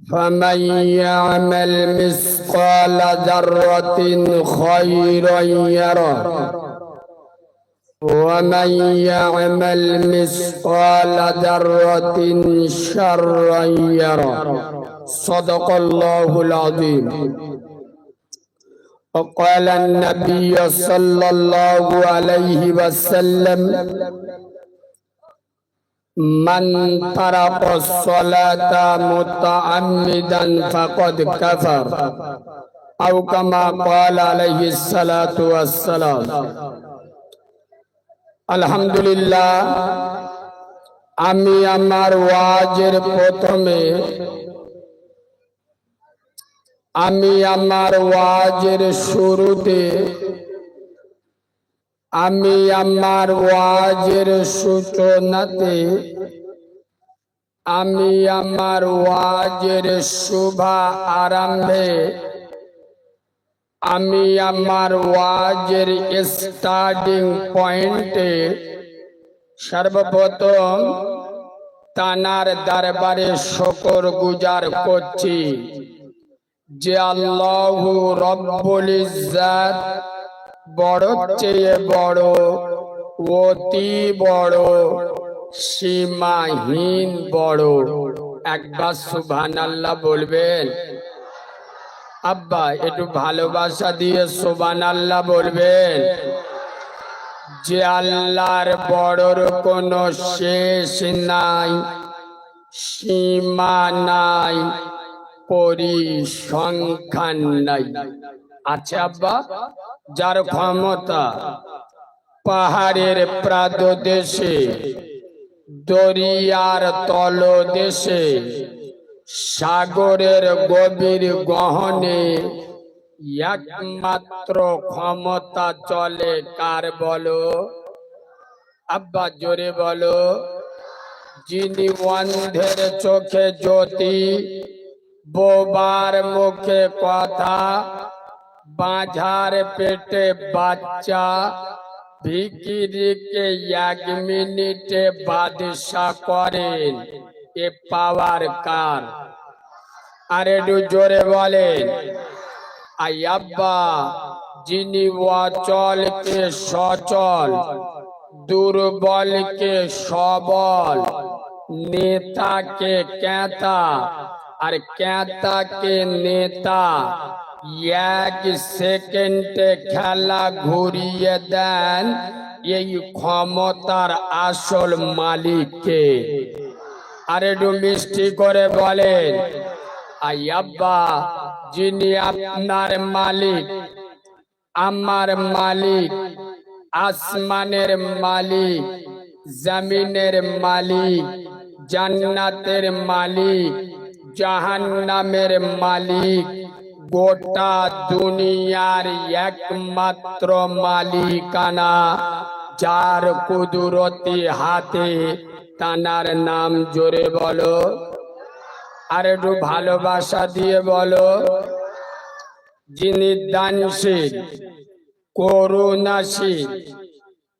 فمن يعمل مثقال ذرة خيرا يره ومن يعمل مثقال ذرة شرا يره صدق الله العظيم. وقال النبي صلى الله عليه وسلم من ترك الصلاة متعمدا فقد كفر أو كما قال عليه الصلاة والسلام। আলহামদুলিল্লাহ, আমি আমার ওয়াজের প্রথমে আমি আমার ওয়াজের শুরুতে আমি আমার ওয়াজের সূচনাতে আমি আমার ওয়াজের শুভা আরম্ভে আমি আমার ওয়াজের স্টার্টিং পয়েন্টে সর্বপ্রথম তানার দরবারে শুকর গুজার করছি যে আল্লাহু রব্বুল ইজ্জাত বড় চেয়ে বড়, অতি বড়, সীমাহীন বড়। একবার সুবহানাল্লাহ বলবেন? আব্বা একটু ভালোবাসা দিয়ে সুবহানাল্লাহ বলবেন? যে আল্লাহর বড়র কোনো শেষ নাই, সীমা নাই, পরিসংখ্যান নাই। আচ্ছা আব্বা, যার ক্ষমতা পাহাড়ের প্রাদদেশে, দরিয়ার তলদেশে, সাগরের গভীর গহনে একমাত্র ক্ষমতা চলে কার বলো? আব্বা জোরে বলো। যিনি অন্ধের চোখে জ্যোতি, বোবার মুখে কথা, বাঁঝার পেটে বাচ্চা, ভিখিরিকে 1 মিনিটে বাদশা করেন, এ পাওয়ার কার? আর একটু জোরে বলেন। আই আব্বা, যিনি অচলকে সচল, দুর্বলকে সবল, নেতাকে ক্যাতা আর ক্যাতাকে নেতা, 1 সেকেন্ডে খেলা ঘুরিয়ে দেন, এই ক্ষমতার আসল মালিককে। আর একটু মিষ্টি করে বলেন। আই আব্বা, যিনি আপনার মালিক, আমার মালিক, আসমানের মালিক, জমিনের মালিক, জান্নাতের মালিক, জাহান্নামের মালিক, গোটা দুনিয়ার একমাত্র মালিকানা যার কুদরতি হাতে, তানার নাম জোরে বলো। আর একটু ভালোবাসা দিয়ে বলো। যিনি দানশীল, করুণাশীল,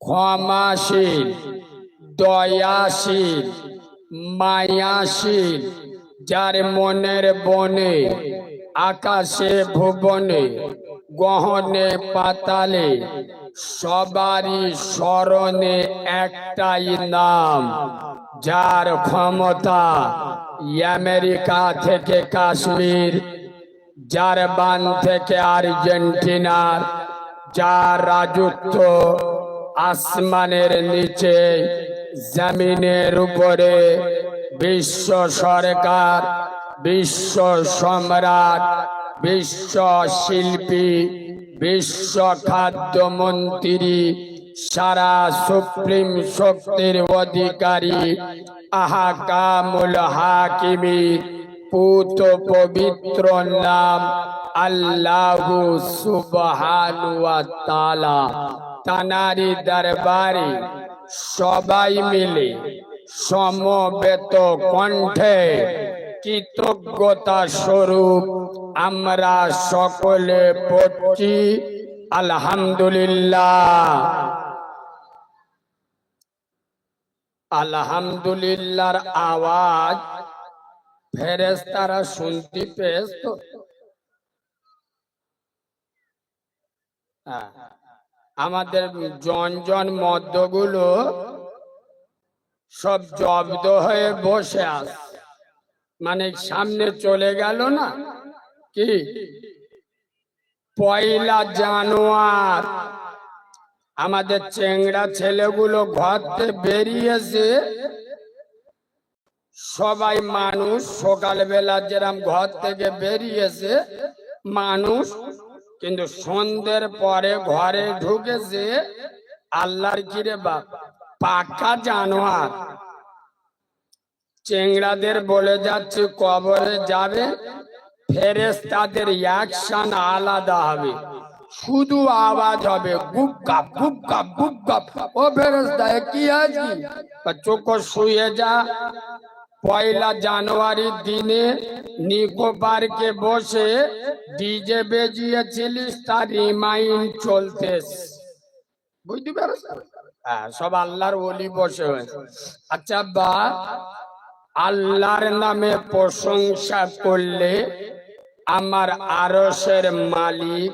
ক্ষমাশীল, দয়াশীল, মায়াশীল, যার মনের বনে, আকাশে ভুবনে, গহনে পাতালে সবারই স্মরণে একটাই নাম, যার ক্ষমতা আমেরিকা থেকে কাশ্মীর, জার্মান থেকে আর্জেন্টিনার, যার রাজত্ব আসমানের নিচে, জমিনের উপরে, বিশ্ব সরকার, বিশ্ব সম্রাট, বিশ্ব শিল্পী, বিশ্ব খাদ্যমন্ত্রী, সারা সুপ্রিম শক্তির অধিকারী, আহকামুল হাকিমি, পুত পবিত্র নাম আল্লাহু সুবহানাহু ওয়া তাআলা। তানারি দরবারে সবাই মিলে সমবেত কণ্ঠে কৃতজ্ঞতা স্বরূপ আমরা সকলে পড়ছি আলহামদুলিল্লাহ। আলহামদুলিল্লাহর আওয়াজ ফেরেশতারা শুনতে পেয়েছ তো? আমাদের জন মদ্যগুলো সব জব্দ হয়ে বসে আছে, মানে সামনে চলে গেল না কি? পয়লা জানুয়ার আমাদের চেংড়া ছেলেগুলো ঘর থেকে বেরিয়েছে। সবাই মানুষ সকালবেলা যেরকম ঘর থেকে বেরিয়েছে মানুষ, কিন্তু সন্ধ্যের পরে ঘরে ঢুকেছে আল্লাহর কিরে বাপ পাকা জানোয়ার। চেংড়াদের বলে যাচ্ছে কবরে যাবে, ফেরেশতাদের অ্যাকশন আলাদা হবে, শুধু আওয়াজ হবে গুপগাপ গুপগাপ গুপগাপ। ও ফেরেশতা কি আছে? চোখ শুয়ে যা। পয়লা জানুয়ারির দিনে নিকো পার্কে বসে ডিজে বেজিয়েছিলিস, তার রিমাইন্ড চলতেছে, বুঝতে পারছ? সব আল্লাহর ওলি বসে হয়েছে। আচ্ছা বা আল্লাহর নামে প্রশংসা করলে আমার আরশের মালিক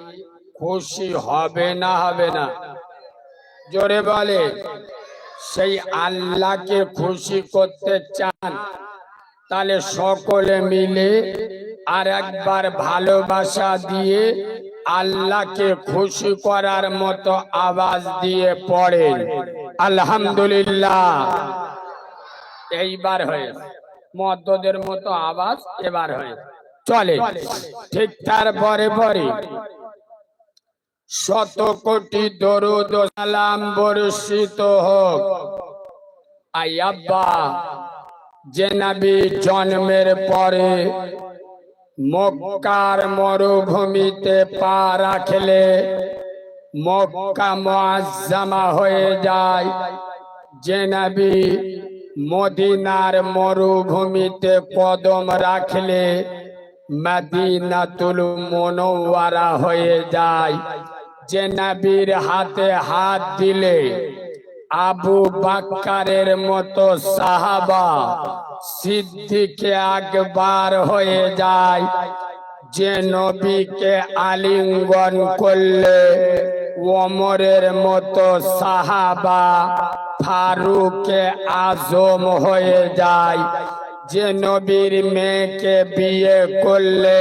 খুশি হবে না হবে না? জোরে বলে। সেই আল্লাহকে খুশি করতে চান তাহলে সকলে মিলে আর একবার ভালোবাসা দিয়ে আল্লাহকে খুশি করার মতো আওয়াজ দিয়ে পড়েন আলহামদুলিল্লাহ। এইবার হয়ে মদ্যদের মতো আওয়াজ এবার হয়ে চলে। ঠিক তার পরে পরে শত কোটি দরুদ ও সালাম বর্ষিত হোক আই আব্বা, যে নবী জন্মের পরে মক্কার মরুভূমিতে পা রাখলে মক্কা মুআজ্জামা হয়ে যায়, যে নবী মদিনার মরুভূমিতে কদম রাখলে মদিনাতুল মুনাওয়ারা হয়ে যায়, যে নবীর হাতে হাত দিলে আবু বাক্কারের মতো সাহাবা সিদ্দিকে আকবার হয়ে যায়, যে নবীকে আলিঙ্গন করলে ওমরের মতো সাহাবা ফারুকে আজম হয়ে যায়, যে নবীর মেয়েকে বিয়ে করলে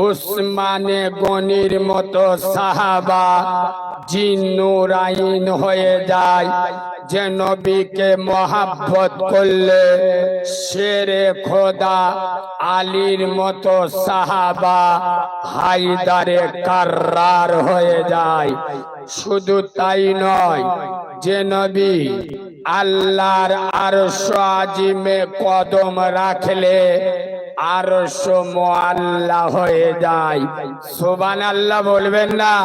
উসমানে গনির মতো সাহাবা জিন্নুরাইন হয়ে যায়, যে নবীকে মোহাব্বত করলে শেরে খোদা আলীর মতো সাহাবা হায়দারে কাররার হয়ে যায়। শুধু তাই নয়, যে নবী আল্লাহর আরশ আজিমে কদম রাখলে আরশ মুআল্লা হয়ে যায়। সুবহানাল্লাহ বলবেন না?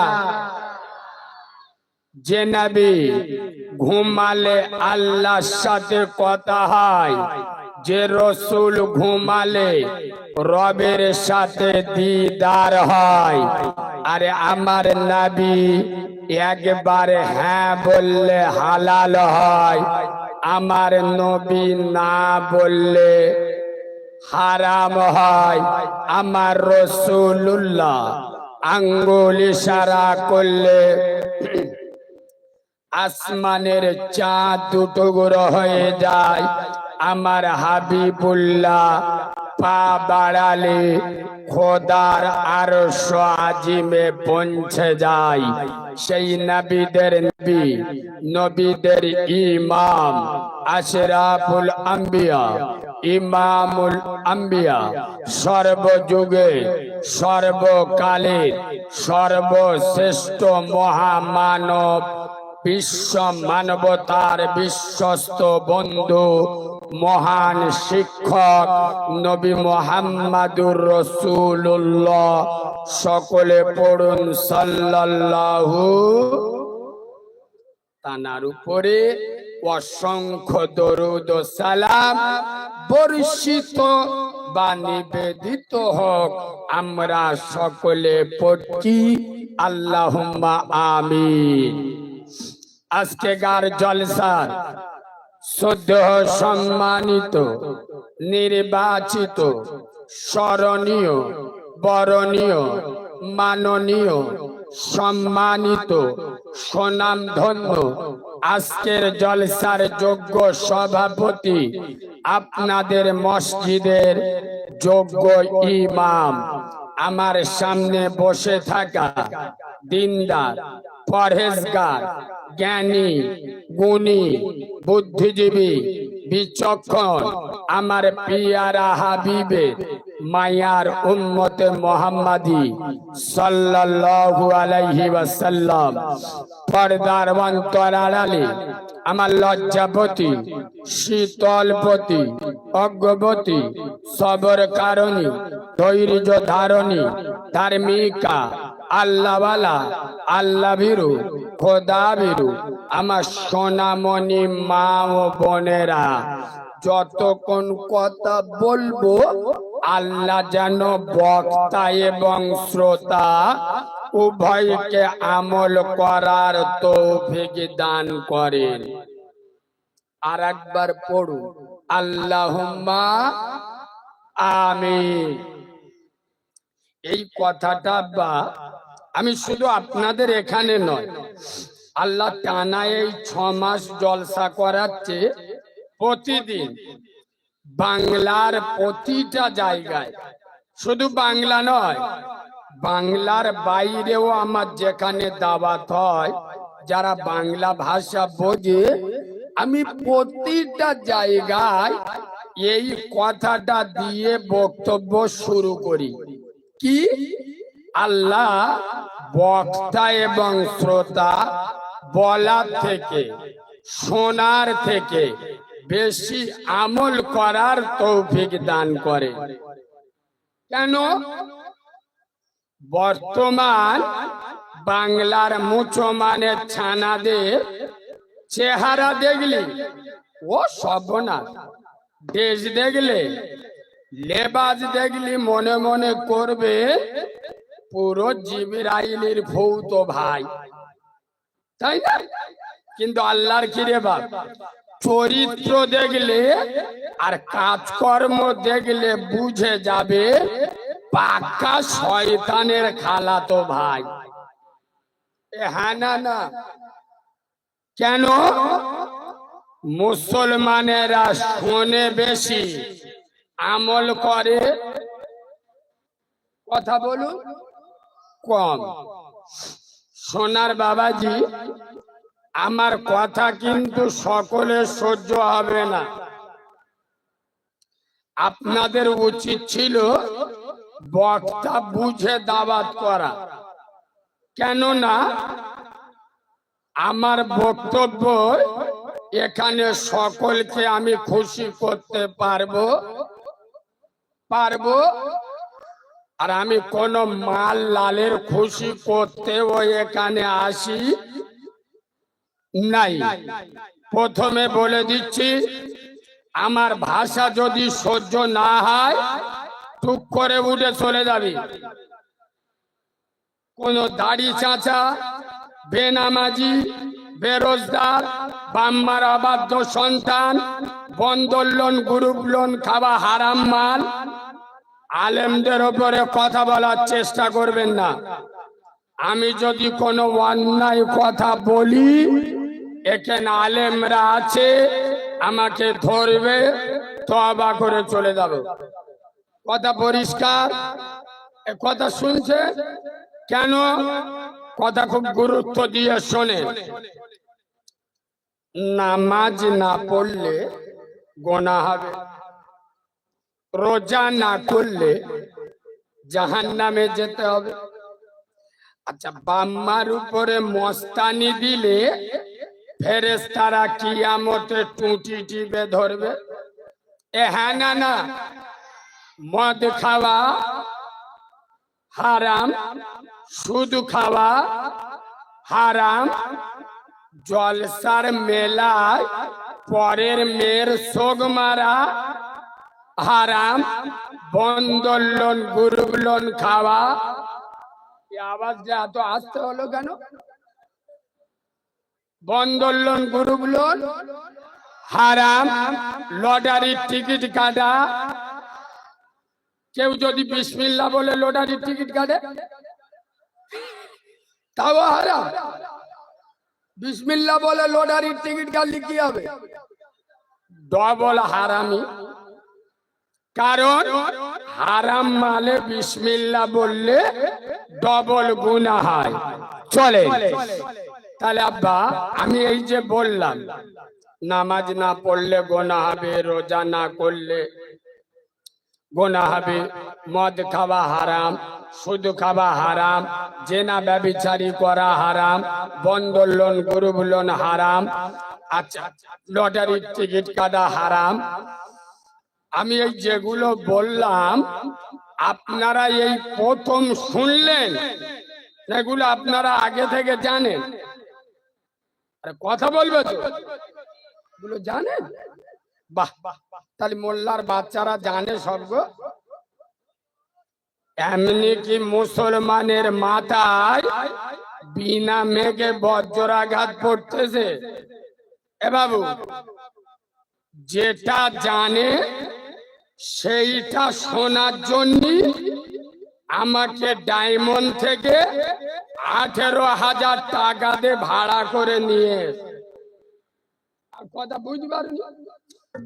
যে নবী ঘুমালে আল্লাহর সাথে কথা হয়, যে রসুল ঘুমালে রবের সাথে দিদার হয়। আরে আমার নবী একবার হ্যাঁ বললে হালাল হয়, আমার নবী না বললে হারাম হয়। আমার রাসূলুল্লাহ আঙ্গুল ইশারা করলে আসমানের চাঁদ দুটুকরো হয়ে যায়। আমার হাবিবুল্লাহ পা বাড়ালে খোদার আরশ আজিমে পৌঁছে যায়। সেই নবীদের নবী, নবীদের ইমাম, আশরাফুল আম্বিয়া, ইমামুল আম্বিয়া, সর্বযুগে সর্বকালে সর্বশ্রেষ্ঠ মহামানব, বিশ্ব মানবতার বিশ্বস্ত বন্ধু, মহান শিক্ষক নবী মুহাম্মাদুর রাসূলুল্লাহ। সকলে পড়ুন সাল্লাল্লাহু। তানার উপরে অসংখ্য দরুদ ও সালাম বর্ষিত বা নিবেদিত হোক। আমরা সকলে পড়ছি আল্লাহুম্মা আমিন। আজকেকার জলসার শ্রদ্ধেয় সম্মানিত নির্বাচিত, স্মরণীয়, বরণীয়, মাননীয়, সম্মানিত, সুনামধন্য আজকের জলসার যোগ্য সভাপতি, আপনাদের মসজিদের যোগ্য ইমাম, আমার সামনে বসে থাকা দিনদার, পরহেজগার, জ্ঞানী, গুণী, বুদ্ধিজীবী, বিচক্ষণ আমার পিয়ারা হাবিবের মায়ার উম্মতে মুহাম্মাদি সাল্লাল্লাহু আলাইহি ওয়াসাল্লাম, পর্দার অন্তরালে আমার লজ্জাবতী, শীতলপতি, অজ্ঞবতী, সবর কারণী, ধৈর্য ধারণী, ধার্মিকা, আল্লাহওয়ালা, আল্লাহ ভীরু, খোদা ভীরু আমার সোনামণি মা ও বোনেরা, যতক্ষণ কথা বলবো আল্লাহ যেন বক্তা এবং শ্রোতা উভয়কে আমল করার তৌফিক দান করেন। আর একবার পড়ুন, আল্লাহুম্মা আমিন। এই কথাটা আমি শুধু আপনাদের এখানে নয়, আল্লাহ টানা এই 6 মাস জলসা করাচ্ছে প্রতিদিন বাংলার প্রতিটা জায়গায়, শুধু বাংলা নয়, বাংলার বাইরেও আমার যেখানে দাওয়াত হয়, যারা বাংলা ভাষা বোঝে, আমি প্রতিটা জায়গায় এই কথাটা দিয়ে বক্তব্য শুরু করি। কি? আল্লাহ বক্তা এবং শ্রোতা বলার থেকে, শোনার থেকে বেশি আমল করার তৌফিক দান করে। কেন? বর্তমান বাংলার মুসলমানের ছানাদের চেহারা দেখলে ও সর্বনাশ, দেশ দেখলে, লেবাস দেখলে মনে মনে করবে পুরো জিবরাইলের ভৌত ভাই, তাই না? কিন্তু আল্লাহর কি রে বাপ, চরিত্র দেখলে আর কাজকর্ম দেখলে বুঝে যাবে পাক্কা শয়তানের খালাতো ভাই। হ্যাঁ না না? কেন? মুসলমানেরা শোনে বেশি, আমল করে, কথা বলুন, কম। সোনার বাবাজি, আমার কথা কিন্তু সকলের সহ্য হবে না। আপনাদের উচিত ছিল বক্তা বুঝে দাওয়াত করা, কেননা আমার বক্তব্য এখানে সকলকে আমি খুশি করতে পারবো, আর আমি কোন মাল লালের খুশি করতেও এখানে আসি নাই। প্রথমে বলে দিচ্ছি, আমার ভাষা যদি সহ্য না হয় টুক করে উঠে চলে যাবি। কোন দাড়ি চাচা, বেনামাজি, বেরোজগার, বাম্মার অবাধ্য সন্তান, বন্ধন লোন, গ্রুপ লোন খাওয়া হারাম মাল, আলেমদের ওপরে কথা বলার চেষ্টা করবেন না। আমি যদি কোনো অন্যায় কথা বলি, এখানে আলেমরা আছে, আমাকে ধরবে, তওবা করে চলে যাবে। কথা পরিষ্কার? কথা শুনছে? কেন? কথা খুব গুরুত্ব দিয়ে শোনে। নামাজ না পড়লে গোনা হবে, রোজা না করলে জাহান্নামে যেতে হবে। আচ্ছা, বাম্মার উপরে মস্তানি দিলে ফেরেশতারা কিয়ামতে টুটি টিপে ধরবে। হ্যাঁ না না? মদ খাওয়া হারাম, সুদ খাওয়া হারাম, জলসার মেলায় পরের মেয়ের শোক মারা হারাম, বন্ধন লোন, গ্রুপ লোন খাওয়া। আওয়াজটা এত আসতে হলো কেন? বন্ধন লোন, গ্রুপ লোন হারাম। লটারির টিকিট কাটা, কেউ যদি বিসমিল্লাহ বলে লটারির টিকিট কাটে তাও হারাম। বিসমিল্লাহ বলে লটারির টিকিট কাটলে কি হবে? ডবল হারামি। কারণ হারাম মালে বিসমিল্লাহ বললে ডবল গুনাহ হয়। চলে। তাহলে আব্বা আমি এই যে বললাম নামাজ না পড়লে গোনা হবে, রোজা না করলে গোনা হবে, মদ খাওয়া হারাম, সুদ খাওয়া হারাম, জেনা ব্যভিচারী করা হারাম, বন্ধন লোন গ্রুপ লোন হারাম, আচ্ছা লটারির টিকিট কাটা হারাম। আমি এই যেগুলো বললাম আপনারা এই প্রথম শুনলেন, এগুলো আপনারা আগে থেকে জানেন? আরে কথা বলবে তো, এগুলো জানেন? বাহ, তাহলে মোল্লার বাচ্চারা জানে সব গো। এমনি কি মুসলমানের মাথায় বিনা মেঘে বজ্রাঘাত পড়তেছে? এ বাবু, যেটা জানে সেইটা শোনার জন্য আমাকে ডায়মন্ড থেকে 18,000 টাকা দিয়ে ভাড়া করে নিয়ে, কথা বুঝতে পারনি?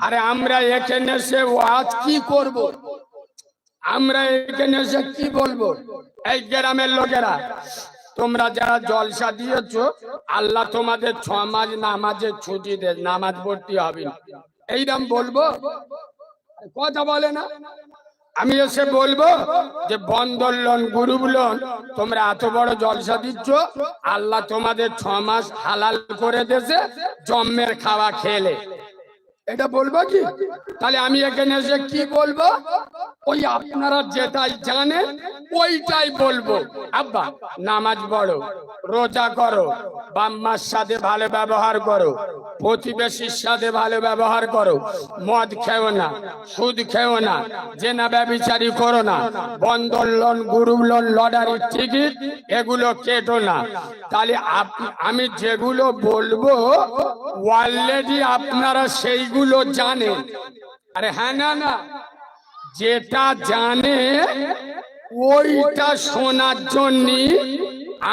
আরে আমরা এখানে এসে ওয়াজ কি করব? আমরা এখানে এসে কি বলবো? এই গ্রামের লোকেরা তোমরা যারা জলসা দিয়েছো, আল্লাহ তোমাদের 6 মাস নামাজের ছুটি দেন, নামাজ পড়তে হবে, এইরকম বলবো? কথা বলে না। আমি এসে বলবো যে বন্ধন লোন গ্রুপ লোন তোমরা এত বড় জলসা দিচ্ছ, আল্লাহ তোমাদের 6 মাস হালাল করে দিয়েছে জম্মের খাওয়া খেলে, এটা বলবো কি? তাহলে আমি এখানে এসে কি বলবো? ওই আপনারা যেটাই জানেন ওইটাই বলবো। আব্বা নামাজ পড়ো, রোজা করো, বাম্মার সাথে ভালো ব্যবহার করো, প্রতিবেশীর সাথে ভালো ব্যবহার করো, মদ খেও না, সুদ খেও না, জেনা ব্যভিচারী করো না, বন্ধন লোন গ্রুপ লোন লটারির টিকিট এগুলো কেটো না। তাহলে আমি যেগুলো বলবো অলরেডি আপনারা সেইগুলো জানেন। আরে হ্যাঁ না না, যেটা জানে ওইটা শোনার জন্য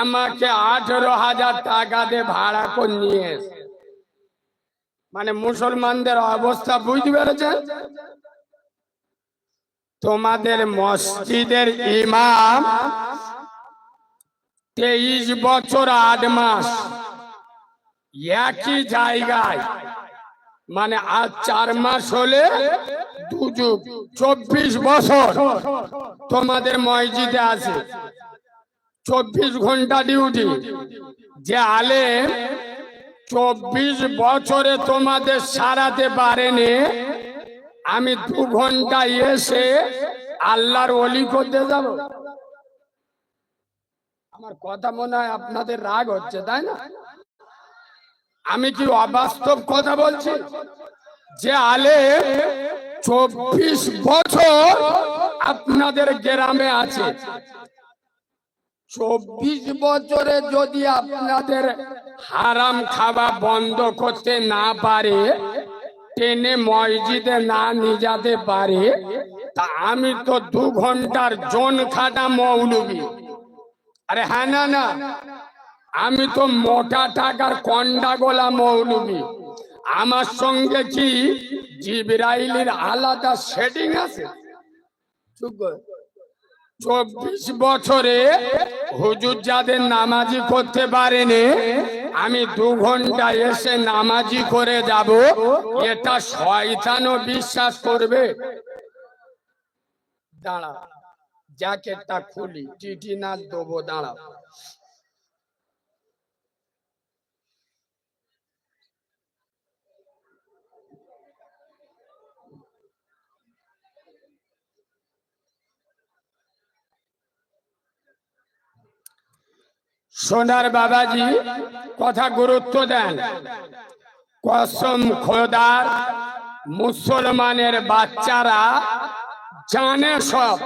আমাকে 18,000 টাকা দিয়ে ভাড়া করে নিয়ে, মানে মুসলমানদের অবস্থা বুঝতে পেরেছেন? তোমাদের মসজিদের ইমাম 23 বছর 8 মাস একই জায়গায়, মানে আজ 4 মাস হলে 2 যুগ 24 বছর তোমাদের মসজিদে আছে, 24 ঘন্টা ডিউটি। যে আলেম 24 বছরে তোমাদের সারাতে পারেনি, আমি 2 ঘন্টা এসে আল্লাহর ওলি করতে যাব? আমার কথা মনে হয় আপনাদের রাগ হচ্ছে, তাই না? আমি কি অবাস্তব কথা বলছি? যে আলেম 24 বছর আপনাদের গ্রামে আছে, 24 বছরে যদি আপনাদের হারাম খাওয়া বন্ধ করতে না পারে, টেনে মসজিদে না নিয়ে যেতে পারে, তা আমি তো 2 ঘন্টার জন খাটা মৌলবি। আরে হ্যাঁ না না, আমি তো মোটা টাকার কন্ডা গোলা মৌলবি। আমার সঙ্গে কি জিবরাইলের আলাদা সেটিং আছে? 24 বছরে হুজুর যাদের নামাজি করতে পারেনি, আমি 2 ঘন্টা এসে নামাজি করে যাব, এটা শয়তানও বিশ্বাস করবে? দাঁড়া, জ্যাকেটটা খুলি, টিটি না দেবো, দাঁড়া। সোনার বাবাজি কথা গুরুত্ব দেন। কসম খোদার, মুসলমানের বাচ্চারা জানে সব,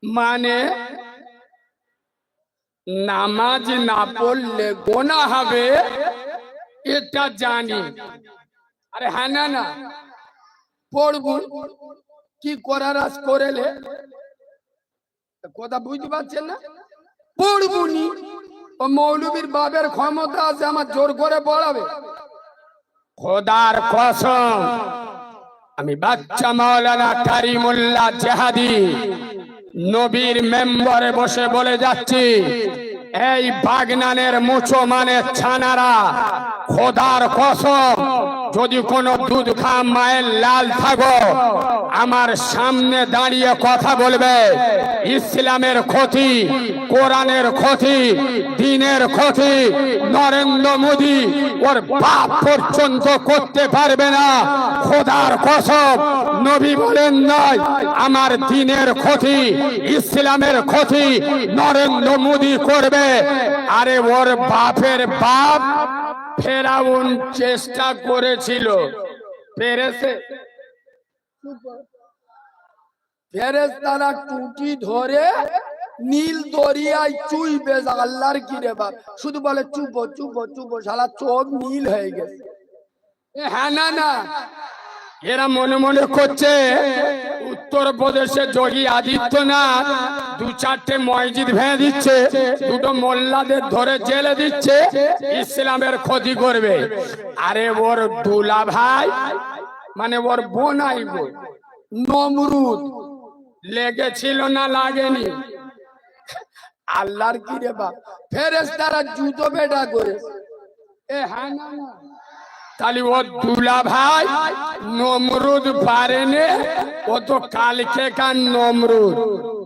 মানে নামাজ না পড়লে গোনা হবে এটা জানি, আরে হ্যাঁ না না পড়বো কি করার আজ করেলে কথা বুঝতে পারছেন না পড়বুনি ও মৌলবীর বাবের ক্ষমতা আছে আমার জোর করে পড়াবে খোদার কসম আমি বাচ্চা মাওলানা কারিমুল্লাহ জেহাদি নবীর মেম্বারে বসে বলে যাচ্ছি এই বাগনানের মুসলমানের ছানারা খোদার কসম যদি কোনো দুধ খা মায়ের লাল থাকো আমার সামনে দাঁড়িয়ে কথা বলবে ইসলামের ক্ষতি কোরআনের ক্ষতি দ্বীনের ক্ষতি নরেন্দ্র মোদী ওর বাপ পর্যন্ত করতে পারবে না খোদার কসম নবী বলেন নয় আমার দ্বীনের ক্ষতি ইসলামের ক্ষতি নরেন্দ্র মোদী করবে আরে ওর বাপের বাপ ফেরাউন চেষ্টা করেছিল পেরেছে ফেরেশতারা টুটি ধরে নীল দরিয়ায় চুইবে আল্লাহর কিরে বাপ শুধু বলে চুপো চুপো চুপো শালা চোখ নীল হয়ে গেছে হ্যাঁ না না এরা মনে মনে করছে উত্তরপ্রদেশে যোগী আদিত্যনাথ দু চারটে মসজিদ ভেঙে দিচ্ছে দুটো মোল্লাদের ধরে জেলে দিচ্ছে ইসলামের ক্ষতি করবে আরে ওর দুলা ভাই মানে ওর বোনাই গো নমরুদ লেগেছিল না লাগেনি আল্লাহর কি রে বাপ ফেরেশতারা জুতো বেটা করে এ হ্যাঁ না না তাহলে ও দুলা ভাই নমরুদ পারেনে ও তো কালকে কান নমরুদ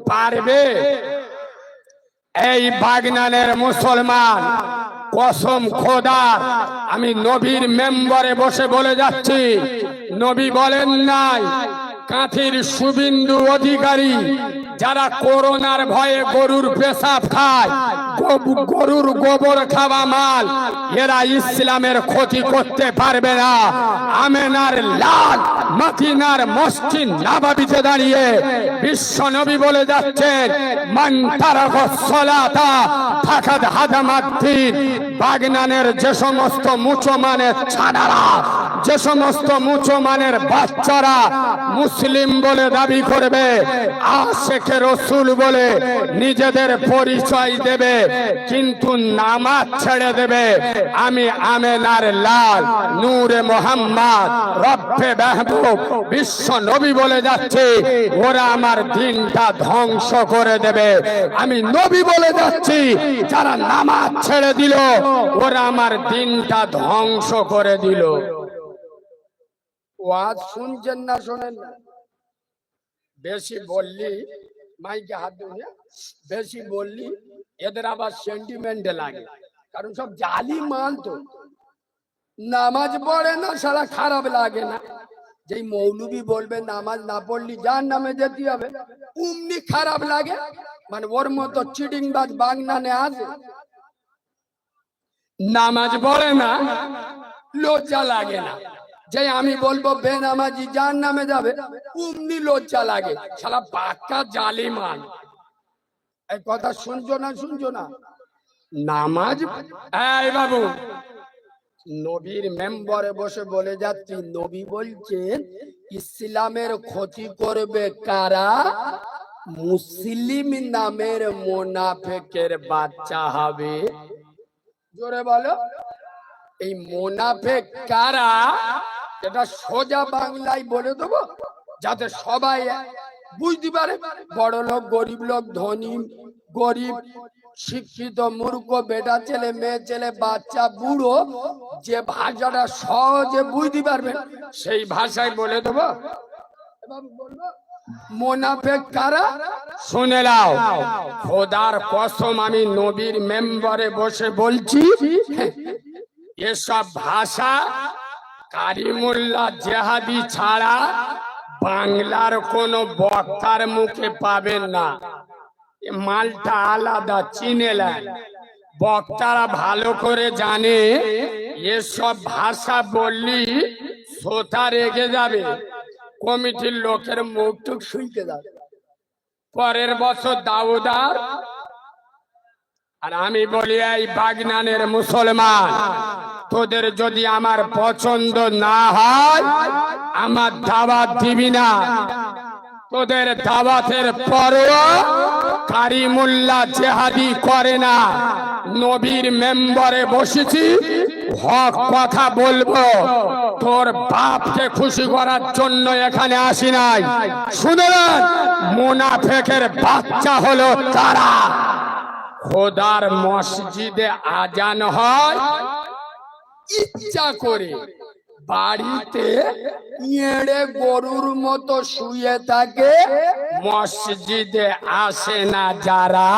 পারবে এই বাগনানের মুসলমান কসম খোদার আমি নবীর মেম্বারে বসে বলে যাচ্ছি নবী বলেন নাই কাঁথির শুভিন্দু অধিকারী যারা করোনার ভয়ে গরুর পেশাব খায় গরুর গোবর খাওয়া মাল এরা ইসলামের ক্ষতি করতে পারবে না আমেনার লাল মদিনার মসজিদ নববীতে দাঁড়িয়ে বিশ্ব নবী বলে যাচ্ছেন মান তারাকাস সালাতা ফাকাদ হাদামাদ্দিন বাগনানের যে সমস্ত মুসলমানের ছানারা যে সমস্ত মুসলমানের বাচ্চারা মুসলিম বলে দাবি করবে আশিকে রাসূল বলে নিজেদের পরিচয় দেবে কিন্তু নামাজ ছেড়ে দেবে আমি আমেনার লাল নূরে মোহাম্মদ রব্বে মাহবুব বিশ্ব নবী বলে যাচ্ছে ওরা আমার দিনটা ধ্বংস করে দেবে আমি নবী বলে যাচ্ছি যারা নামাজ ছেড়ে দিল ওরা আমার দিনটা ধ্বংস করে দিল ওয়াজ শুনছেন না শোনেন না বেশি বললি মাইকে হাত দিয়ে বেশি বললি এদের আবার সেন্টিমেন্টে লাগে কারণ সব জালি মাল তো নামাজ পড়ে না সারা খারাপ লাগে না যেই মৌলবি বলবে নামাজ না পড়লি জাহান্নামে যেতে হবে উমনি খারাপ লাগে মানে ওর মতো চিটিংবাজ বাগনানে আছে নামাজ পড়ে না লজ্জা লাগে না যে আমি বলবো বেনামাজি জাহান্নামে যাবে উমনি লজ্জা লাগে শালা পাক্কা জালিমান এই কথা শুনছো না নামাজ এই বাবু নবীর মেম্বারে বসে বলে যাচ্ছি নবী বলছেন ইসলামের ক্ষতি করবে কারা মুসলিম নামের মুনাফিকের বাচ্চা হবে জোরে বলো এই মুনাফিক কারা এটা সোজা বাংলায় বলে দেবো যাতে সবাই বুঝতে পারে বড় লোক গরিব লোক ধনী গরিব শিক্ষিত মূর্খ বেটা ছেলে মেয়ে ছেলে বাচ্চা বুড়ো যে ভাষাটা সহজে বুঝতে পারবে সেই ভাষায় বলে দেবো মুনাফিক কারা শুনে নাও খোদার কসম আমি নবীর মেম্বারে বসে বলছি এসব ভাষা কারিমুল্লাহ জেহাদি ছাড়া বাংলার কোন বক্তার মুখে পাবেন না মালটা আলাদা চিনেলেন বক্তারা ভালো করে জানে এসব ভাষা বললি শ্রোতা রেগে যাবে কমিটির লোকের মুখ টুক শুইতে যাবে পরের বছর দাউদার আর আমি বলি এই বাগনানের মুসলমান তোদের যদি আমার পছন্দ না হয় আমার দাওয়াত দিবি না। তোদের দাওয়াতের পরেও কারিমুল্লাহ জেহাদি করে না। নবীর মেম্বারে বসেছি, হক কথা বলবো। তোর বাপকে খুশি করার জন্য এখানে আসি নাই। শুনলেন, মুনাফিকের বাচ্চা হলো তারা। খোদার মসজিদে আজান হয়, ইচ্ছা করে বাড়িতে এড়ে গরুর মতো শুয়ে থাকে, মসজিদে আসে না যারা,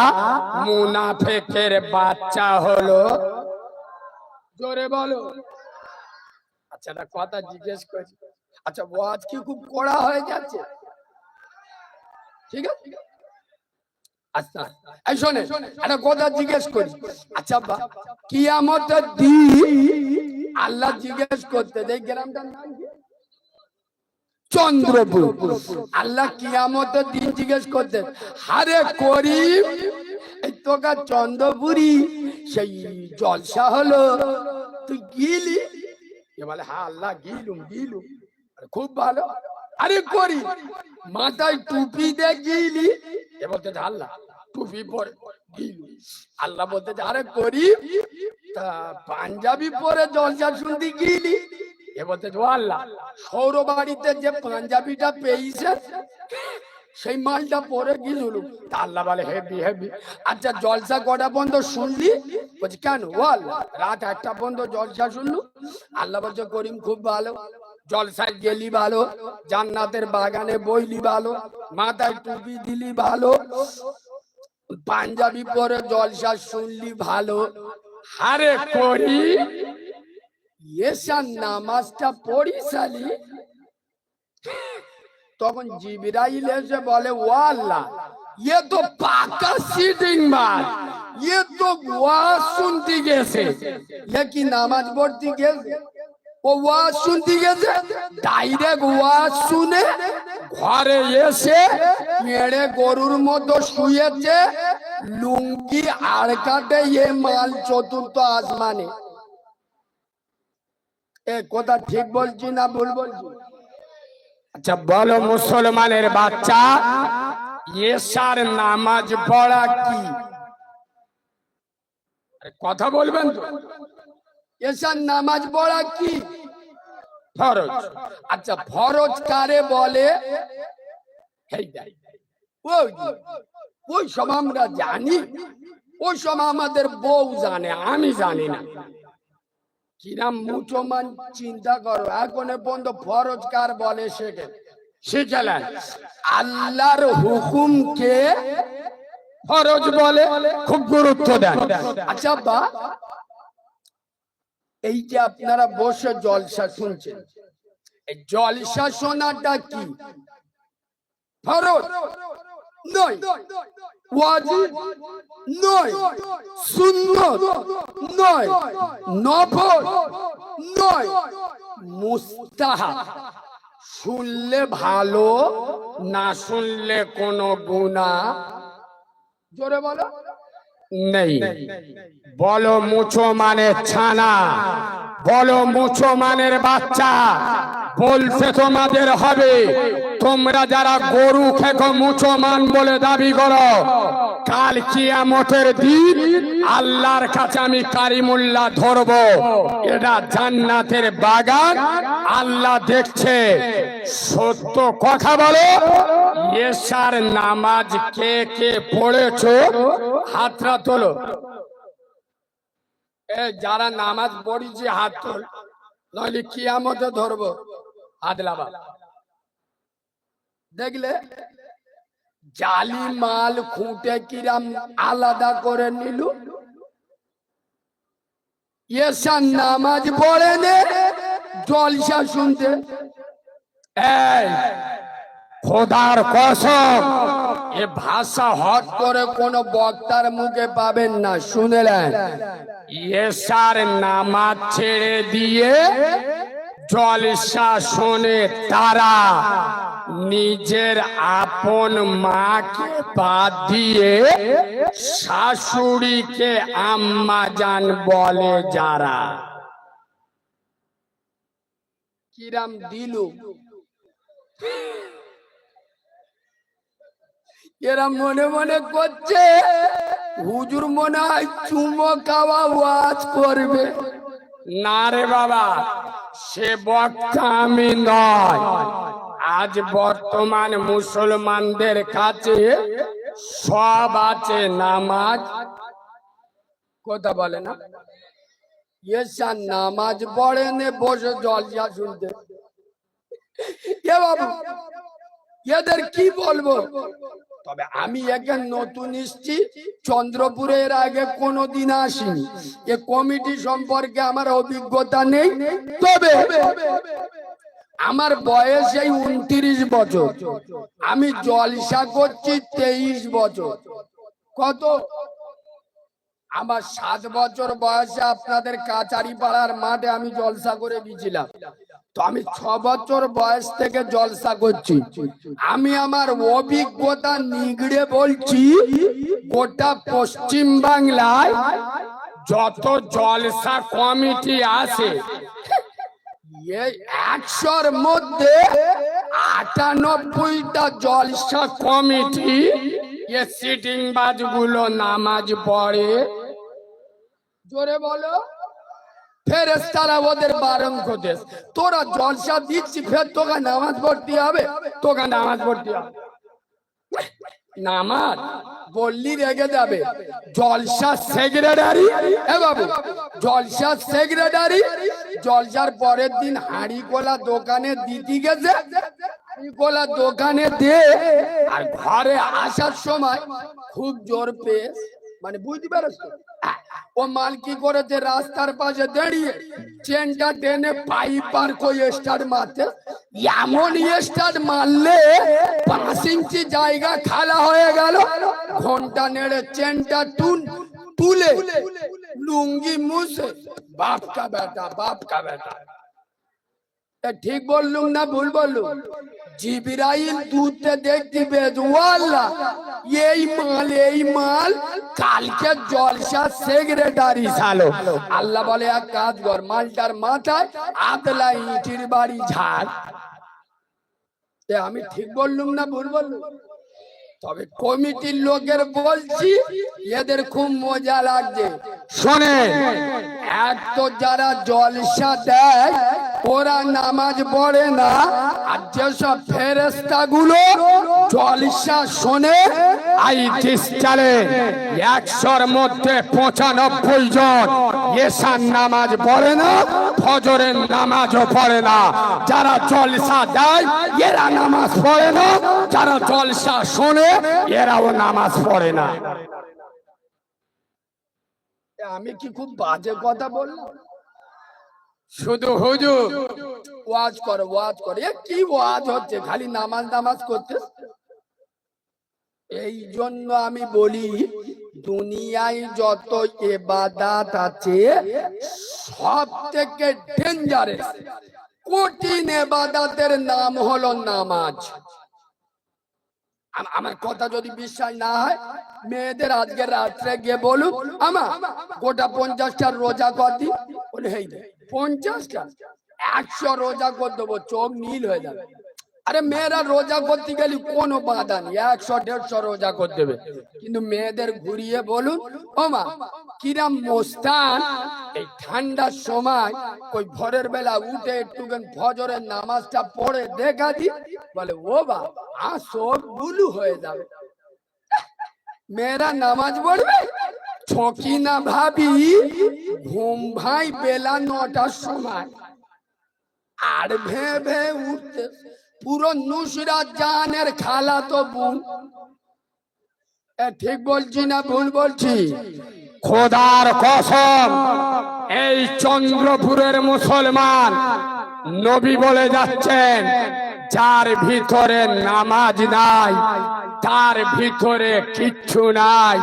মুনাফিকের বাচ্চা হলো। জোরে বলো। আচ্ছা, একটা কথা জিজ্ঞেস করছি। আচ্ছা, ওয়াজ কি খুব কড়া হয়ে যাচ্ছে? ঠিক আছে, আচ্ছা এই শোনে, একটা কথা জিজ্ঞেস করি। আচ্ছা, কিয়ামতের দিন আল্লাহ জিজ্ঞেস করতে, এই গ্রামটার নাম কি? চন্দ্রপুর। আল্লাহ কিয়ামতের দিন জিজ্ঞেস করতে, হারে করিম, এই তোকা চন্দ্রপুরি সেই জলসা হলো, তুই গিলি? বলে, হ্যাঁ আল্লাহ গিলুম গিলুম, খুব ভালো। আরে করিম, মাথায় টুপি দিয়ে গিলি? এ বলতে, আল্লাহ টুপি পরে গিলুম। আল্লাহ বলতে, আরে করিম, তা পাঞ্জাবি পরে জলসা শুনতে গিলি? এ বলতে, আল্লাহ সৌর বাড়িতে যে পাঞ্জাবিটা পেয়েছে সেই মালটা পরে গিলুম। আল্লাহ বলে, হেভি হেভি। আচ্ছা, জলসা কটা বন্ধ শুনলি? বলছি, কেন? ও আল্লাহ, রাত 1টা বন্ধ জলসা শুনলু। আল্লাহ বলছে, করিম খুব ভালো, জলসায় গেলি ভালো, জান্নাতের বাগানে বইলি ভালো, মাথায় টুপি দিলি ভালো, পাঞ্জাবি পরে জলসা শুনলি ভালো। হারে করি, এসার নামাজটা পড়িসালি? তখন জিবরাইল এসে বলে, ও আল্লাহ, ये तो पाका सीटिंग मार, ये तो ওয়াজ শুনতে গেছে, ये কি নামাজ পড়তে গেছে? ও ওয়াজ শুনতে গেছে, ডাইরেক্ট ওয়াজ শুনে ঘরে এসে মেরে গরুর মতো শুয়েছে, লুঙ্গি আড়কাতে এ মাল চতুর্থ আসমানে। এ কথা ঠিক বলছি না ভুল বলছি? আচ্ছা বলো, মুসলমানের বাচ্চা, এশার নামাজ পড়া কি? কথা বলবেন তো? এশার নামাজ পড়া কি? ফরজ। আচ্ছা, ফরজ কারে বলে? ওই সব আমরা জানি, ওই সব আমাদের বউ জানে, আমি জানি না। কিরাম মুসলমান চিন্তা করো, এখন পর্যন্ত ফরজ কার বলে শিখেলেন। আল্লাহর হুকুমকে ফরজ বলে, খুব গুরুত্ব দেন। আচ্ছা বা, এই যে আপনারা বসে জলসা শুনছেন, এই জলসা শোনাটা কি? ফরজ নয়, ওয়াজিব নয়, সুন্নত নয়, নফল নয়, মুস্তাহাব। শুনলে ভালো, না শুনলে কোনো গুনাহ? জোরে বলো। নেই। বলো মুসলমানের ছানা, বলো মুসলমানের বাচ্চা, বলতে তোমাদের হবে। তোমরা যারা গরু খেকো মুসলমান বলে দাবি করো, কাল কিয়ামতের দিন আল্লাহর কাছে আমি কারিমুল্লাহ ধরবো। এটা জান্নাতের বাগান, আল্লাহ দেখছে। সত্য কথা বলো, এশার নামাজ কে কে পড়েছো? হাতটা তোলো। যারা নামাজ পড়েছি হাত তোল, নইলে কিয়ামতে ধরবো। হাত লাবা। দেখলে জালি মাল খুঁটে কিরাম আলাদা করে নিলু। এশার নামাজ পড়ে নে জলসা শুনতে। এই খোদার কসম, এ ভাষা হট করে কোন বক্তার মুখে পাবেন না, শুনেলেন? এশার নামাজ ছেড়ে দিয়ে জলসা শোনে তারা, নিজের আপন মাকে বাদ দিয়ে শাশুড়িকে আম্মা জান বলে যারা। কিরাম দিলু এরা মনে মনে করছে হুজুর মনে হয় চুমো খাওয়া ওয়াজ করবে। না রে বাবা, সে বক্তা আমি নয়। আজ বর্তমান মুসলমানদের কাছে সব আছে, নামাজ কথা বলে না, এসা নামাজ পড়ে নে বসে জলসা শুনতে। এ বাবু এদের কি বলবো? তবে আমি এখন নতুন এসছি চন্দ্রপুরের, আগে কোনোদিন আসিনি। এ কমিটি সম্পর্কে আমার অভিজ্ঞতা নেই। তবে আমার বয়স এই 29 বছর, আমি জলসা করছি 23 বছর। কত? আমার 7 বছর বয়সে আপনাদের কাচারি পাড়ার মাঠে আমি জলসা করে দিয়েছিলাম। তো আমি 6 বছর বয়স থেকে জলসা করছি। আমি আমার অভিজ্ঞতা নিগড়ে বলছি, গোটা পশ্চিম বাংলায় যত জলসা কমিটি আছে 100-র মধ্যে 98টা জলসা কমিটি এ সিটিং বাজগুলো নামাজ পড়ে। জোরে বলো। ফেরেশতারা ওদের বারণ করতে, তোরা জলসা দিচ্ছি ফের তোকে নামাজ পড়তে হবে, তোকে নামাজ পড়তে হবে। নামাজ বললি রেগে যাবে। জলসা সেক্রেটারি, এ বাবু জলসা সেক্রেটারি জলসার পরের দিন হাঁড়ি কোলা দোকানে দিতে গেছে, হাঁড়ি কোলা দোকানে দে আর ঘরে আসার সময় খুব জোর পেয়ে, মানে বুঝতে পারছ, ও মাল কি করেছে, রাস্তার পাশে দাঁড়িয়ে চেনটা টেনে পাইপ পার করে স্টার্ট মারতে, এমন স্টার্ট মারলে 5 ইঞ্চি জায়গা খালা হয়ে গেল। ঘন্টা নেড়ে চেনটা তুলে লুঙ্গি মুছে, বাপ কা বেটা, বাপ কা বেটা। ঠিক বললুম না ভুল বললুম? জিবরাইল দূতে দেখতে পেয়েছে, ওয়াল্লাহ এই মাল কালকে জলসা সেক্রেটারি সালো। আল্লাহ বলে এক কাজ কর, মালটার মাথায় আদলা ইটির বাড়ি ঝাড়। আমি ঠিক বললুম না ভুল বললুম? তবে কমিটির লোকের বলছি, এদের খুব মজা লাগছে। শোনে, এক তো যারা জলসা দেয় ওরা নামাজ পড়ে না, আর যেসব ফেরেশতা গুলো জলসা শোনে আইটিস চালে 100-র মধ্যে 95 জন এশার নামাজ পড়ে না, ফজরের নামাজও পড়ে না। যারা জলসা দেয় এরা নামাজ পড়ে না, যারা জলসা শোনে এরাও নামাজ পড়ে না। আমি কি খুব বাজে কথা বললাম? শুধু হুজুর ওয়াজ করে ওয়াজ করে, কি ওয়াজ হচ্ছে, খালি নামাজ নামাজ করতে। এই জন্য আমি বলি, দুনিয়ায় যত ইবাদত আছে সব থেকে ডেঞ্জারাস কঠিন ইবাদতের নাম হলো নামাজ। আমার কথা যদি বিশ্বাস না হয়, মেয়েদের আজকে রাত্রে গিয়ে বলুন, আমা গোটা 50টা রোজা কর দি, বলে হেই 50টা 100 রোজা করে দেবো, চোখ নীল হয়ে যাবে। আরে মেয়েরা রোজা করতে গেলে কোনো বাধা নেই, 100-150 রোজা করে দেবে। কিন্তু মেয়েদের ঘুরিয়ে বলুন, ও মা কিরাম মোস্তান এই ঠান্ডার সময় ওই ভোরের বেলা উঠে একটুখানি ফজরের নামাজটা পড়ে দেখা দি, বলে ও বা চোখ বুলু হয়ে যাবে। মেয়েরা নামাজ পড়বে, ছকি না ভাবি ঘুম ভাই বেলা 9টার সময়, আর ভেবে উঠতে পুরো নুসরাত জাহানের খালা তো বোন। ঠিক বলছি না ভুল বলছি? খোদার কসম, এই চন্দ্রপুরের মুসলমান নবী বলে যাচ্ছেন, যার ভিতরে নামাজ নাই তার ভিতরে কিচ্ছু নাই।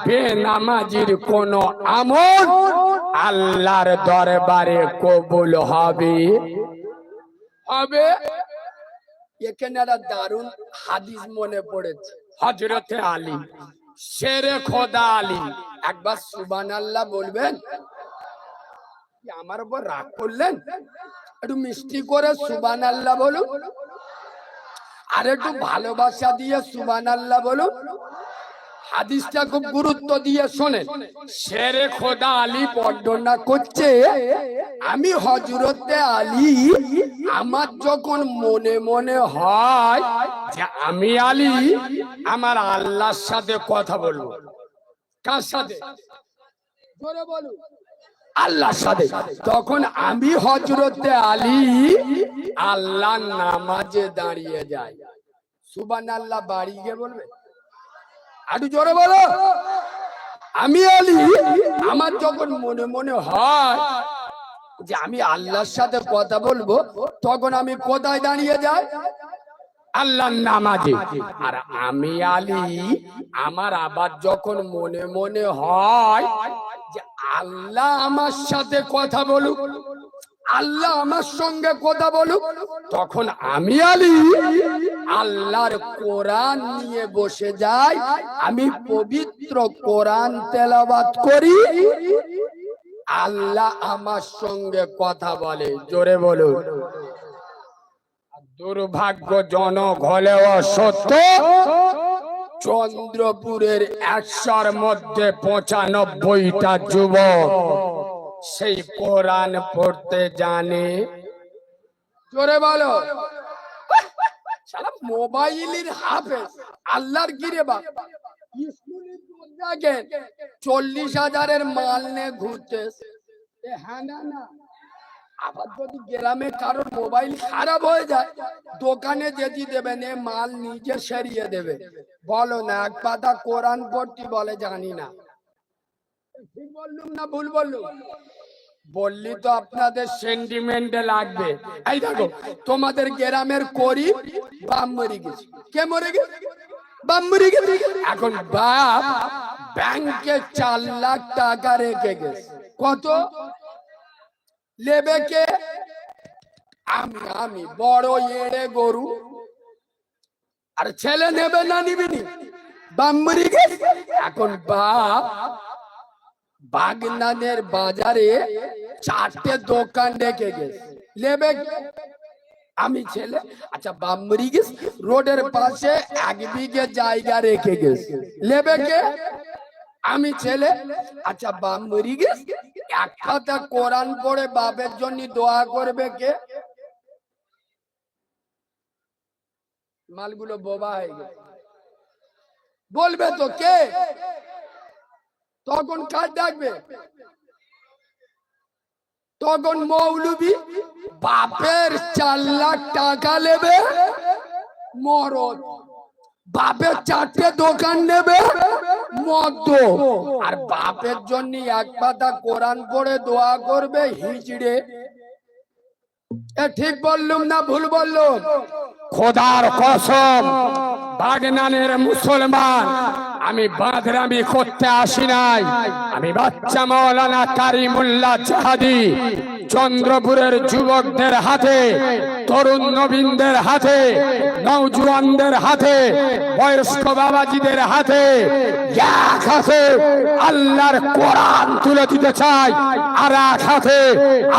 বেনামাজির কোন আমল আল্লাহর দরবারে কবুল হবে হবে। এখানে একটা দারুণ হাদিস মনে পড়েছে, হযরতে আলী শেরে খোদা আলী। একবার সুবহানাল্লাহ বলবেন? আমার উপর রাগ করলেন? একটু মিষ্টি করে সুবহানাল্লাহ বলুন, আর একটু ভালোবাসা দিয়ে সুবহানাল্লাহ বলুন। হাদিসটা খুব গুরুত্ব দিয়ে শোনেন। শেরে খোদা আলী বর্ণনা করছে, আমি হযরতে আলী, আমার যখন মনে মনে হয় যে আমি আলী আমার আল্লাহর সাথে কথা বলবো। কার সাথে? জোরে বলুন। আল্লাহর সাথে। তখন আমি হযরতে আলী আল্লাহর নামাজে দাঁড়িয়ে যাই। সুবহানাল্লাহ বাড়ি গিয়ে বলবে, আরো জোরে বলো। আমি আলী, আমার যখন মনে মনে হয় যে আমি আল্লাহর সাথে কথা বলবো, তখন আমি কোথায় দাঁড়িয়ে যাই? আল্লাহর নামাজে। আর আমি আলী, আমার আবার যখন মনে মনে হয় যে আল্লাহ আমার সাথে কথা বলুক, আল্লাহ আমার সঙ্গে কথা বলুক, তখন আমি আলী আল্লাহর কোরআন নিয়ে বসে যাই। আমি পবিত্র কোরআন তেলাওয়াত করি, আল্লাহ আমার সঙ্গে কথা বলে। জোরে বলুন। দুর্ভাগ্যজনক হলেও সত্য, চন্দ্রপুরের 100-র মধ্যে 95টা যুবক সেই কোরআন পড়তে জানে। জোরে বলো। সারা মোবাইলের হাফেজ, আল্লাহর গিরে বা স্কুলের দরজাকে 40,000-এর মাল নিয়ে ঘুরতে। হ্যাঁ না না, আবার যদি গ্রামে কারোর মোবাইল খারাপ হয়ে যায়, দোকানে যেতে দেবেন, এ মাল নিজে সেরিয়ে দেবে। বলো না, এক পাতা কোরআন পড়তে বলে জানি না। ঠিক বললুম না ভুল বললুম? বললি তো আপনাদের সেন্টিমেন্টে লাগবে। এই দেখো, তোমাদের গ্রামের করিম বাপ মরে গেছে। কে মরে গেছে? বাপ মরে গেছে। এখন বাপ ব্যাংকে 4 লাখ টাকা রেখে গেছে। কত লেবে কে? আমি বড় এড়ে গরু। আর ছেলে নেবে না নিবিনি? বাপ মরে গেছে। এখন বাপ বাগনানের বাজারে 4টে দোকান রেখে গেছে। লেবে আমি ছেলে। আচ্ছা, বাপ মরে গেছে, রোডের পাশে 1 বিঘে জায়গা রেখে গেছে। লেবে কে? আমি ছেলে। আচ্ছা, বাপ মরে গেছে, এক পাতা কোরআন পড়ে বাপের জন্য দোয়া করবে কে? মালগুলো বোবা হয়ে গেছে, বলবে তো কে? তখন কার ডাকবে? তখন মৌলবি বাপের 4 লাখ টাকা নেবে মরদ, বাপের 4টে দোকান নেবে মদ, আর বাপের জন্য এক পাতা কোরআন পড়ে দোয়া করবে হিজড়ে। এ ঠিক বললুম না ভুল বললুম? খোদার কসম, বাগনানের মুসলমান, আমি বাঁধরামি করতে আসি নাই। আমি বাচ্চা মাওলানা কারিমুল্লাহ জাহাদি চন্দ্রপুরের যুবকদের হাতে, তরুণ নবীনদের হাতে, নওজোয়ানদের হাতে, বয়স্ক বাবাজিদের হাতে এক হাতে আল্লাহর কোরআন তুলে দিতে চাই, আর এক হাতে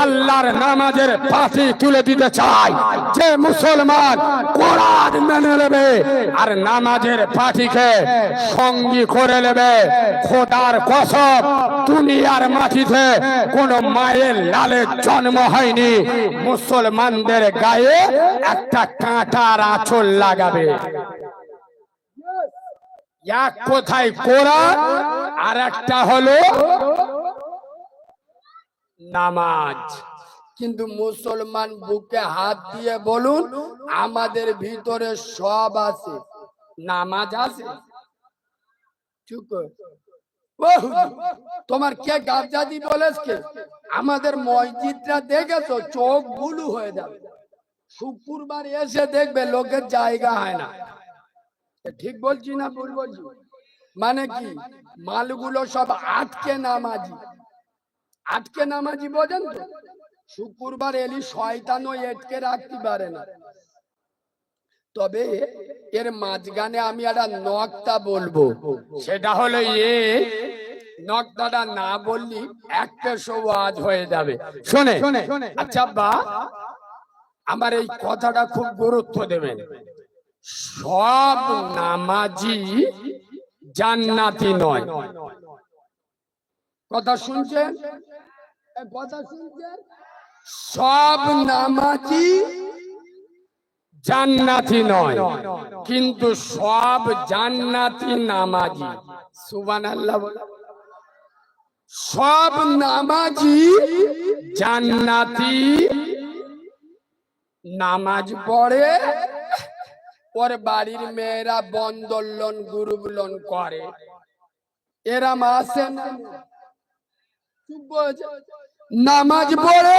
আল্লাহর নামাজের পাথি তুলে দিতে চাই। যে মুসলমান কোরআন মেনে নেবে আর নামাজের পাথিকে সঙ্গী করে নেবে, খোদার কসম, দুনিয়ার মাটিতে কোন মায়ের লালের জন্ম হয়নি, মুসলমানদের গায়ে একটা কাঁটার আঁচল লাগাবে। এক কোথায় কোরআন, আর একটা হলো নামাজ। কিন্তু মুসলমান বুকে হাত দিয়ে বলুন, আমাদের ভিতরে সব আছে, নামাজ আছে? চুপ। তোমার কে গাবজাদি বলেছে? আমাদের মসজিদটা দেখেছো, চোখ বুলু হয়ে যাবে। শুক্রবার এসে দেখবে লোকের জায়গা হয় না। ঠিক বলছি না ভুল বলছি? মানে কি, মালগুলো সব আটকে নামাজি। আটকে নামাজি বোঝেন তো? শুক্রবার এলি শয়তানও এটকে রাখতে পারে না। তবে এর মাঝখানে আমি একটা নকতা বলবো, সেটা হলো নকতাটা না বললি 100 ওয়াজ হয়ে যাবে। শোনে, আচ্ছা বা আমার এই কথাটা খুব গুরুত্ব দেবেন। সব নামাজি জান্নাতি নয়। কথা শুনছেন? কথা শুনছেন? সব নামাজি জান্নাতি নয়, কিন্তু সব জান্নাতি নামাজি। সুবহানাল্লাহ। সব নামাজি জান্নাতি নামাজ পড়ে, ওর বাড়ির মেয়েরা বন্ধন লোন গ্রুপ লোন করে, এরা মাসে নামাজ পড়ে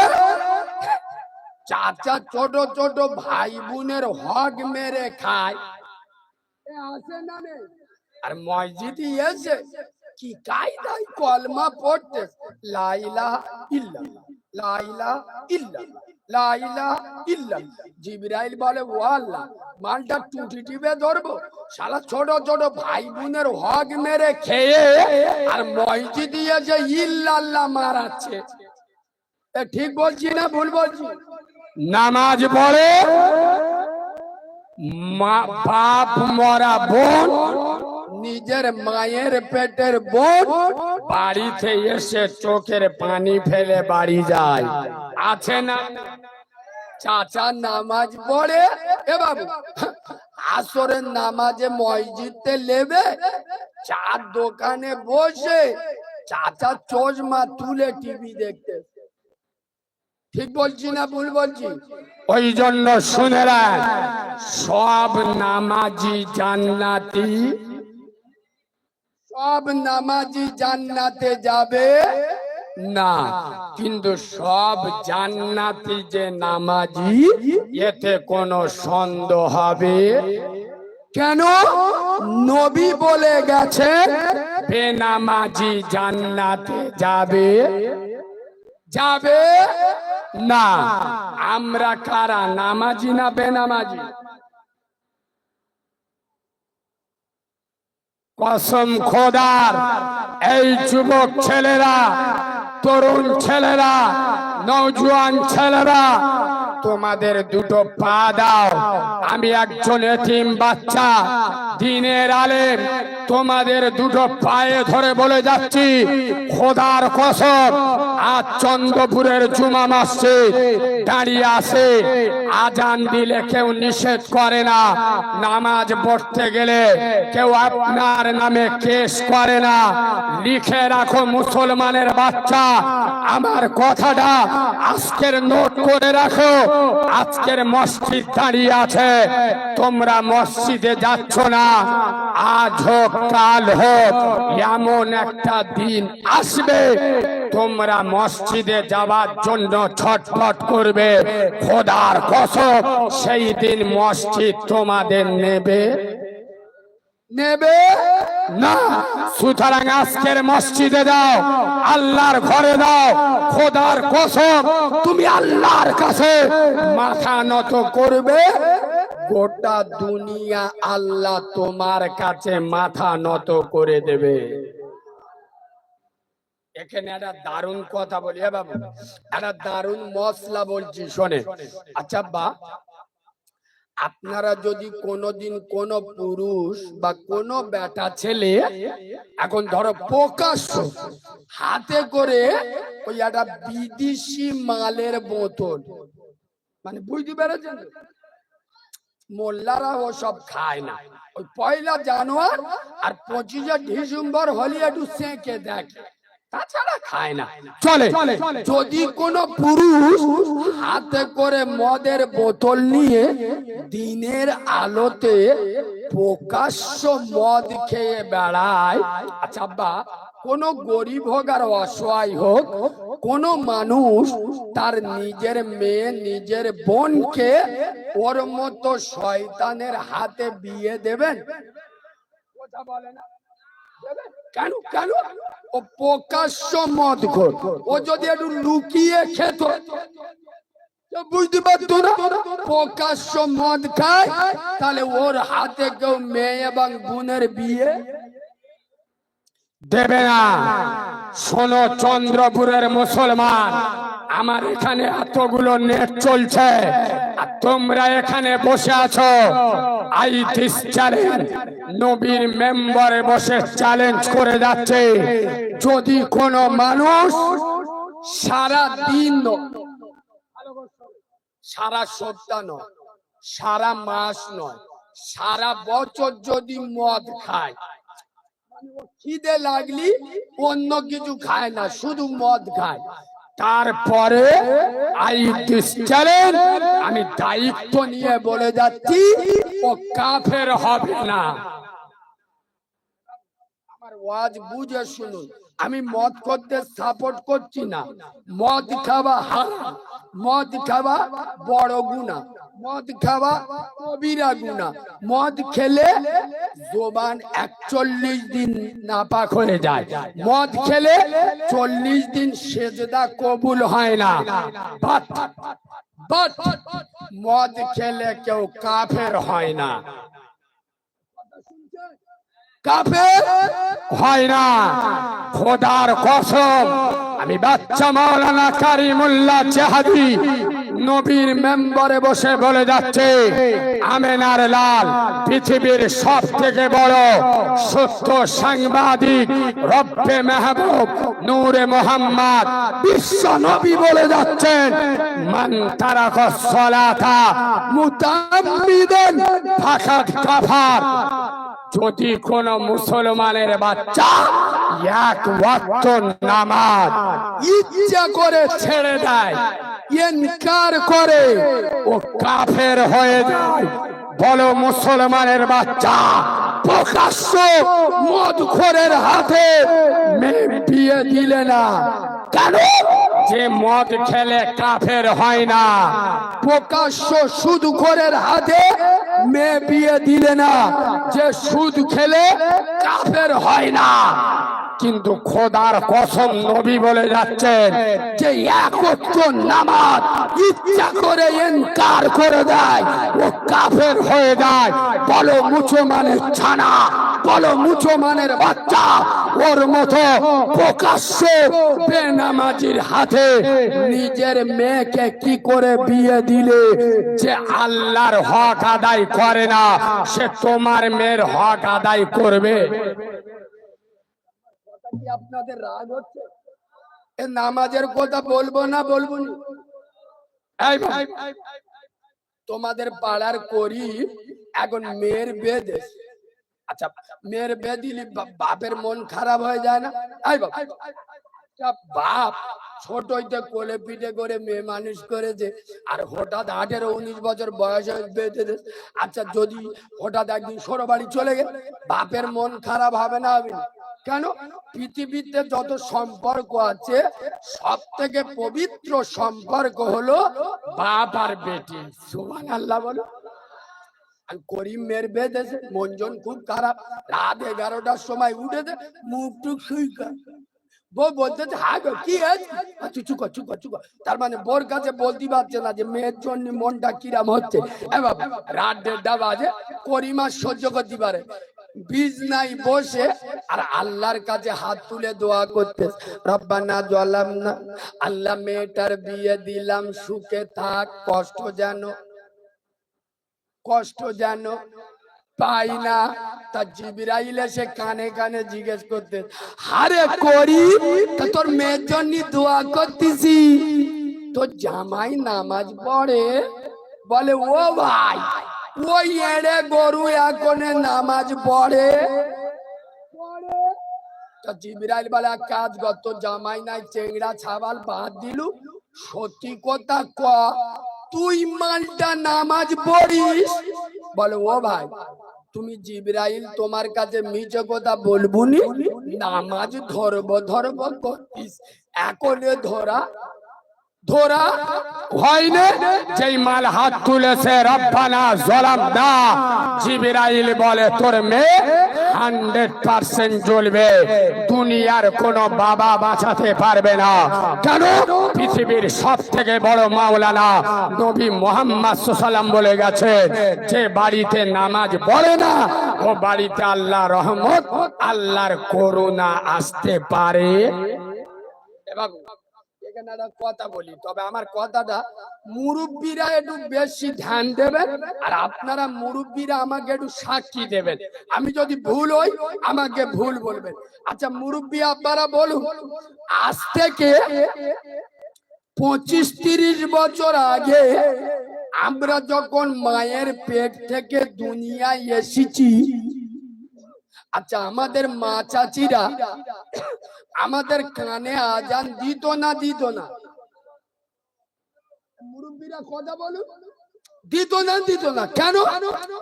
চাচা ছোট ছোট ভাই বোনের হক মেরে খায়, আসে না নেই? আর মসজিদে এসে কি কায়দায় কলমা পড়তে, লা ইলাহা ইল্লাল্লাহ, লা ইলাহা ইল্লাল্লাহ, লা ইলাহা ইল্লাল্লাহ। জিবরাইল বলে, ও আল্লাহ, মালটা টুটি টিপে ধরবো, শালা ছোট ছোট ভাই বোনের হক মেরে খেয়ে আর মসজিদে এসে ইল্লাল্লাহ মারাচ্ছে। ঠিক বলছি না ভুল বলছি? নামাজ পড়ে বাপ মরা বোন, নিজের মায়ের পেটের বোন বাড়িতে এসে চোখের পানি ফেলে বাড়ি যায়, আছে না? চাচা নামাজ পড়ে, এ বাবু আসরের নামাজে মসজিদে লেবে, চার দোকানে বসে চাচা চশমা তুলে টিভি দেখতে। ঠিক বলছি না ভুল বলছি? ওই জন্য শুনেরা, সব নামাজি জান্নাতি, সব নামাজি জান্নাতে যাবে না, কিন্তু সব জান্নাতি যে নামাজি, এতে কোনো সন্দেহ হবে কেন? নবী বলে গেছে বেনামাজি জান্নাতে যাবে যাবে না। আমরা কারা, নামাজি না বেনামাজি? কসম খোদার, এই যুবক ছেলেরা, তরুণ ছেলেরা, নওজোয়ান ছেলেরা, তোমাদের দুটো পা দাও। আমি একজন এতিম বাচ্চা, দ্বীনের আলেম, তোমাদের দুটো পায়ে ধরে বলে যাচ্ছি, খোদার কসম, আজ চন্দ্রপুরের জুমা মসজিদ দাঁড়িয়ে আছে, আজান দিলে কেউ নিষেধ করে না, নামাজ পড়তে গেলে কেউ আপনার নামে কেস করে না। লিখে রাখো মুসলমানের বাচ্চা, আমার কথাটা আজকের নোট করে রাখো। আজকের মসজিদ দাঁড়িয়ে আছে, তোমরা মসজিদে যাচ্ছ না, আজ হোক কাল হোক এমন একটা দিন আসবে তোমরা মসজিদে যাওয়ার জন্য ছটফট করবে। খোদার কসম, সেই দিন মসজিদ তোমাদের নেবে নেবে না। সুতরাং আজকের মসজিদে দাও, আল্লাহর ঘরে দাও। খোদার কসম, তুমি আল্লাহর কাছে মাথা নত করবে, গোটা দুনিয়া আল্লাহ তোমার কাছে মাথা নত করে দেবে। এখানে একটা দারুণ কথা বলি, বাবু একটা দারুণ মশলা বলছি, শোনে। আচ্ছা বা, আপনারা যদি কোনোদিন কোন পুরুষ বা কোন বেটা ছেলে, এখন ধরো প্রকাশ্য হাতে করে ওই একটা বিদেশি মালের বোতল, মানে বুঝতে পেরেছেন, মোল্লারা ও সব খায় না, ওই 1 জানুয়ারি আর 25 ডিসেম্বর হলে একটু সেঁকে দেখে, তাছাড়া খায় না, চলে। যদি কোন পুরুষ হাতে করে মদের বোতল নিয়ে দিনের আলোতে প্রকাশ্য মদ খেয়ে বেড়ায়, আচ্ছা বা, কোন গরিব হোক আর অসহায় হোক, কোন মানুষ তার নিজের মেয়ে নিজের বোনকে ওর মতো শয়তানের হাতে বিয়ে দেবেন? কথা বলে না, কেন কেন? ও প্রকাশ্য মদ খোর, ও যদি একটু লুকিয়ে খেত, বুঝতে পারতো না, প্রকাশ্য মদ খায়, তাহলে ওর হাতে কেউ মেয়ে এবং বোনের বিয়ে দেবে না। শোনো চন্দ্রপুরের মুসলমান, আমার এখানে এতগুলো নেট চলছে আর তোমরা এখানে বসে আছো। আই দিস চ্যালেঞ্জ, নবীর মেম্বারে বসে চ্যালেঞ্জ করে যাচ্ছে, যদি কোনো মানুষ সারা দিন, সারা সপ্তাহ নয়, সারা মাস নয়, সারা বছর যদি মদ খায়, খিদে লাগলি অন্য কিছু খায় না, শুধু মদ খায়, তারপরে আই দিস চ্যালেঞ্জ, আমি দায়িত্ব নিয়ে বলে যাচ্ছি, ও কাফের হবে না। আমার ওয়াজ বুঝে শুনুন, আমি মদ করতে সাপোর্ট করছি না। মদ খাওয়া হারাম, মদ খাওয়া বড় গুনাহ, মদ খাওয়া কবিরা গুনাহ। মদ খেলে জবান 41 দিন নাপাক হয়ে যায়, মদ খেলে 40 দিন সেজদা কবুল হয় না। বাট মদ খেলে কেউ কাফের হয় না, কাফের হয় না। খোদার কসম, আমি বাচ্চা মাওলানা কারিমুল্লাহ জাহাদি নবীর মেম্বারে বসে বলে যাচ্ছে, আমেনার লাল পৃথিবীর সব থেকে বড় সত্য সাংবাদিক, রব্বে মেহবুব নূরে মোহাম্মদ বিশ্ব নবী বলে যাচ্ছেন, মান তারাকাস সালাতা মুতাআম্মিদান ফাকাদ কাফার। যদি কোন মুসলমানের বাচ্চা এক ওয়াক্ত নামাজ ইচ্ছা করে ছেড়ে দেয়, ইনকার করে, ও কাফের হয়ে যায়। বলো মুসলমানের বাচ্চা প্রকাশ্য মদখোরের হাতে মেয়ে বিয়ে দিলে না কেন? যে মদ খেলে কাফের হয় না। প্রকাশ্য সুদখোরের হাতে মেয়ে বিয়ে দিলে না, যে সুদ খেলে কাফের হয় না। কিন্তু খোদার কসম, নবী বলে যাচ্ছেন যে এক ওয়াক্ত নামাজ ইচ্ছা করে ইনকার করে দেয়, ও কাফের হয়ে যায়। বলো মুসলমানের ছানা, বলো মুসলমানের বাচ্চা, ওর মতো প্রকাশ্য বেনামাজির হাতে নিজের মেয়েকে কি করে বিয়ে দিলে? যে আল্লাহর হক আদায় করে না, সে তোমার মেয়ের হক আদায় করবে? আপনাদের রাগ হচ্ছে? এ নামাজের কথা বলবো না বলবো না? তোমাদের পাড়ার করি এখন মেয়ের বিয়ে দেশ। আচ্ছা, মেয়ের বিয়ে দিলে বাপের মন খারাপ হয়ে যায় না? বাপ ছোট হইতে কোলে পিঠে করে মেয়ে মানুষ করেছে, আর হঠাৎ 18-19 বছর বয়স বেঁধে দেশ। আচ্ছা, যদি হঠাৎ একদিন শ্বশুর বাড়ি চলে গেল, বাপের মন খারাপ হবে না? হবে না কেন? পৃথিবীতে যত সম্পর্ক আছে, সব থেকে পবিত্র সম্পর্ক হলো বাপ আর বেটি। সুবহানাল্লাহ বলো। করিম মেয়ের বেঁধেছে, মনজন খুব খারাপ, রাত 11টার সময় উঠেছে, মুখ টুক সুইকা, বউ বলতে হ্যাঁ গো কি আছে, চুকা চুকা চুকা। তার মানে বোর কাছে বলতে পারছে না যে মেয়ের জন্য মনটা কিরাম হচ্ছে। রাত 1:30 বাজে, করিমা সহ্য করতে পারে, বিছনায় বসে আর আল্লাহর কাছে হাত তুলে দোয়া করতে, রব্বানা জালামনা, আল্লাহ মেয়েটার বিয়ে দিলাম, সুখে থাক, কষ্ট যেন পাই না। তা জিবরাইল এসে কানে কানে জিজ্ঞেস করতে, হারে করি তা তোর মেয়ের জন্য দোয়া করতেছি, তোর জামাই নামাজ পড়ে? বলে ও ভাই, ওই এড়ে গরু এখন নামাজ পড়ে? তা জিবরাইল বলে এক কাজ কর, তোর জামাই নাই চেংড়া ছাবাল বাদ দিলু, সত্যি কথা ক, তুই মালটা নামাজ পড়িস? বলে ও ভাই, তুমি জিবরাইল তোমার কাছে মিছে কথা বলবুনি, নামাজ ধরব করতিস, এখন ধরা ধরা হয়নি। যেই মাল হাত তুলেছে রব্বানা যালামনা, জিবরাইল বলে তোর মেয়ে 100% জ্বলবে, দুনিয়ার কোন বাবা বাঁচাতে পারবে না। কেন? পৃথিবীর সব থেকে বড় মাওলানা নবী মুহাম্মদ সাল্লাল্লাহু আলাইহি ওয়াসাল্লাম বলে গেছে, যে বাড়িতে নামাজ পড়ে না ও বাড়িতে আল্লাহর রহমত, আল্লাহর করুণা আসতে পারে। বাবু এখানে একটা কথা বলি, তবে আমার কথাটা মুরব্বীরা একটু বেশি ধ্যান দেবেন, আর আপনারা মুরব্বীরা আমাকে একটু সাক্ষী দেবেন। আমি যদি ভুল হই আমাকে ভুল বলবেন। আচ্ছা মুরব্বী আপনারা বলুন, আজ থেকে 25-30 বছর আগে আমরা যখন মায়ের পেট থেকে দুনিয়ায় এসেছি, আচ্ছা আমাদের মা চাচিরা আমাদের কানে আজান দিত না? দিত না? মুরব্বীরা কথা বলুন, দিত না? দিত না? কেন?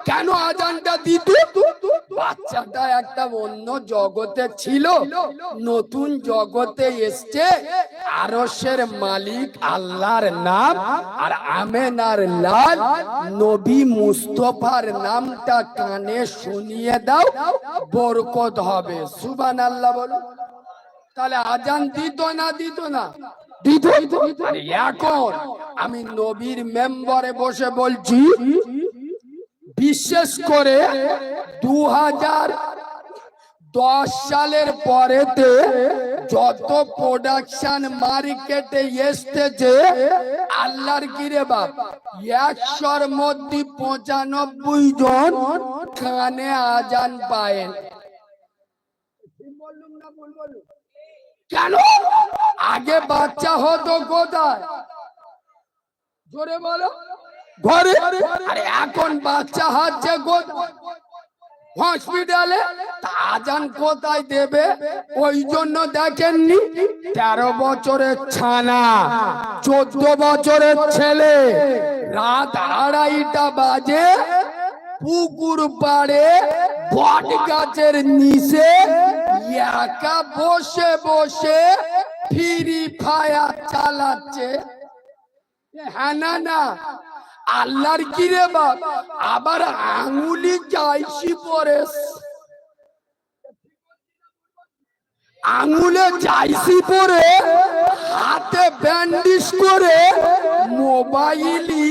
কেন আজানটা দিত? বাচ্চাটা একটা অন্য জগতে ছিল, নতুন জগতে এসছে, আরশের মালিক আল্লাহর নাম আর আমেনার লাল নবী মুস্তফার নামটা কানে শুনিয়ে দাও, বরকত হবে। সুবহানাল্লাহ বলো। তাহলে আজান দিত না? দিত না? দিত। এখন আমি নবীর মেম্বারে বসে বলছি, বিশেষ করে 2010 সালের পরেতে যত প্রোডাকশন মার্কেটে এসতেছে, আল্লাহর কিরে বাপ 100-র মধ্যে 95 জন কানে আজান পায়েন। বললুম না ভুল বললুম? কেন? আগে বাচ্চা হতো কোথায়? জোরে বলো। ঘরে। আরে এখন বাচ্চা হচ্ছে হসপিটালে। আজান কোথায় দেবে? ওই জন্য দেখেননি 13 বছরের ছানা, 14 বছরের ছেলে রাত 2:30টা বাজে পুকুর পাড়ে বট গাছের নিচে একা বসে বসে ফ্রি ফায়ার চালাচ্ছে। হ্যাঁ না না? আল্লাহর কিরে বাপ, আবার আঙুলি যাইছি পরে, আঙুলে যাইছি পরে, হাতে ব্যান্ডেজ করে মোবাইলই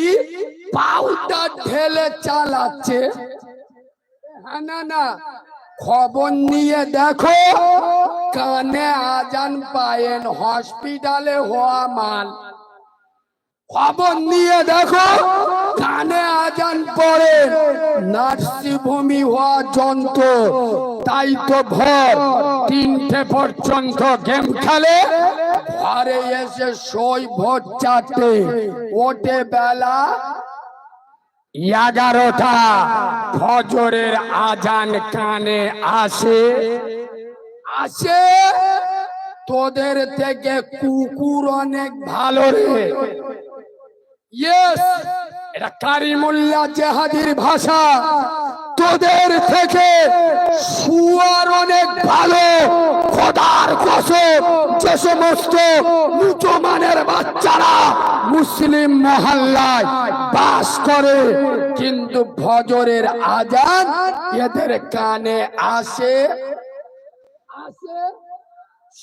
পাউডার ঢেলে চালাচ্ছে। হ্যাঁ না না? খবর নিয়ে দেখো কানে আজান পায়েন হসপিটালে হওয়া মাল। খবর নিয়ে দেখো কানে আজান পড়ে নার্সিংহোমে হওয়া যন্ত্র। তাই তো ভোর 3টে পর্যন্ত গেম খেলে, ঘরে এসে শোয় ভোর 4টে, ওঠে বেলা 11টা। ফজরের আজান কানে আসে। তোদের থেকে কুকুর অনেক ভালো রে। ইয়েস, এটা কারিমুল্লাহ জেহাদির ভাষা। তোদের থেকে শুয়ার অনেক ভালো। খোদার কসম, যে সমস্ত মুসলমানের বাচ্চারা মুসলিম মহল্লায় বাস করে, কিন্তু ফজরের আজান এদের কানে আসে।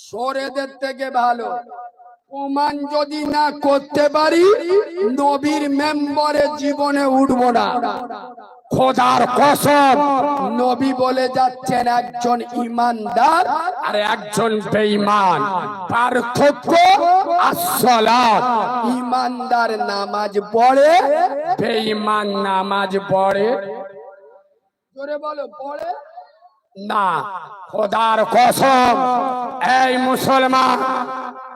সরেদের থেকে ভালো। প্রমাণ যদি না করতে পারি নবীর মেম্বারে জীবনে উঠবো না। খোদার কসম, নবী বলে যাচ্ছেন একজন ইমানদার আর একজন বেঈমান। পার্থক্য আসসালাত। ইমানদার নামাজ পড়ে, বেঈমান নামাজ পড়ে। জোরে বলো, পড়ে না। খোদার কসম, এই মুসলমান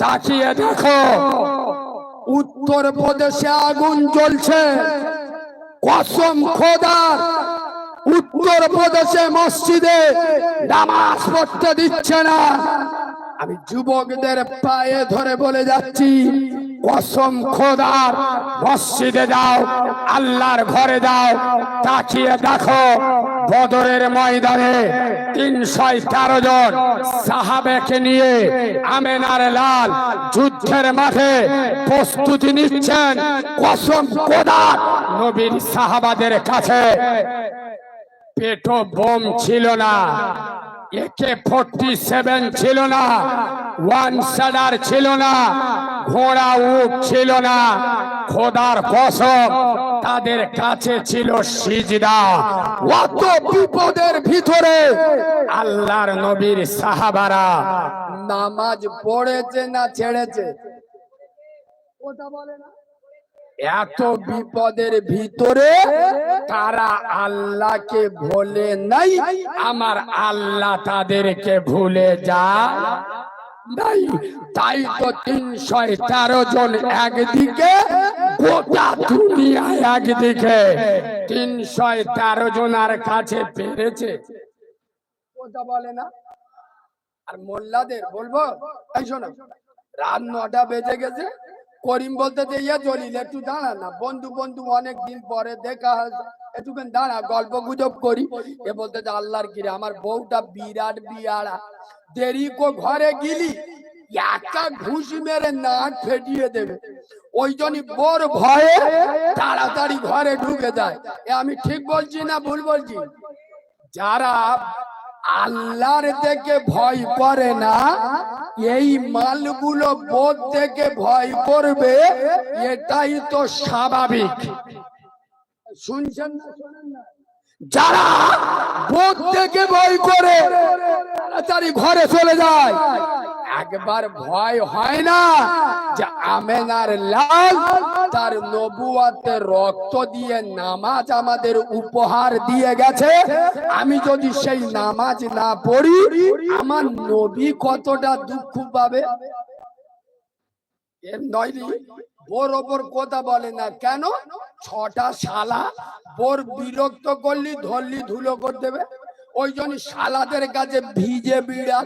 তাকিয়ে দেখো, উত্তর প্রদেশে আগুন জ্বলছে। কসম খোদার, উত্তর প্রদেশে মসজিদে নামাজ পড়তে দিচ্ছে না। আমি যুবকদের পায়ে ধরে বলে যাচ্ছি, কসম খোদার, মসজিদে যাও, আল্লাহর ঘরে যাও, তাকিয়ে দেখো বদরের ময়দানে 313 জন সাহাবাকে নিয়ে আমেনার লাল যুদ্ধের মাঠে প্রস্তুতি নিচ্ছেন। কসম খোদার, নবীর সাহাবাদের কাছে পেটো বোম ছিল না, AK-47 ছিল না, ওয়ান শাডার ছিল না, ঘোড়া উট ছিল না। খোদার কসম, তাদের কাছে ছিল সিজদা। অত বিপদের ভিতরে আল্লাহর নবীর সাহাবারা নামাজ পড়েছে না ছেড়েছে? কথা বলে না। এত বিপদের ভিতরে তারা আল্লাহকে ভুলে নাই, আমার আল্লাহ তাদেরকে ভুলে যায় নাই। তাই তো 313 জন একদিকে, গোটা দুনিয়া একদিকে। 313 জনের কাছে পেরেছে। কথা বলে না। আর মোল্লাদের বলবো, এই শোনো, রাত 9টা বেজে গেছে। করিম বলতে যে ইয়ে জলিল একটু দাঁড়া না, বন্ধু বন্ধু অনেক দিন পরে দেখা, একটুখানি দাঁড়া, গল্প গুজব করি। এ বলতে যে আল্লাহর কিরে, আমার বউটা বিরাট বিয়ারা, দেরি কো ঘরে গিলি একটা ঘুষ মেরে নাক ফেটিয়ে দেবে। ওই জন্যই বোর ভয়ে তাড়াতাড়ি ঘরে ঢুকে যায়। এ আমি ঠিক বলছি না ভুল বলছি? যারা আল্লাহর থেকে ভয় করে না, এই মালগুলো বোধ থেকে ভয় করবে, এটাই তো স্বাভাবিক। শুনছেন না? যারা বোধ থেকে ভয় করে তাড়াতাড়ি ঘরে চলে যায়। একবার ভয় হয় না যে আমেনার লাল তার নবুয়াতের রক্ত দিয়ে নামাজ আমাদের উপহার দিয়ে গেছে, আমি যদি সেই নামাজ না পড়ি আমার নবী কতটা দুঃখ পাবে। এর নইলে বোর ওপর কথা বলে না কেন? 6টা শালা বোর বিরক্ত করলি ধরলি ধুলো করে দেবে। ওই জন্য শালাদের কাছে ভিজে বিড়াল।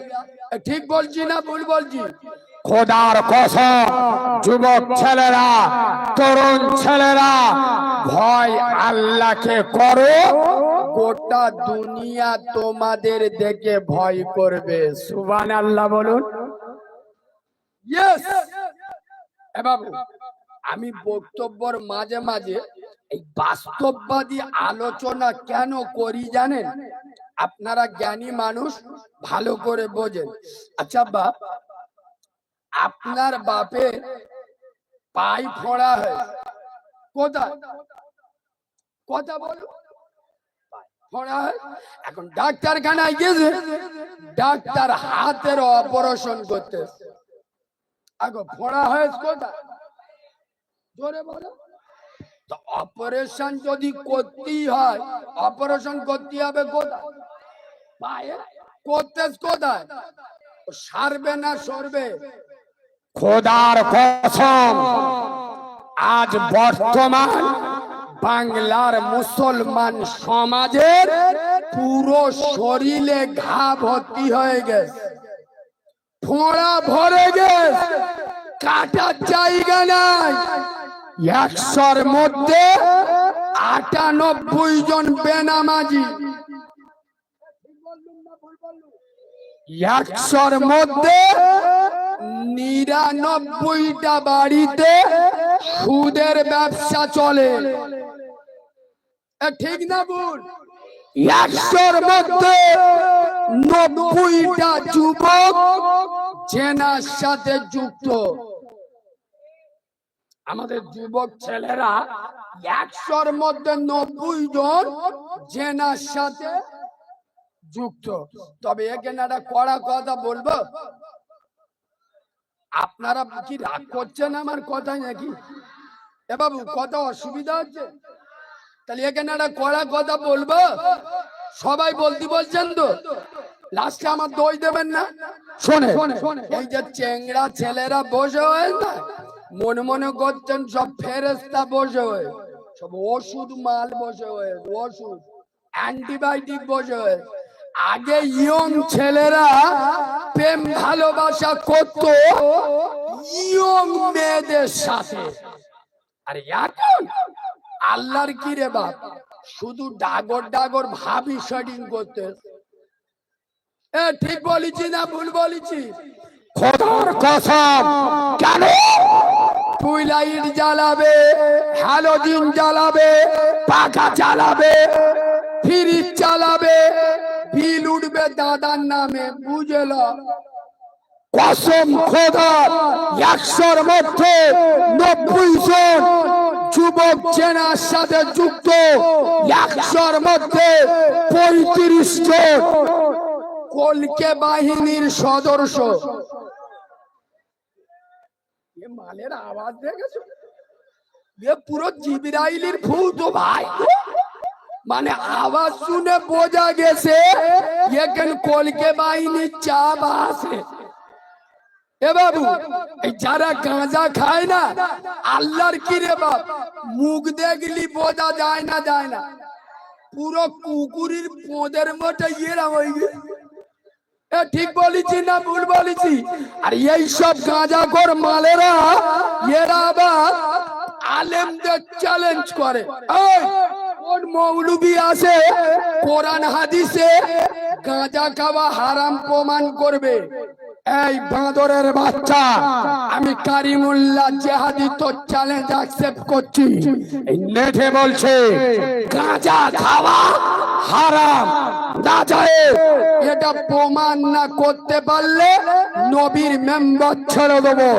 ঠিক বলছি না ভুল বলছি? খোদার কসম, যুবক ছেলেরা, তরুণ ছেলেরা, ভয় আল্লাহকে করো, গোটা দুনিয়া তোমাদের দেখে ভয় করবে। সুবহানাল্লাহ বলুন। ইয়েস। এ বাবু, আমি বক্তব্যের মাঝে মাঝে এই বাস্তববাদী আলোচনা কেন করি জানেন? আপনারা জ্ঞানী মানুষ, ভালো করে বোঝেন। আচ্ছা বাপ, আপনার বাপের পাই ফোড়া হয় কোথায়? কথা বলো। ফোড়া হয়, এখন ডাক্তারখানায় গেছে, ডাক্তার হাতের অপারেশন করতে, আগে ফোড়া হয়েছে কোথায়? জোরে বলো। তো অপারেশন যদি করতেই হয়, অপারেশন করতে হবে কোথায়? পায়ে। করতে কোথায়? সারবে না সরবে? খোদার কসম, আজ বর্তমান বাংলার মুসলমান সমাজের পুরো শরীরে ঘা ভর্তি হয়ে গেছে, ফোঁড়া ভরে গেছে, কাটার জায়গা নাই। 100-র মধ্যে 98 জন বেনামাজি, 100-র মধ্যে 99টা বাড়িতে সুদের ব্যবসা চলে। ঠিক না ভুল? 100-র মধ্যে 90টা যুবক জেনার সাথে যুক্ত। আমাদের যুবক ছেলেরা 100-র মধ্যে 90 জন জেনার সাথে যুক্ত। তবে এখানে একটা কড়া কথা বলবো, আপনারা কি রাগ করছেন আমার কথায় নাকি? এ বাবু, কথা অসুবিধা হচ্ছে? তাহলে এখানে একটা কড়া কথা বলবো, সবাই বলতে বলছেন তো, লাস্টে আমার দই দেবেন না। শোনে, এই যে চেংড়া ছেলেরা বসে হয়ে না, মনে মনে করছেন সব ফেরেস্তা বসে হয়ে, সব ওষুধ মাল বসে হয়ে, ওষুধ অ্যান্টিবায়োটিক বসে হয়ে। আগে ইয়ং ছেলেরা প্রেম ভালোবাসা করত ইয়ং মেয়েদের সাথে, আর এখন আল্লাহর কি রে বাপ, শুধু ডাগর ডাগর ভাবি সেটিং করতে। ঠিক বলেছি না ভুল বলেছি? খোদার কসম, কেন টুইলাইট জ্বালাবে, হ্যালোজিন জ্বালাবে, পাখা চালাবে, ফ্রিজ চালাবে, বিল উঠবে দাদার নামে, বুঝল? কসম খোদার, 100-র মধ্যে 90 জন যুবক চেনার সাথে যুক্ত, 100-র মধ্যে 35 জন কলকে বাহিনীর সদস্য। মালের আওয়াজ দেখেছো? পুরো জিবরাইলের ভূত ভাই, মানে আওয়াজ শুনে বোঝা গেছে এখানে কলকে বাহিনীর চাপ আছে। এ বাবু, এই যারা গাঁজা খায় না, আল্লাহর কি রে বাপ, মুখ দেখলি বোঝা যায় না, যায় না, পুরো কুকুরের পোদের মতো এরা হয়ে গেছে। ঠিক বলেছি না ভুল বলেছি? আর এই সব গাঁজাখোর মালেরা এরা আবার আলেমদের চ্যালেঞ্জ করে। কোন মৌলবি আছে কোরআন হাদিসে গাঁজা খাওয়া হারাম প্রমাণ করবে? এই বাঁদরের বাচ্চা, আমি কারিমুল্লাহ জেহাদি তো চ্যালেঞ্জ অ্যাকসেপ্ট করছি। এই নেটে বলছে গাঁজা খাওয়া হারাম, না যায়। এটা প্রমাণ না করতে পারলে নবীর মেম্বার ছেড়ে দেবো,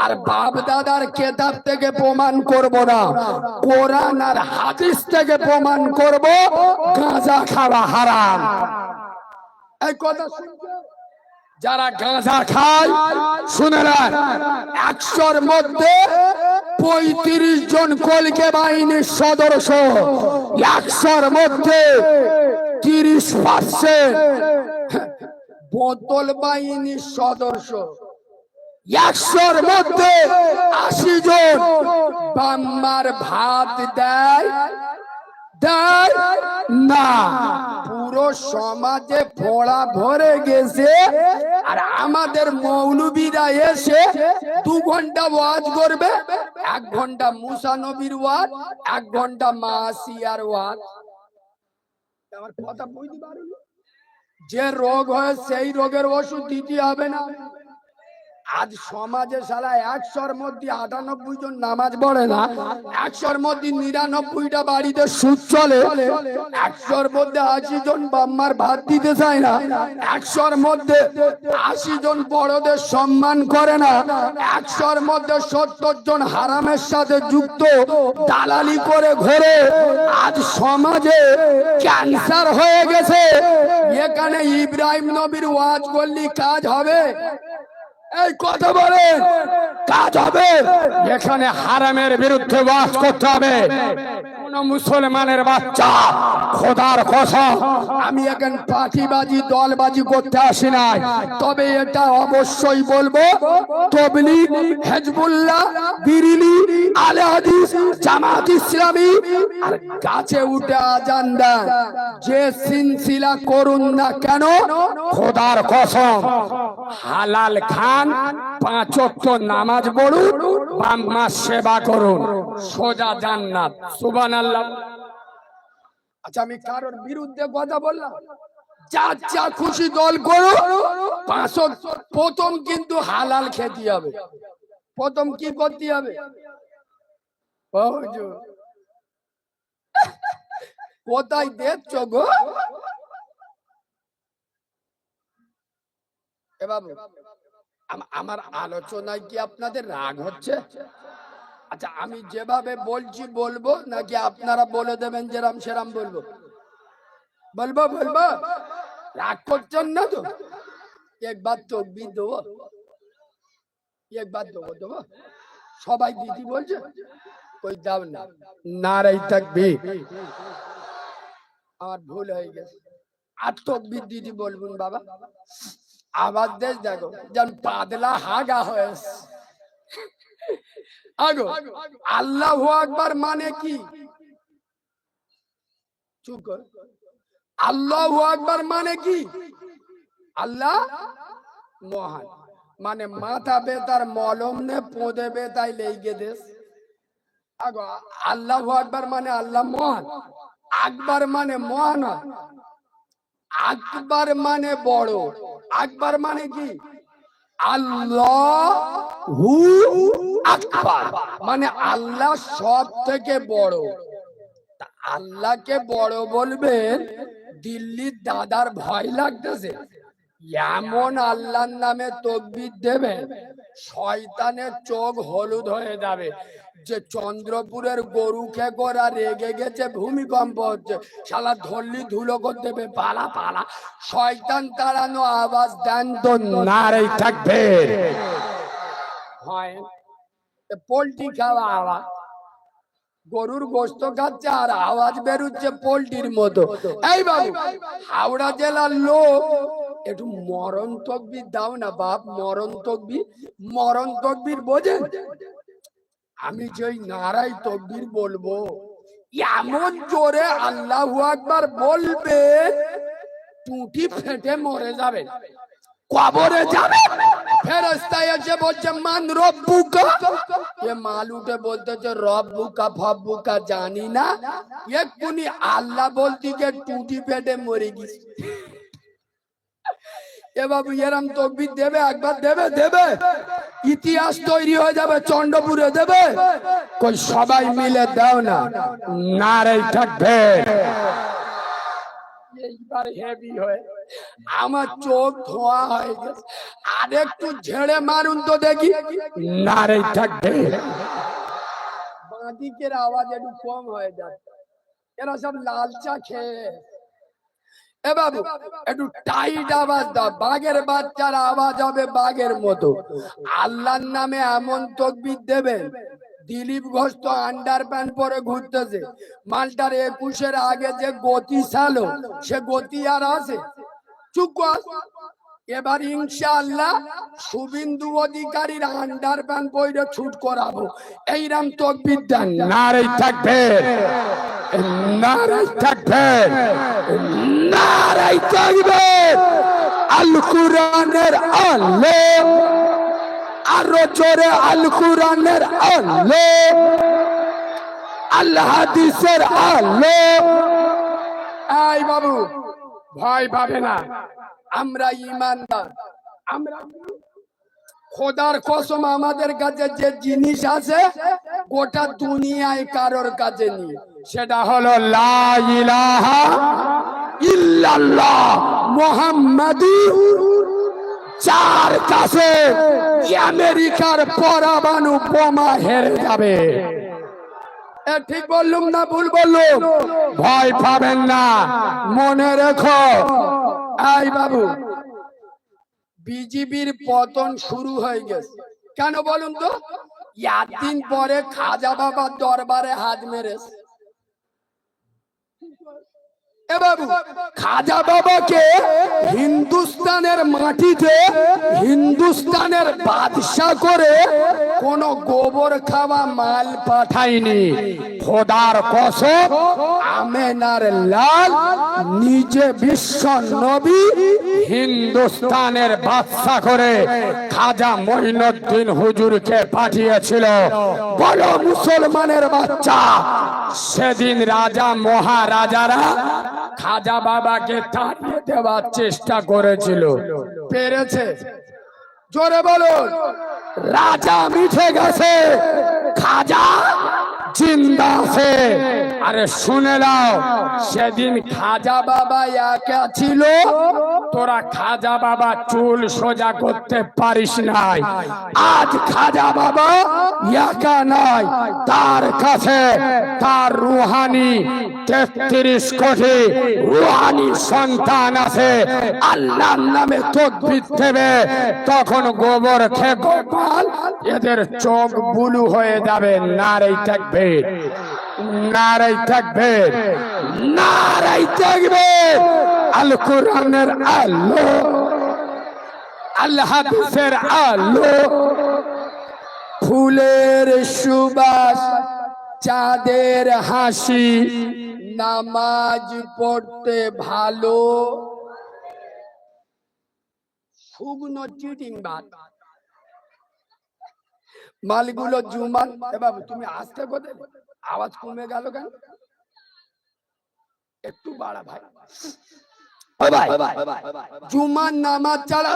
আর বাপ দাদার কেতাব থেকে প্রমাণ করব না, কোরআন আর হাদিস থেকে প্রমাণ করব গাঁজা খাওয়া হারাম। এই কথা যারা গাঁজা খায় শুনে নেন, 100-র মধ্যে 35 জন কলকে বাহিনীর সদস্য, 100-র মধ্যে 30% বোতল বাহিনীর সদস্য, 100-র মধ্যে 80 জন বাম্মার ভাত দেয় দেয় না। পুরো সমাজে ফোড়া ভরে গেছে, আর আমাদের মৌলবীরা এসে 2 ঘন্টা ওয়াজ করবে, 1 ঘন্টা মুসা নবীর ওয়াজ, 1 ঘন্টা মাসিয়ার ওয়াজ। আমার কথা বুঝতে পারেন? যে রোগ হয় সেই রোগের ওষুধ দিতে হবে না। আজ সমাজে সালা 100-র মধ্যে 98 জন নামাজ পড়ে না, 100-র মধ্যে 99টা বাড়িতে সুদ চলে, 100-র মধ্যে 80 জন বাম্মার ভাত দিতে চায় না, 100-র মধ্যে 80 জন বড়দের সম্মান করে না, 100-র মধ্যে 70 জন হারামের সাথে যুক্ত, দালালি করে ঘোরে। আজ সমাজে ক্যান্সার হয়ে গেছে। এখানে ইব্রাহিম নবীর ওয়াজ করলে কাজ হবে? এই কথা বলেন, কাজ হবে? এখানে হারামের বিরুদ্ধে ওয়াজ করতে হবে। কোন মুসলমানের বাচ্চা, খোদার কসম, আমি এখন পাখিবাজি দলবাজি করতে আসি নাই, তবে এটা অবশ্যই বলবো, তবলিগ, হিজবুল্লাহ, বিরিলি, আলে হাদিস, জামাত ইসলামী আর গাছে উঠে আজান দেন, যে সিলসিলা করুন না কেন, খোদার কসম, হালাল খান, 5 ওয়াক্ত নামাজ পড়ুন, বাম্মা সেবা করুন, সোজা জান্নাত। সুবহানাল্লাহ। আচ্ছা, আমি কারোর বিরুদ্ধে কথা বললাম? যা যা খুশি দল করো, 5 ওয়াক্ত প্রথম কিন্তু হালাল খেতে হবে। প্রথম কি করতে হবে? কোথায় দেখছো গো? এ বাবু, আমার আলোচনায় কি আপনাদের রাগ হচ্ছে? আচ্ছা, আমি যেভাবে বলছি বলবো, নাকি আপনারা বলে দেবেন যেরাম সেরাম বলবো? বলবো বলবো, রাগ করছেন না তো? একবার তকবীর দেবো, একবার দেবো। সবাই দিদি বলছে, কই দাও না, নারাই তাকবীর। আমার ভুল হয়ে গেছে, আর তকবীর দিদি বলবেন বাবা। আওয়াজ দেশ দেখো, যেন পাতলা হাগা হয়েছে। আগো, আল্লাহু আকবার মানে কি? চুপ কর। আল্লাহু আকবার মানে কি? আল্লাহ মহান, মানে মাথা বেতার মলম নে পোঁদে বেতাই লেগে দেশ। আগো, আল্লাহু আকবার মানে আল্লাহ মহান, আকবার মানে মহান, আকবার মানে বড়, আকবার মানে কি? আল্লাহু আকবার মানে আল্লাহ সব থেকে বড়। তা আল্লাহকে বড় বলবেন, দিল্লির দাদার ভয় লাগতেছে, এমন আল্লাহর নামে তকবীর দেবে শয়তানের চোখ হলুদ হয়ে যাবে। যে চন্দ্রপুরের গরুকে গোরা রেগে গেছে, ভূমিকম্প হচ্ছে, শালা ধরলি ধুলো করে দেবে, পালা পালা। শয়তান তাড়ানো আওয়াজ দেন তো নারে তাকবীর। হয়। পোল্ট্রি খাওয়া আওয়াজ, গরুর গোস্ত খাচ্ছে আর আওয়াজ বেরোচ্ছে পোল্ট্রির মতো। এই বাবু, হাওড়া জেলার লোক, একটু মরণ তকবীর দাও না বাপ, মরণ তকবীর। মরণ তকবীর বোঝেন? আমি যে ওই নারাই তকবীর বলবো, এমন জোরে আল্লাহু আকবার বলবে, টুটি ফেটে মরে যাবে, কবরে যাবে। ফেরেশতা এসে বলছে মান রব্বুকা, এ মালুকে বলতেছে রব্বুকা ফব্বুকা জানি না, এক্ষুনি আল্লাহ বলতে গিয়ে টুটি ফেটে মরে গেছে। এ বাবু এরম তকবীর দেবে, একবার দেবে দেবে, ইতিহাস তৈরি হয়ে যাবে চন্ডপুরে দেবে। কই সবাই মিলে দাও না, নারে তাকবীর। এইবার হেভি হয়ে আমার চোখ ধোয়া হয়ে গেছে। আর একটু ঝেড়ে মারুন তো দেখি। নারে তাকবীর। বাঁদিকের আওয়াজ একটু কম হয়ে যাচ্ছে, এরা সব লাল চা খেয়ে। এ বাবু একটু টাইট আওয়াজ দাও, বাঘের বাচ্চার আওয়াজ হবে বাঘের মতো। আল্লাহর নামে এমন তকবীর দেবে, দিলীপ ঘোষ তো আন্ডার প্যান্ট পরে ঘুরতেছে, মালটার 21-এর আগে যে গতি ছিল সে গতি আর আছে? চুপ কর। এবার ইনশাআল্লাহ শুভেন্দু অধিকারীর আন্ডার প্যান্ট পরে ছুট করাবো, এইরাম তকবীর দেন। নারে তাকবীর। নারে তাকবীর। নারে তাকবীর। আল কোরআনের আলো, আরো জোরে আল কোরআনের আলো, আল হাদিসের আলো। এই বাবু ভয় পাবে না, আমরা ইমানদার। আমরা খোদার কসম, আমাদের কাছে যে জিনিস আছে গোটা দুনিয়ায় কারোর কাছে নেই, সেটা হলো লা ইলাহা ইল্লাল্লাহ মুহাম্মাদুর। যার কাছে আমেরিকার পরমাণু বোমা হেরে যাবে। এ ঠিক বললুম না ভুল বললুম? ভয় পাবেন না, মনে রেখো। এই বাবু, বিজেপির পতন শুরু হয়ে গেছে কেন বলুন তো? একদিন পরে খাজা বাবার দরবারে হাত মেরেছে। এ বাবু, খাজা বাবাকে হিন্দুস্তানের মাটিতে হিন্দুস্তানের বাদশা করে কোন গোবর খাওয়া মাল পাঠাইনি। খোদার কসম, আমেনার লাল নিজে বিশ্ব নবী হিন্দুস্তানের বাদশা করে খাজা মঈনুদ্দিন হুজুরকে পাঠিয়েছিল। বলো মুসলমানের বাচ্চা, সেদিন রাজা মহারাজারা খাজা বাবাকে তাড়িয়ে দেওয়ার চেষ্টা করেছিল, পেরেছে? জোরে বলুন। রাজা মিঠে গেছে, খাজা জিন্দা আছে। আরে শুনে নাও, সেদিন খাজা বাবা একা ছিল, তোরা খাজা বাবা চুল সোজা করতে পারিস নাই। আজ খাজা বাবা একা নয়, তার কাছে তার রুহানি 33 কোটি রুহানি সন্তান আছে। আল্লাহর নামে তকবীর দেবে, তখন গোবর খেয়ে গোপাল এদের চোখ বুলু হয়ে যাবে। নারে তাকবীর। নারে তাকবীর। নারে তাকবীর। আল কোরআনের আলো, আল হাদিসের আলো, ফুলের সুবাস, চাঁদের হাসি, নামাজ পড়তে ভালো, শুকনো চিটিং ভাত, মালগুলো জুমান। এ বাবু তুমি আসতে কোথায়, আওয়াজ কমে গেল কেন? একটু বাড়া ভাই। ও ভাই, জুমার নামাজ ছাড়া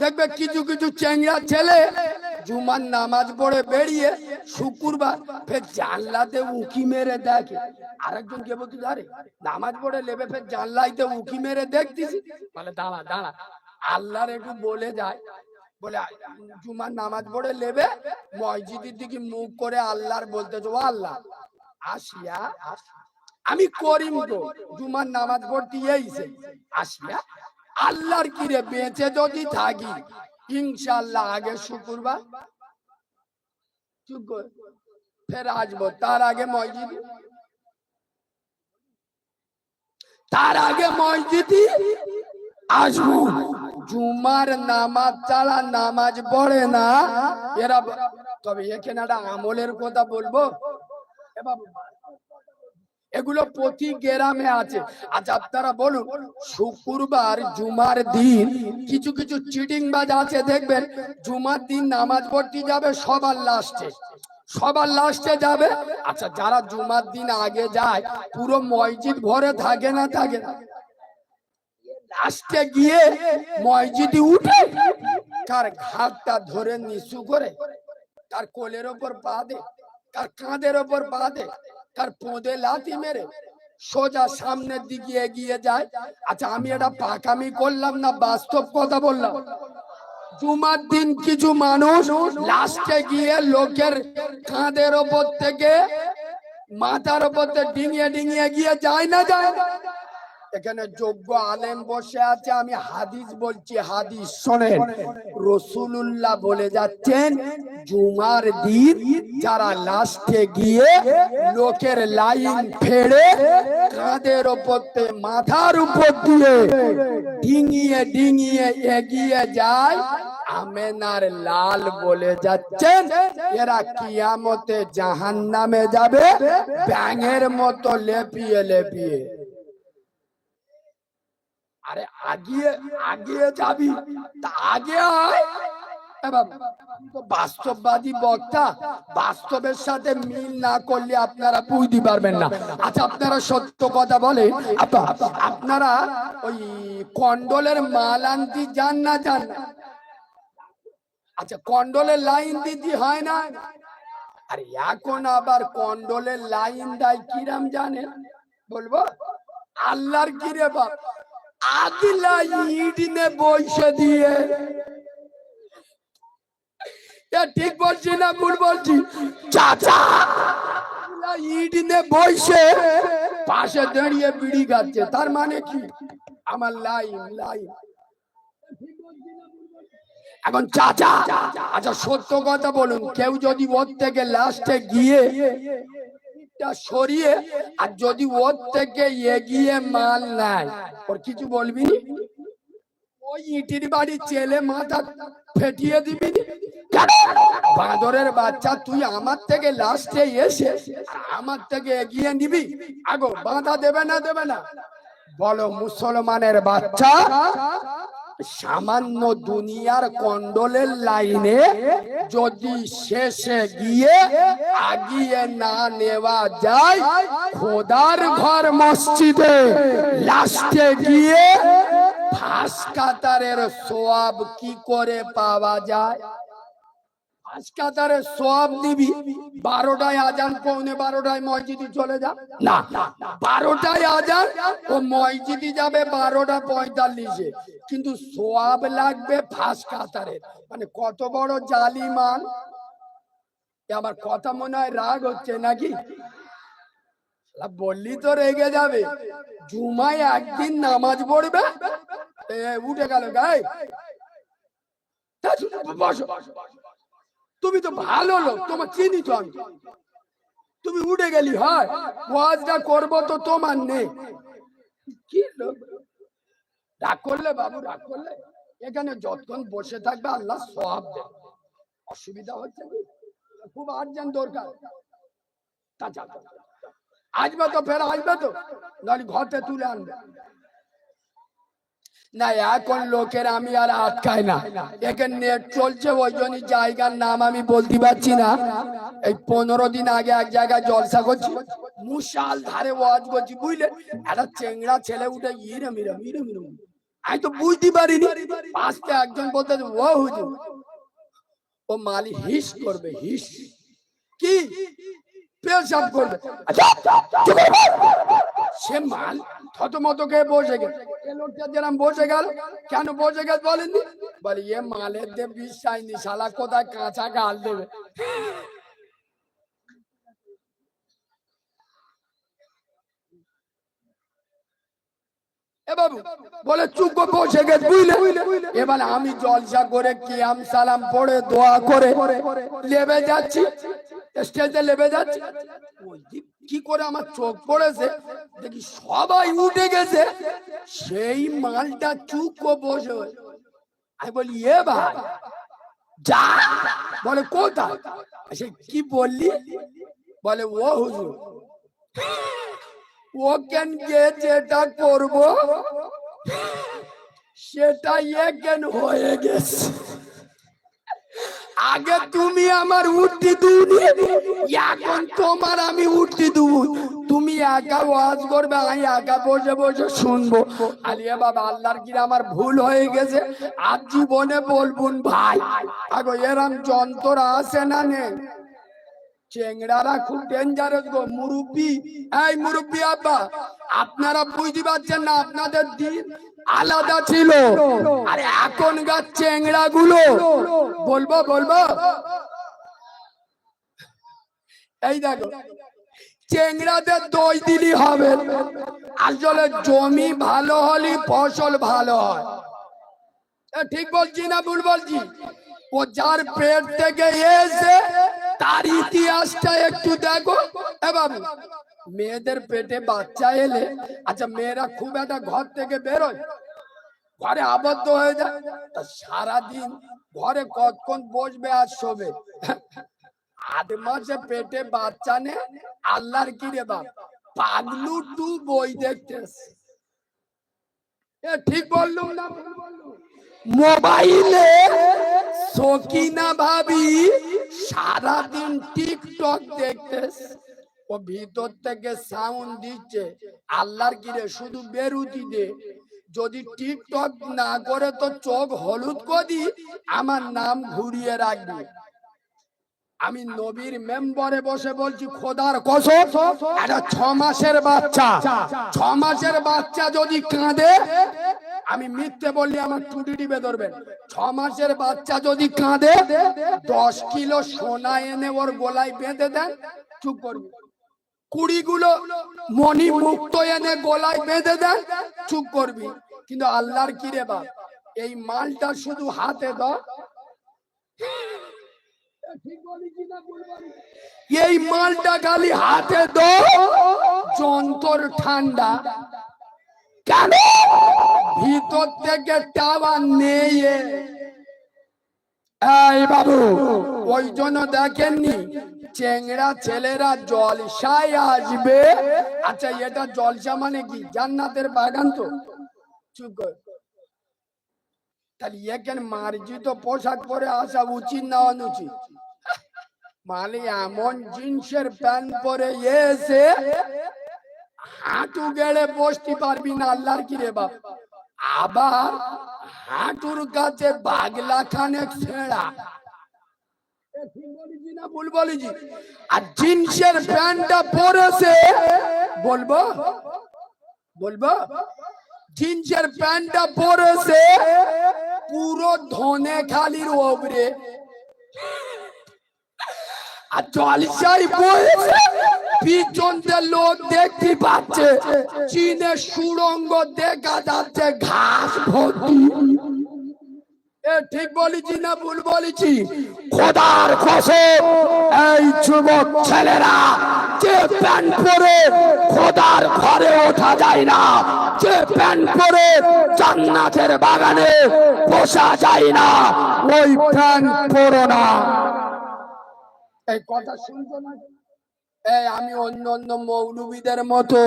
দেখবে কিছু কিছু চেংড়া ছেলে জুমার নামাজ পড়ে বেরিয়ে শুক্রবার ফের জানলাতে উকি মেরে দেখে। আরেকজন কে বলতে আরে নামাজ পড়ে লেবে ফের জানলাইতে উকি মেরে দেখতেছি, বলে দাঁড়া দাঁড়া আল্লাহর একটু বলে যায়, বলে জুমার নামাজ পড়ে লেবে মসজিদের দিকে মুখ করে আল্লাহর বলতেছে, ও আল্লাহ আসিয়া আমি করিম তো জুমার নামাজ পড়তে এসে আসিয়া আল্লাহর কিরে বেঁচে যদি থাকি ইনশাআল্লাহ আগে শুক্রবার চুপ কর ফের আসবো, তার আগে মসজিদে আসবো। জুমার নামাজ ছাড়া নামাজ পড়ে না এরা। তবে এখানে একটা আমলের কথা বলবো, এগুলো প্রতি গ্রামে আছে। আচ্ছা আপনারা বলুন, শুক্রবার জুমার দিন কিছু কিছু চিটিং বাজ আছে দেখবেন, জুমার দিন নামাজ পড়তে যাবে সবার লাস্টে যাবে। আচ্ছা যারা জুমার দিন আগে যায় পুরো মসজিদ ভরে থাকে না লাস্টে গিয়ে মসজিদে উঠে তার ঘাটটা ধরে নিচু করে তার কোলের ওপর পা দে, তার কাঁধের ওপর পা দে, তার পোঁদে লাথি মেরে সোজা সামনের দিকে এগিয়ে যায়। আচ্ছা আমি এটা পাকামি করলাম না বাস্তব কথা বললাম? জুমার দিন কিছু মানুষ লাস্টে গিয়ে লোকের কাঁধের ওপর থেকে মাথার ওপর ডিঙিয়ে ডিঙিয়ে গিয়ে যায় না যায় না? এখানে যোগ্য আলেম বসে আছে, আমি হাদিস বলছি, হাদিস শোনেন। রাসূলুল্লাহ বলে যাচ্ছেন জুমার দিন যারা লাস্টে গিয়ে লোকের লাইন ফেড়ে কাঁধের ওপর মাথার উপর দিয়ে ডিঙিয়ে ডিঙিয়ে এগিয়ে যায়, আমেনার লাল বলে যাচ্ছেন এরা কিয়ামতে জাহান্নামে যাবে ব্যাঙের মতো লেপিয়ে লেপিয়ে। আরে আগিয়ে যাবি তা আগে আয়। বাস্তববাদী বক্তা, বাস্তবের সাথে মিল না করলে আপনারা বুঝতে পারবেন না। আচ্ছা আপনারা সত্য কথা বলে, আপনারা ওই কন্ডলের মাল আনতে যান না? আচ্ছা কন্ডলের লাইন দিতে হয় না? আর এখন আবার কন্ডলের লাইন দেয় কিরাম জানেন? বলবো আল্লাহর কিরে বাপ আগলা ইট নে বসে দিয়ে, ঠিক বলছি না ভুল বলছি? চাচা ইট নে বসে পাশে দাঁড়িয়ে বিড়ি খাচ্ছে, তার মানে কি আমার লাইন। এখন চাচা আচ্ছা সত্য কথা বলুন, কেউ যদি ওর থেকে লাস্টে গিয়ে সরিয়ে আর যদি ওর থেকে এগিয়ে মাল নেয়, ওর কিছু বলবি? ওই ইটির বাড়ির ছেলে মাথা ফেটিয়ে দিবি? বাঁদরের বাচ্চা তুই আমার থেকে লাস্টে এসে আমার থেকে এগিয়ে নিবি, আগো বাঁধা দেবে না? বলো মুসলমানের বাচ্চা, সামান্য দুনিয়ার কন্ডলের লাইনে যদি শেষে গিয়ে আগিয়ে না নেওয়া যায়, খোদার ঘর মসজিদে লাস্টে গিয়ে ফাঁস কাতারের সওয়াব কি করে পাওয়া যায়? ফাঁস কাতারের সওয়াব নিবি 12টায় আজান, পৌনে 12টায় মসজিদে চলে যা না, 12টায় আজান ও মসজিদে যাবে 12:45, কিন্তু সওয়াব লাগবে ফাঁস কাতারের। মানে কত বড় জালিমান! আমার কথা মনে হয় রাগ হচ্ছে নাকি? বললি তো রেগে যাবে। জুমায় একদিন নামাজ পড়বে, উঠে গেল গায়ে, তুমি তো ভালো লোক, তোমার চিনি তো আমি, তুমি উঠে গেলি, হয় ওয়াজটা করবো তো তোমার নেই। কি লোক! রাগ করলে বাবু, রাগ করলে এখানে যতক্ষণ বসে থাকবে আল্লাহ সওয়াব দেবে। অসুবিধা হচ্ছে কি? খুব আর্জেন্ট দরকার, আসবে তো, ফের আসবে তো, নাহলে ঘরে তুলে আনবে। না এখন লোকের আমি আর আটকাই না, এখানে নেট চলছে ওই জন্য জায়গার নাম আমি বলতে পারছি না। এই 15 দিন আগে এক জায়গায় জলসা করছি, মুশাল ধারে ওয়াজ করছি বুঝলে, একটা চেংড়া ছেলে উঠে ইরম ইরম ইরম ইরম, আমি তো বুঝতে পারিনি। পাশে একজন বলতে ও হুজুর, ও মালি হিস করবে, হিস কি পেশাব করবে। সে মাল থতমত খেয়ে বসে গেল, লোকটা যেরকম বসে গেল, কেন বসে গেল বলেননি? বলে এ মালের দেব বিশ্বাস নি, শালা কোথায় কাঁচা গাল দেবে। এ বাবু বলে চুপ করে বসে গেছে বুঝলে। এবার আমি জলসা করে কিয়াম সালাম পড়ে দোয়া করে লেবে যাচ্ছি, স্টেজে লেবে যাচ্ছি, ওই দিক কি করে আমার চোখ পড়েছে, দেখি সবাই উঠে গেছে, সেই মালটা চুপ করে বসে। আমি বলি এ ভাই যা, বলে কোথায়? সে কি বললি? বলে ও হুজুর, ওকেন গিয়ে যেটা করব সেটা একেন হয়ে গেছে। আগে তুমি আমার উঠতে দিওনি, এখন তোমার আমি উঠতে দেব। তুমি একা ওয়াজ করবে, আমি একা বসে বসে শুনবো। আলিয়া বাবা আল্লাহর কি আমার ভুল হয়ে গেছে, আর জীবনে বলবুন ভাই আগো এরম যন্ত্র আছে না নেই? চেংড়ারা খুব ডেঞ্জারাস গো মুরব্বি। এই মুরব্বি আব্বা, আপনারা বুঝতে পারছেন না, আপনাদের দিন আলাদা ছিল, আর এখনকার চেংড়া গুলো বলবো বলবো, এই দেখো চেংড়াদের দই দিলি হবে, আসলে জমি ভালো হলে ফসল ভালো হয়। ঠিক বলছি না ভুল বলছি? ও যার পেট থেকে এসে তার ইতিহাসটা একটু দেখো। এ বাবু, মেয়েদের পেটে বাচ্চা এলে, আচ্ছা মেয়েরা খুব একটা ঘর থেকে বেরোয়, ঘরে আবদ্ধ হয়ে যায়, তা সারাদিন ঘরে কতক্ষণ বসবে আর শোবে? 8 মাসে পেটে বাচ্চা নে, আল্লাহর কি রে বাপ, পাগলু টু বই দেখতেছে। ঠিক বললুম না? মোবাইলে সকিনা ভাবি সারাদিন টিকটক দেখতেছে, ও ভিতর থেকে সাউন্ড দিচ্ছে আল্লাহর কি রে, শুধু বেরুতি দে, যদি টিকটক না করে তো চোখ হলুদ করি, আমার নাম ঘুরিয়ে রাখবি। আমি নবীর মেম্বরে বসে বলছি খোদার কসম, একটা 6 মাসের বাচ্চা, 6 মাসের বাচ্চা যদি কাঁদে, আমি মিথ্যে বললি আমার টুটি টিপে ধরবেন, 6 মাসের বাচ্চা যদি কাঁদে 10 কিলো সোনা এনে ওর গলায় বেঁধে দেন, চুপ করবি। 20 গুলো মণি মুক্ত এনে গলায় বেঁধে দেন, চুপ করবি। কিন্তু আল্লাহর কি রে বাপ, এই মালটা শুধু হাতে দাও, এই মালটা খালি হাতে দাও, যন্তর ঠান্ডা কেন? ভিতর থেকে টাওয়ার নেই। এই বাবু, ওই জন্য দেখেননি চেংড়া ছেলেরা জলসায় আসবে। আচ্ছা এটা জলসা মানে কি? জান্নাতের বাগান তো? চুপ কর। তাহলে এখানে মার্জিত পোশাক পরে আসা উচিত না অনুচিত? মানে এমন জিন্সের প্যান্ট পরে এসে হাঁটু গেড়ে বসতে পারবি না, আল্লাহর কি রে বাপ, আবার হাঁটুর কাছে বাগলা খানেক ছেঁড়া। ভুল বলেছি? আর জিন্সের প্যান্টটা পরেছে, বলবো বলবো, জিন্সের প্যান্টটা পরেছে পুরো ধনে খালির ওপরে, আর জলসায় বসে পিছনতে লোক দেখতে পাচ্ছে, চীনের সুড়ঙ্গ দেখা যাচ্ছে ঘাস ভর্তি। ঠিক বলেছি না ভুল বলেছি? খোদার কসম, এই যুবক ছেলেরা যে প্যান্ট পরে খোদার ঘরে ওঠা যায় না, যে প্যান্ট পরে জান্নাতের বাগানে বসা যায় না, ওই প্যান্ট পরো না। এই কথা শুনছো না? এই আমি অন্য অন্য মৌলবীদের মতো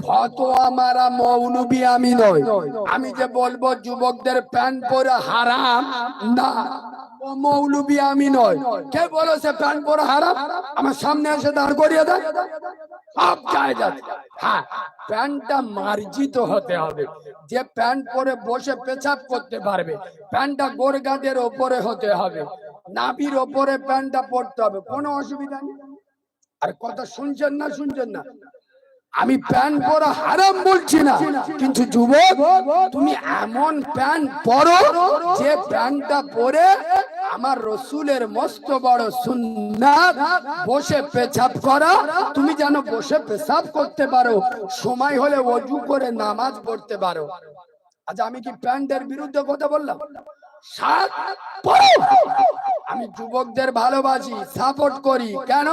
ফতোয়া মারা মৌলবী আমি নই। আমি যে বলবো যুবকদের প্যান্ট পরা হারাম, না, ও মৌলবী আমি নয়। কে বলেছে প্যান্ট পরা হারাম? আমার সামনে এসে দাঁড় করিয়ে দেয়, সব জায়গা। হ্যাঁ, প্যান্টটা মার্জিত হতে হবে। যে প্যান্ট পরে বসে পেছাব করতে পারবে, প্যান্টটা গোরগাদের ওপরে হতে হবে, নাভির ওপরে প্যান্টটা পরতে হবে, কোনো অসুবিধা নেই। আর কথা শুনছেন না, শুনছেন না? আমি প্যান্ট পরা হারাম বলছি না, কিন্তু যুবক তুমি এমন প্যান্ট পরো যে প্যান্টটা পরে আমার রসুলের মস্ত বড় সুন্নাত বসে পেছাব করা, তুমি যেন বসে পেশাব করতে পারো, সময় হলে ওযু করে নামাজ পড়তে পারো। আচ্ছা, আমি কি প্যান্টের বিরুদ্ধে কথা বললাম? শার্ট পরো। আমি যুবকদের ভালোবাসি, সাপোর্ট করি। কেন?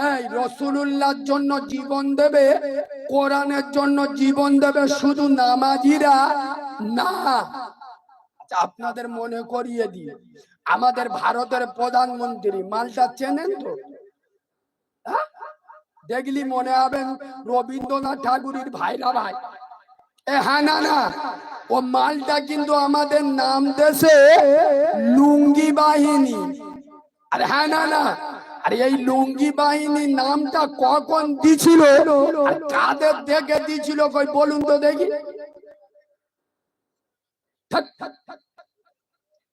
এই রাসূলুল্লাহর জন্য জীবন দেবে, কোরআনের জন্য জীবন দেবে শুধু নামাজিরা না। আপনাদের মনে করিয়ে দিই, আমাদের ভারতের প্রধানমন্ত্রী মালটা চেনেন তো? হ্যাঁ? দেখলি মনে হবে রবীন্দ্রনাথ ঠাকুরের ভাইরা ভাই। হ্যাঁ, না না, ও মালটা কিন্তু আমাদের নাম দেশে লুঙ্গি বাহিনী। আরে হ্যাঁ, না না, আরে এই লুঙ্গি বাহিনী নামটা কখন দিছিল, কাদের দেখে দিছিল কই বলুন তো দেখি।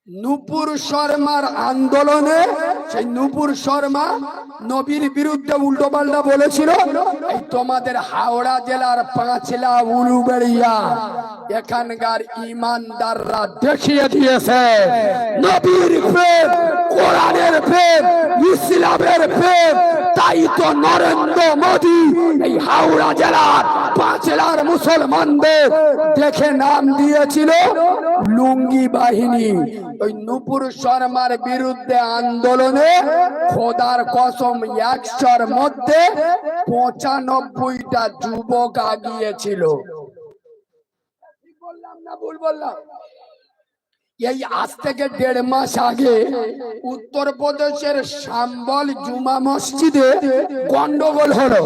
নূপুর শর্মার আন্দোলনে সেই নূপুর শর্মা নবীর বিরুদ্ধে উল্টো পাল্টা বলেছিল। এই তোমাদের হাওড়া জেলার পাঁচলা উলুবেড়িয়া এখানকার ইমানদাররা দেখিয়ে দিয়েছে নবীর প্রেম, কোরআনের প্রেম, ইসলামের প্রেম। তাই তো নরেন্দ্র মোদী এই হাওড়া জেলার পাঁচলার মুসলমানদের দেখে নাম দিয়েছিল লুঙ্গি বাহিনী। ওই নূপুর শর্মার বিরুদ্ধে আন্দোলনে খোদার কসম 100-র মধ্যে 95টা যুবক আগিয়েছিল। ঠিক বললাম না ভুল বললাম? এই আজ থেকে 1.5 মাস আগে উত্তরপ্রদেশের শাম্বল জুমা মসজিদে গন্ডগোল হলো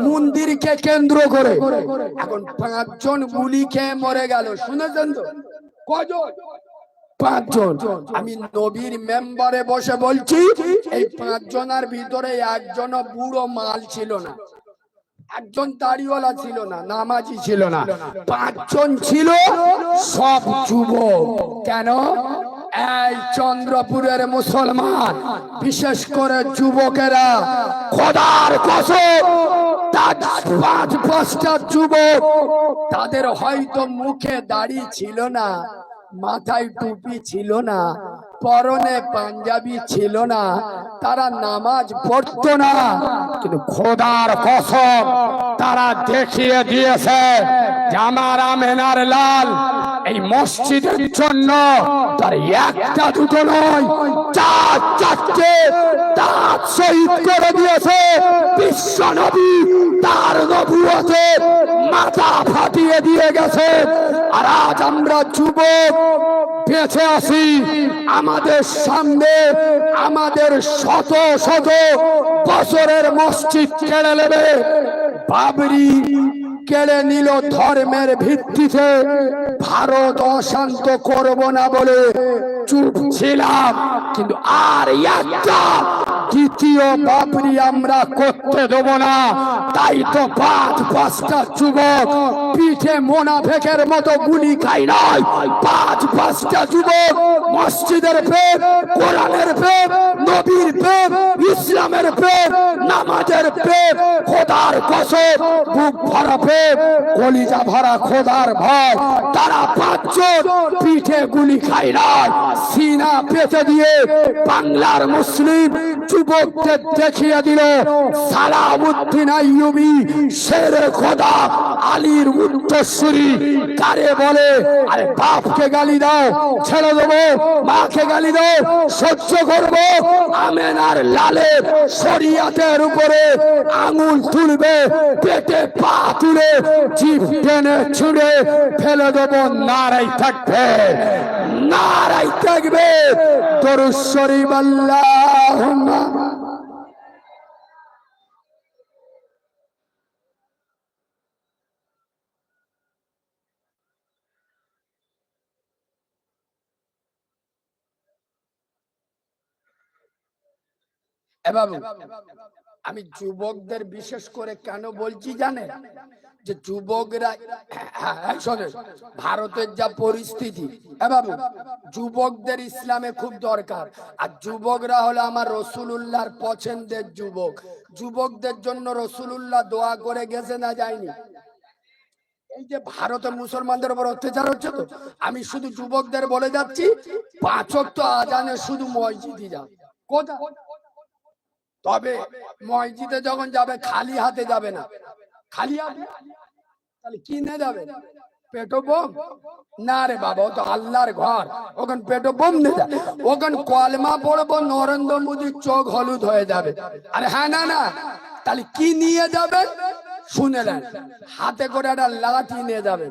মন্দিরকে কেন্দ্র করে। এখন 5 জন গুলি খেয়ে মরে গেল। শুনেছেন তো? কজন? 5 জন। আমি নবীর মেম্বারে বসে বলছি, এই 5 জনের ভিতরে একজনও বুড়ো মাল ছিল না, একজন দাড়িওয়ালা ছিল না, নামাজি ছিল না। 5 জন ছিল সব যুবক। কেন? এই চন্দ্রপুরের মুসলমান, বিশেষ করে যুবকেরা, খোদার কসম 5-5টা যুবক, তাদের হয়তো মুখে দাড়ি ছিল না, মাথায় টুপি ছিল না, পরনে পাঞ্জাবি ছিল না, তারা নামাজ পড়তো না, কিন্তু খোদার কসম তারা দেখিয়ে দিয়েছে যে আমার আমেনার লাল এই মসজিদের জন্য তার একটা দুটো নয়, 4-4টে দাঁত শহীদ করে দিয়েছে। বিশ্ব নবী তার নবুয়তে মাথা ফাটিয়ে দিয়ে গেছে। আর আজ আমরা যুবক বেঁচে আছি, আমাদের সামনে আমাদের শত শত বছরের মসজিদ কেড়ে নেবে। বাবরি কেড়ে নিল ধর্মের ভিত্তিতে, ভারত অশান্ত করব না বলে চুপ ছিলাম, কিন্তু আর একটা দ্বিতীয় বাবরি আমরা করতে দেব না। তাই তো 5-5টা যুবক পিঠে মোনাফেকের মতো গুলি খাই নাই। 5-5টা যুবক মসজিদের প্রেম, কোরআনের প্রেম, নবীর প্রেম, ইসলামের প্রেম, নামাজের প্রেম, খোদার কসম বুক ভরা প্রেম, কলিজা ভরা খোদার ভয়। তারা 5 জন পিঠে গুলি খাই নাই, সিনা পেতে দিয়ে বাংলার মুসলিম যুবকদের দেখিয়ে দিল সালাউদ্দিন আইয়ুবী শেরে খোদা, আলীর উত্তরসূরি কারে বলে। আরে বাপকে গালি দাও ছেড়ে দেবো, মাকে গালি দাও সহ্য করবো, আমেনার লালের শরিয়াতের উপরে আঙুল তুলবে, পেটে পা তুলে জিভ টেনে ছুঁড়ে ফেলে দেবো। নারাই থাকবে, নারাই থাকবে। দরুদ শরীফ আল্লাহুম্মা। এ বাবু, আমি যুবকদের বিশেষ করে কেন বলছি জানেন? যে যুবকরা, শোনেন, ভারতের যা পরিস্থিতি, এ বাবু, যুবকদের ইসলামে খুব দরকার। আর যুবকরা হলো আমার রসুলুল্লাহর পছন্দের যুবক। যুবকদের জন্য রসুলুল্লাহ দোয়া করে গেছে না যায়নি? এই যে ভারতে মুসলমানদের উপর অত্যাচার হচ্ছে, তো আমি শুধু যুবকদের বলে যাচ্ছি, 5 ওয়াক্ত আজানে শুধু মসজিদে যাও। কোথায়? তবে মসজিদে যখন যাবে খালি হাতে যাবে না। খালি হাতে তাহলে কি নিয়ে যাবে? পেটো বোম? না রে বাবা, ও তো আল্লাহর ঘর, ওখানে পেটো বোম নিয়ে যাবে। ওখানে কলমা পড়বো, নরেন্দ্র মোদীর চোখ হলুদ হয়ে যাবে। আরে হ্যাঁ, না না, তাহলে কি নিয়ে যাবে শুনে নেন। হাতে করে একটা লাঠি নিয়ে যাবে।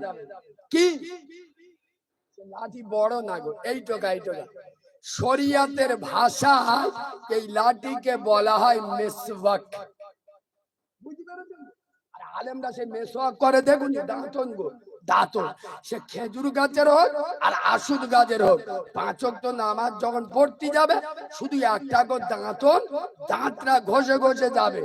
কি লাঠি? বড় না গো, এইটোকা এইটোকা। শরিয়াতের ভাষায় এই লাঠিকে বলা হয় মেসওয়াক। বুঝতে পেরেছেন? আর আলেমরা সে মেসওয়াক করে, দেখুন দাঁতন গো, দাঁতন। সে খেজুর গাছের হোক আর আশুদ গাছের হোক, 5 ওয়াক্ত নামাজ যখন পড়তে যাবে, শুধু একটা করে দাঁতন, দাঁতটা ঘষে ঘষে যাবে।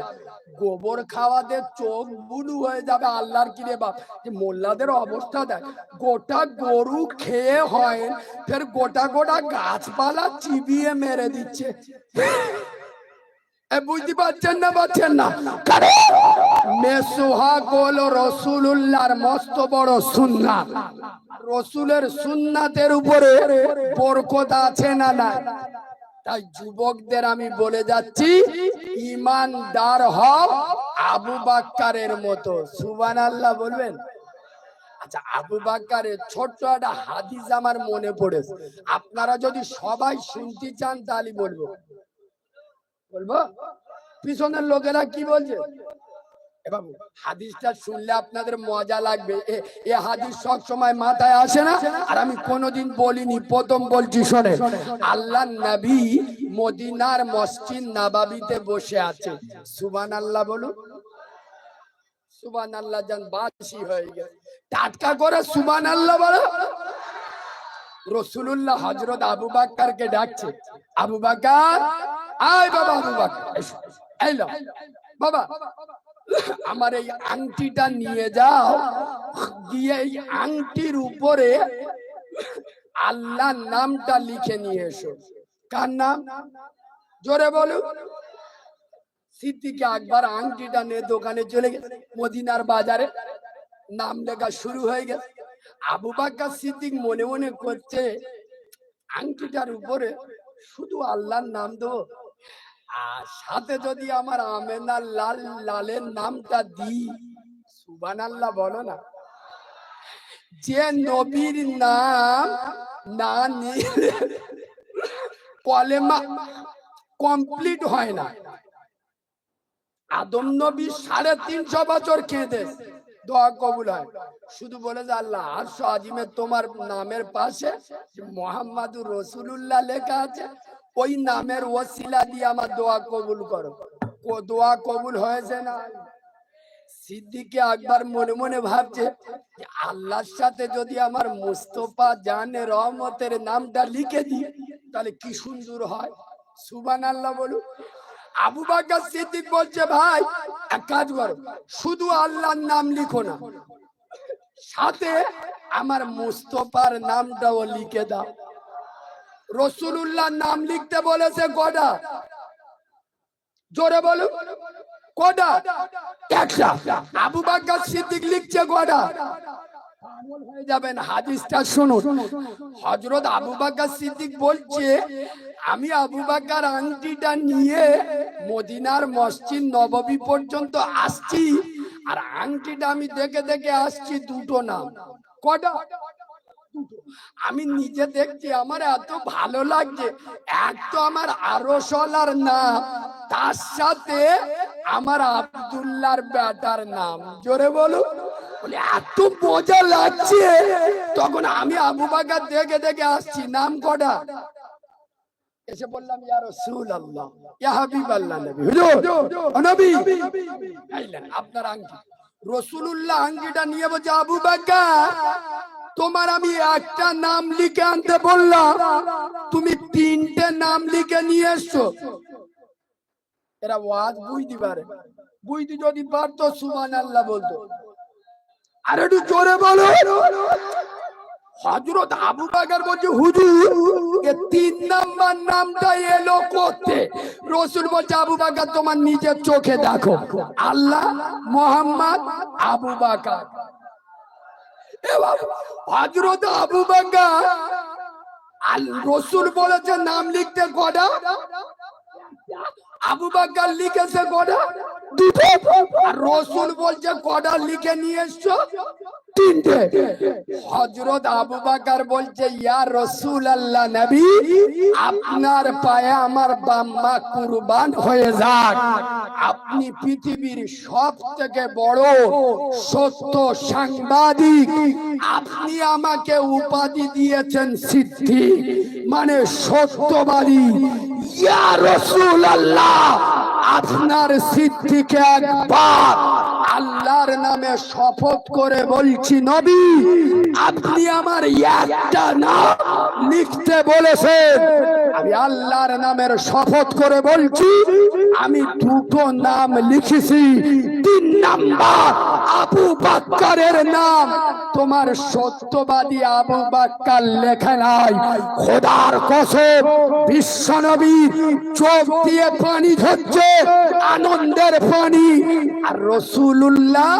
গোবর খাওয়াতে চোখ বুলু হয়ে যাবে। আল্লাহর কি রে বাপ, যে মোল্লাদের অবস্থা দেখ, গোটা গরু খেয়ে হয়, ফের গোটা গোটা গাছপালা চিবিয়ে মেরে দিচ্ছে। বুঝতে পারছেন না? পাচ্ছেন না? মেসোহাক হলো রসুলুল্লাহর মস্ত বড় সুন্নাত। রসুলের সুন্নাতের উপরে বরকত আছে না নাই? তাই যুবকদের আমি বলে যাচ্ছি, ইমানদার হও আবু বাক্কারের মতো। সুবহানাল্লাহ বলবেন? আচ্ছা, আবু বাক্কারের ছোট্ট একটা হাদিস আমার মনে পড়েছে। আপনারা যদি সবাই শুনতে চান তাহলে বলবো। পিছনের লোকেরা কি বলছে? বাবু, হাদিসটা শুনলে আপনাদের মজা লাগবে। এ হাদিস সব সময় মাথায় আসে না, আর আমি কোনোদিন বলিনি, প্রথম বলছি শোনে। আল্লাহ নবী মদিনার মসজিদ নববীতে বসে আছে। সুবহানাল্লাহ বলুন। সুবহানাল্লাহ জান বাসি হয়ে গেছে, টাটকা করে সুবহানাল্লাহ বলো। রসুলুল্লাহ হযরত আবু বাক্কারকে ডাকছে, আবু বাক্কার, আয় বাবা, আবু বাক্কার এলো। বাবা, আমার এই আংটিটা নিয়ে যাও, গিয়ে এই আংটির উপরে আল্লাহর নামটা লিখে নিয়ে এসো। কার নাম? জোরে বলো। সিদ্দিক আকবর আংটিটা নিয়ে দোকানে চলে গেছে, মদিনার বাজারে নাম লেখা শুরু হয়ে গেছে। আবু বকর সিদ্দিক মনে মনে করছে, আংটিটার উপরে শুধু আল্লাহর নাম দেবো, আর সাথে যদি আমার আমেনা লাল লালের নামটা দিই। সুবহানাল্লাহ বলো না। যে নবীর নাম না নিলে কলেমা কমপ্লিট হয় না। আদম নবী 350 বছর কেঁদে দোয়া কবুল হয়, শুধু বলে যে আল্লাহ আরশ আজিমে তোমার নামের পাশে মুহাম্মাদুর রাসূলুল্লাহ লেখা আছে, ওই নামের ওসিলা দিয়ে আমার দোয়া কবুল করো। দোয়া কবুল হয়েছে না? সিদ্দিক আকবর মনে মনে ভাবছে, আল্লাহর সাথে যদি আমার মুস্তাফা জানে রহমতের নামটা লিখে দিই তাহলে কি সুন্দর হয়। সুবহানাল্লাহ বলুন। আবু বকর সিদ্দিক বলছে, ভাই এক কাজ করো, শুধু আল্লাহর নাম লিখো না, সাথে আমার মুস্তাফার নামটাও লিখে দাও। রাসূলুল্লাহর নাম লিখতে বলেছে কটা? জোরে বলো, কটা? একটা। আবু বকর সিদ্দিক লিখছে কটা? পাগল হয়ে যাবেন, হাদিসটা শুনুন। হযরত আবু বকর সিদ্দিক বলছে, আমি আবু বকর আংটিটা নিয়ে মদিনার মসজিদ নববী পর্যন্ত আসছি, আর আংটিটা আমি দেখে দেখে আসছি দুটো নাম। কটা? আমি নিজে দেখছি, আমার এত ভালো লাগছে। এক তো আমার আরশওয়ালার নাম, তার সাথে আমার আব্দুল্লাহর বেটার নাম। জোরে বলো। বলে এত মজা লাগছে। তখন আমি আবু বকর দেখে দেখে আসছি, নাম কটা? এসে বললাম, ইয়া রাসূলুল্লাহ, ইয়া হাবিবাল্লাহ, নবী, হুজুর, ও নবী, আইলেন আপনার আংটি। রাসূলুল্লাহ আংটিটা নিয়ে বলছে, আবু বকর, তোমার আমি একটা নাম লিখে আনতে বললাম, তুমি 3টে নাম লিখে নিয়ে এসছো। এরা ওয়াজ বুঝতে পারে, বুঝতে যদি পারতো সুবহানাল্লাহ বলতো। আর একটু জোরে বলো। হযরত আবু বকর বলছে হুজুর এ 3 নাম্বার নামটা এলো করতে। রাসূল বলছে আবু বকর তোমার নিজের চোখে দেখো, আল্লাহ, মুহাম্মদ, আবু বকর। হযরত আবু বকর রাসূল বলেছে নাম লিখতে কটা, আবু বকর লিখেছে কটা, দুটো। আর রাসূল বলছে কটা লিখে নিয়ে এসছো, তিনটে। হযরত আবু বকর বলছে ইয়া রাসূলুল্লাহ নবী আপনার পায়ে আমার বাম্মা কুরবান হয়ে যাক, আপনি পৃথিবীর সবথেকে বড় সত্য সাংবাদিক, আপনি আমাকে উপাধি দিয়েছেন সিদ্দিক, মানে সত্যবাদী। ইয়া রাসূলুল্লাহ আপনার সিদ্দিকে একবার আল্লাহর নামে শপথ করে বলছি নবী আপনি আমার একটা নাম লিখতে বলেছেন, আমি আল্লাহর নামের শপথ করে বলছি আমি দুটো নাম লিখেছি। 3 নাম্বার আবু বকরের নাম তোমার সত্যবাদী আবু বকর লেখা নাই। খোদার কসম বিশ্বনবীর চোখ দিয়ে পানি ঝরছে, আনন্দের পানি। আর রাসূলুল্লাহ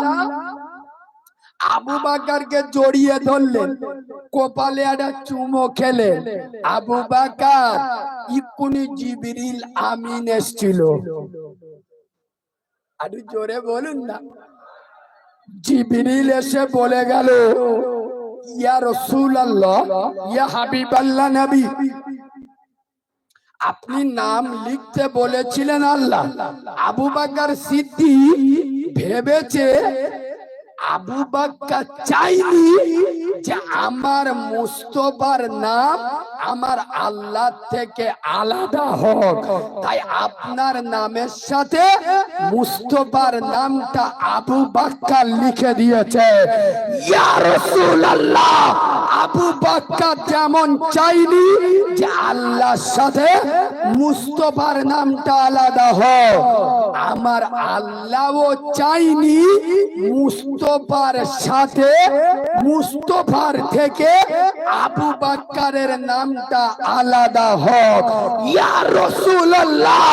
আবু বকরকে জড়িয়ে ধরলেন, কপালে একটা চুমো খেলেন। আবু বকর ইকুনি জিবরিল আমিন এসেছিল। আরে জোরে বলুন না। জিবরিল এসে বলে গেল ইয়া রাসূলুল্লাহ ইয়া হাবিবাল্লাহ নবী আপনি নাম লিখতে বলেছিলেন আল্লাহ। আবু বকর সিদ্দিক ভেবেছে আবু বকর চাইনি যে আমার মুস্তাফার নাম আমার আল্লাহ থেকে আলাদা হোক, তাই আপনার নামের সাথে মুস্তাফার নামটা আবু বকর লিখে দিয়েছে। ইয়া রাসূলুল্লাহ আবু বকর যেমন চাইনি যে আল্লাহর সাথে মুস্তাফার নামটা আলাদা হোক, আমার আল্লাহও চাইনি মুস্তাফার সাথে মুস্তাফার থেকে আবু বকরের নামটা আলাদা হোক। ইয়া রাসূলুল্লাহ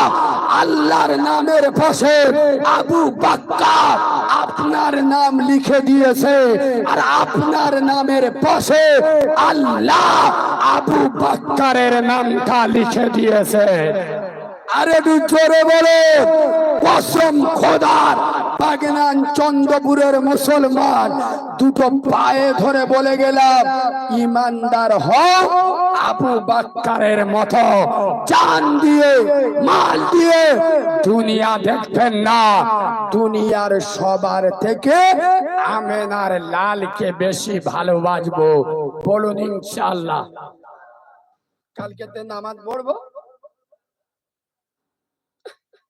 আল্লাহর নামের পাশে আবু বকর আপনার নাম লিখে দিয়েছে, আর আপনার নামের পাশে আল্লাহ আবু বকরের নামটা লিখে দিয়েছে। আরে দু জোরে বলে কসম খোদার, বাগনান চন্দ্রপুরের মুসলমান দুটো পায়ে ধরে বলে গেলাম ইমানদার হও আবু বকরের মতো, জান দিয়ে মাল দিয়ে দুনিয়া দেখবেন না। দুনিয়ার সবার থেকে আমেনার লালকে বেশি ভালোবাসবো। বলুন ইনশাআল্লাহ। কালকেতে নামাজ পড়বো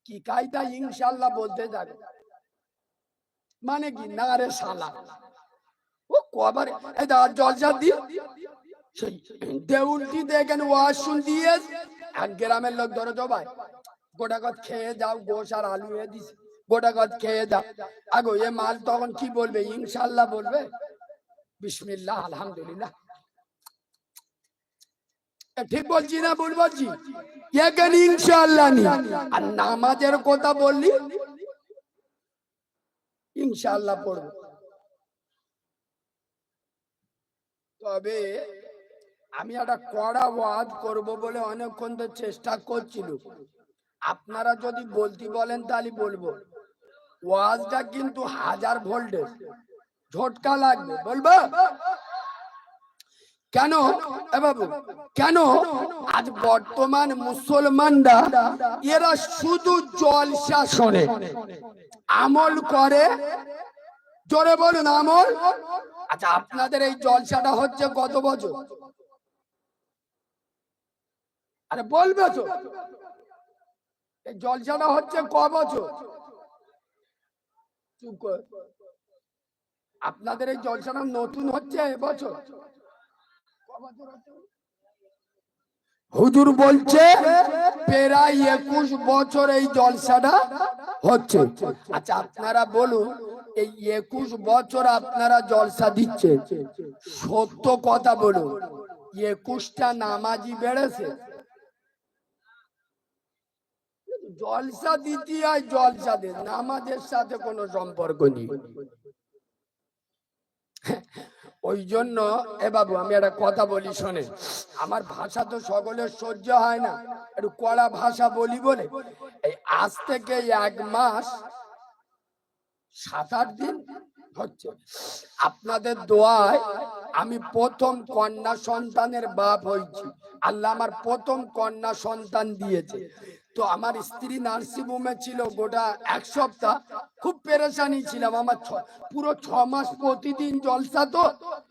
কি কায়দা ইনশাআল্লাহ বলতে যাবে, মানে কি না রে শালা ও কবার এই দা জলসা দিয়ে সেই দেউলটি দেখেন ওয়াজ শুন দিয়ে এক গ্রামের লোক ধরে জবাই গোটা কত খেয়ে যাও, গোশ আর আলু এ দিস গোটা কত খেয়ে যাও। আগো এ মাল তখন কি বলবে? ইনশাআল্লাহ বলবে, বিসমিল্লাহ আলহামদুলিল্লাহ। ঠিক বলছি না ভুল বলছি? এখানে ইনশাআল্লাহ নি। আর নামাজের কথা বললি ইনশাআল্লাহ পড়ব। তবে আমি একটা কড়া ওয়াজ করব বলে অনেকক্ষণ তো চেষ্টা করছিল। আপনারা যদি বলতে বলেন তাহলে বলবো। ওয়াজটা কিন্তু 1000 ভোল্টেজ, ঝটকা লাগবে। বলবো কেন বাবু? কেন আজ বর্তমান মুসলমানরা এরা শুধু জলসা শোনে, আমল করে। জোরে বলুন আমল। আচ্ছা আপনাদের এই জলসাটা হচ্ছে কত বছর? আরে বলবে তো এই জলসাটা হচ্ছে ক বছর? চুপ কর। আপনাদের এই জলসাটা নতুন হচ্ছে এবছর? হুজুর বলছে প্রায় 21 বছর এই জলসাটা হচ্ছে। আচ্ছা আপনারা বলুন, এই 21 বছর আপনারা জলসা দিচ্ছেন, সত্য কথা বলুন, 21টা নামাজি বেড়েছে? জলসা দিতে হয়, জলসা দেন, নামাজের সাথে কোনো সম্পর্ক নেই। ওই জন্য এ বাবু আমি একটা কথা বলি শোনে, আমার ভাষা তো সকলের সহ্য হয় না, একটু কড়া ভাষা বলি বলে এই আজ থেকে 1 মাস 7-8 দিন হচ্ছে আপনাদের দোয়ায় আমি প্রথম কন্যা সন্তানের বাপ হয়েছি। আল্লাহ আমার প্রথম কন্যা সন্তান দিয়েছে। তো আমার স্ত্রী নার্সিং হোমে ছিল গোটা 1 সপ্তাহ, খুব পেরেশানি ছিলাম। আমার পুরো 6 মাস প্রতিদিন জলসা। তো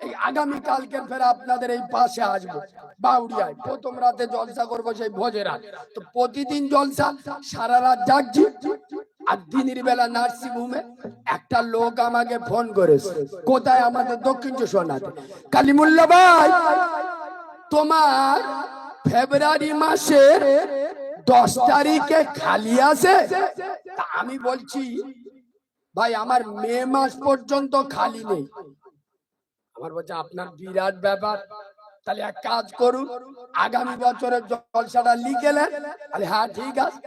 এই আগামী কালকে ফের আপনাদের এই পাশে আসবো বাউরিয়ায়, প্রথম রাতে জলসা করবো সেই ভোজের রাত। তো প্রতিদিন জলসা, সারা রাত জাগছি। আর দিনের বেলা নার্সিং হোমে একটা লোক আমাকে ফোন করেছে, কোথায়? আমাদের দক্ষিণ চব্বিশ, কালিমুল্লাহ ভাই, তোমার ফেব্রুয়ারি মাসের 10 তারিখে খালি আছে? তা আমি বলছি ভাই আমার মে মাস পর্যন্ত খালি নেই। আমার বলছে আপনার বিরাট ব্যাপার, তাহলে এক কাজ করুন, আগামী বছরের জলসাটা লিখেলেন? তাহলে হ্যাঁ ঠিক আছে।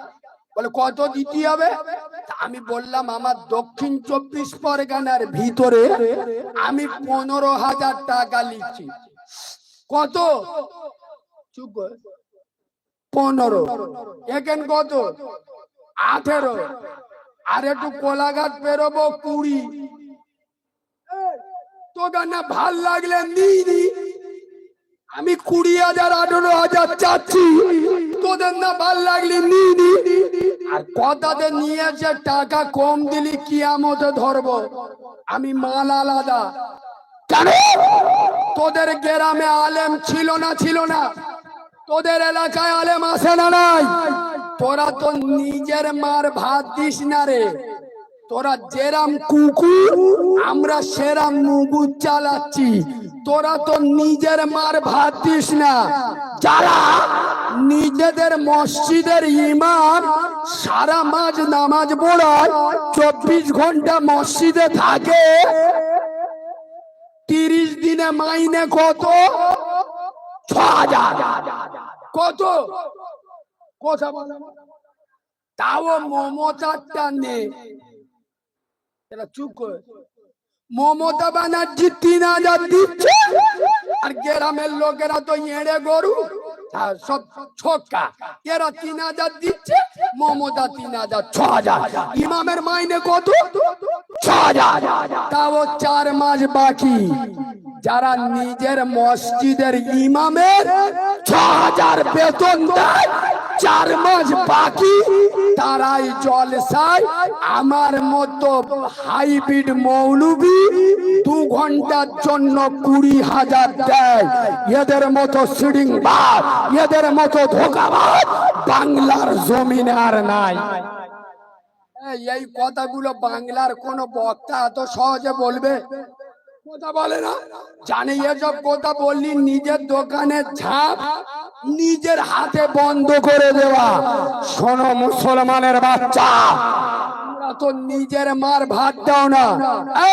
বলে কত দিতে হবে? আমি বললাম আমার দক্ষিণ 24 পরগনার ভিতরে আমি 15,000 টাকা লিখছি। কত? চুপ কর। 15। এখান কত? 18। আর একটু কোলাঘাট পেরোবো 20। তোকে না ভাল লাগলে নিই, আমি 20,000 18,000 চাচ্ছি, তোদের না ভাল লাগলি নিই। আর কথাতে নিয়েছে টাকা কম দিলি কিয়ামতে ধরবো। আমি মাল আলাদা। কেন? তোদের গ্রামে আলেম ছিল না? ছিল না? তোদের এলাকায় আলেম আছে না নাই? তোরা তো নিজের মার ভাত দিস না রে। তোরা যেরাম কুকুর, আমরা সেরাম মুগুর চালাচ্ছি। তোরা তো নিজের মার ভাত দিস না। যারা নিজেদের মসজিদের ইমাম সারা মাস নামাজ পড়ায়, 24 ঘন্টা মসজিদে থাকে, 30 দিনে মাইনে কত? 6,000। কত? কথা বলো। তাও মমতারটা নেই। এরা চুপ করে। মমতা ব্যানার্জি 3,000 দিচ্ছে, আর গ্রামের লোকেরা তো এড়ে গরু, সব ছোকা। এরা 3,000 দিচ্ছে, মমতা 3,000, 6,000। ইমামের মাইনে কত? 6,000। তাও 4 মাস বাকি। যারা নিজের মসজিদের ইমামের 6,000 বেতন দেয়, 4 মাস বাকি, তারাই জলসায় আমার মতো হাইব্রিড মৌলবি 2 ঘন্টার জন্য 20,000 দেয়। এদের মতো সিডিংবাজ, এদের মতো ধোঁকাবাজ বাংলার জমিনে আর নাই। এই কথাগুলো বাংলার কোন বক্তা এত সহজে বলবে? কথা বলে না, জানে এসব কথা বললি নিজের দোকানের ঝাঁপ নিজের হাতে বন্ধ করে দেওয়া। শোনো মুসলমানের বাচ্চা, তোমরা তো নিজের মার ভাত দাও না।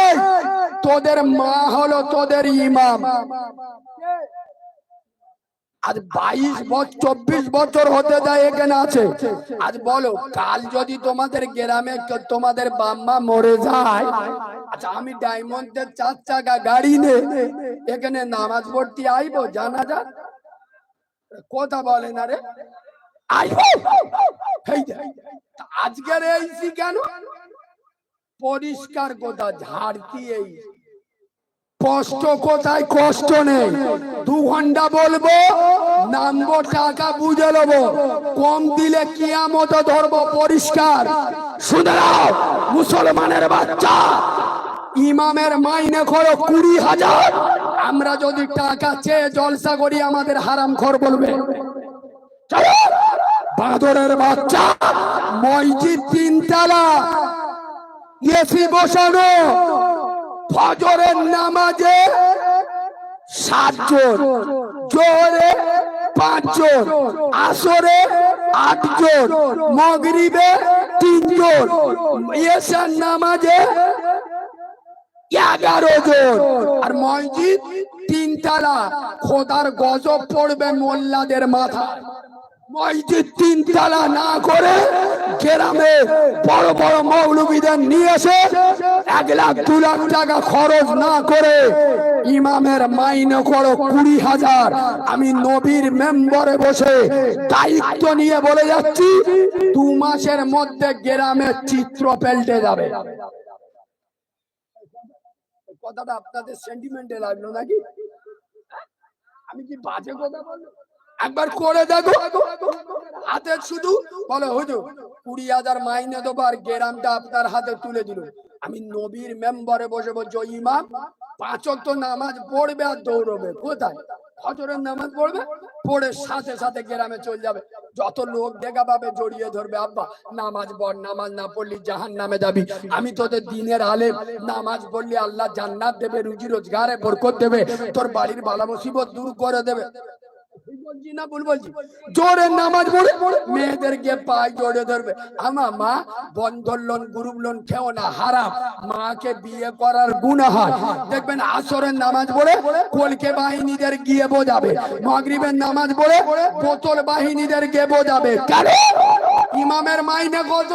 এই তোদের মা হলো তোদের ইমাম। আজ 22 বছর 24 বছর হতে যায় এখানে আছে। আজ বলো কাল যদি তোমাদের গ্রামে তোমাদের বাম্মা মরে যায়, আচ্ছা আমি ডায়মন্ডের 4 চাকা গাড়ি নে এখানে নামাজ পড়তে আইবো? জানা যা কথা বলে না রে, আইবো। আজকের এইছি কেন? পরিষ্কার কথা ঝাড়তি। এই কষ্ট কোথায়? কষ্ট নেই। 2 ঘন্টা বলবো, নামবো, টাকা বুঝে নেবো, কম দিলে কিয়ামত ধরবো। পরিষ্কার শুনে নাও মুসলমানের বাচ্চা, ইমামের মাইনে খরচ 20,000। আমরা যদি টাকা চেয়ে জলসা করি আমাদের হারামখোর বলবে। বাদরের বাচ্চা, মসজিদ 3 তলা, এসি বসানো, ফজরের নামাজে 7 জন, জোহরে 5 জন, আসরে 8 জন, মাগরিবে 3 জন, এশার নামাজে 11 জন। আর মসজিদ 3 তলা। খোদার গজব পড়বে মোল্লাদের মাথায়। মসজিদ 3 তলা না করে গ্রামে বড় বড় মৌলবীদের নিয়ে এসে 1 লাখ 2 লাখ টাকা খরচ না করে ইমামের মাইনে করো 20,000। আমি নবীর মেম্বারে বসে দায়িত্ব নিয়ে বলে যাচ্ছি, 2 মাসের মধ্যে গ্রামের চিত্র পাল্টে যাবে। কথাটা আপনাদের সেন্টিমেন্টে লাগলো নাকি? আমি কি বাজে কথা বললাম? একবার করে দেখো। হাতে শুধু বলো হুজুর 20,000 মাইনে দেবো আর গ্রামটা আপনার হাতে তুলে দিল। আমি নবীর মেম্বারে বসে বলছি, ইমাম 5 ওয়াক্ত নামাজ পড়বে আর দৌড়বে। কোথায়? ফজরের নামাজ পড়বে, পড়ে সাথে সাথে গ্রামে চলে যাবে। যত লোক দেখা পাবে জড়িয়ে ধরবে, আব্বা নামাজ পড়, নামাজ না পড়লি জাহান্নামে যাবি। আমি তোদের দিনের আলেম, নামাজ পড়লি আল্লাহ জান্নাত দেবে, রুজি রোজগারে বরকত দেবে, তোর বাড়ির বালা মুসিবত দূর করে দেবে। জোরে নামাজ পড়ে মেয়েদেরকে পায়ে জড়িয়ে ধরবে। আমার মা বন্ধন লোন গ্রুপ লোন খেও না, হারাম। মাকে বিয়ে করার গুনাহ হয়। দেখবেন আসরের নামাজ পড়ে কলকে বাহিনীদের গিয়ে বোঝাবে, মাগরিবের নামাজ পড়ে বোতল বাহিনীদের গিয়ে বোঝাবে। কেন? ইমামের মাইনে কত?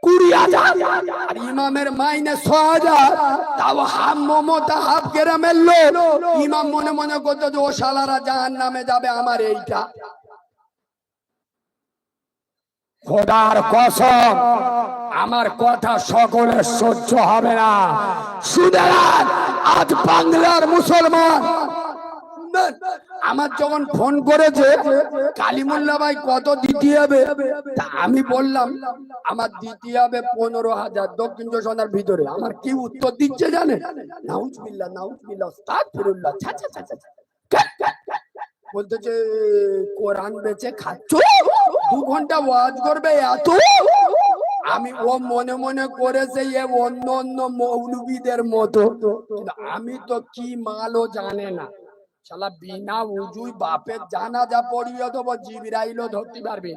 20,000। আর ইমামের মাইনে 6,000। তাও হাম মমতা হাফ গ্রামের লোক। ইমাম মনে মনে করতো যে ও শালারা জাহান্নামে যাবে, আমার এইটা। খোদার কসম, আমার কথা সকলের সহ্য হবে না। সুতরাং আজ বাংলার মুসলমান আমার যখন ফোন করেছে, কালিমুল্লাহ ভাই কত দিতে হবে, তা আমি বললাম আমার দিতে হবে 15,000 দক্ষিণ সোনার ভিতরে। আমার কি উত্তর দিচ্ছে জানে? নাউজুবিল্লাহ নাউজুবিল্লাহ আস্তাগফিরুল্লাহ। বলতেছে কোরআন বেচে খাচ্ছ, 2 ঘন্টা ওয়াজ করবে এত। আমি ও মনে মনে করেছে এ অন্য অন্য মৌলবীদের মতো। আমি তো কি মালও জানে না। শালা বিনা উজুই বাপের জানাজা পড়িয়ে দেবো, জিবরাইলও ধরতে পারবে।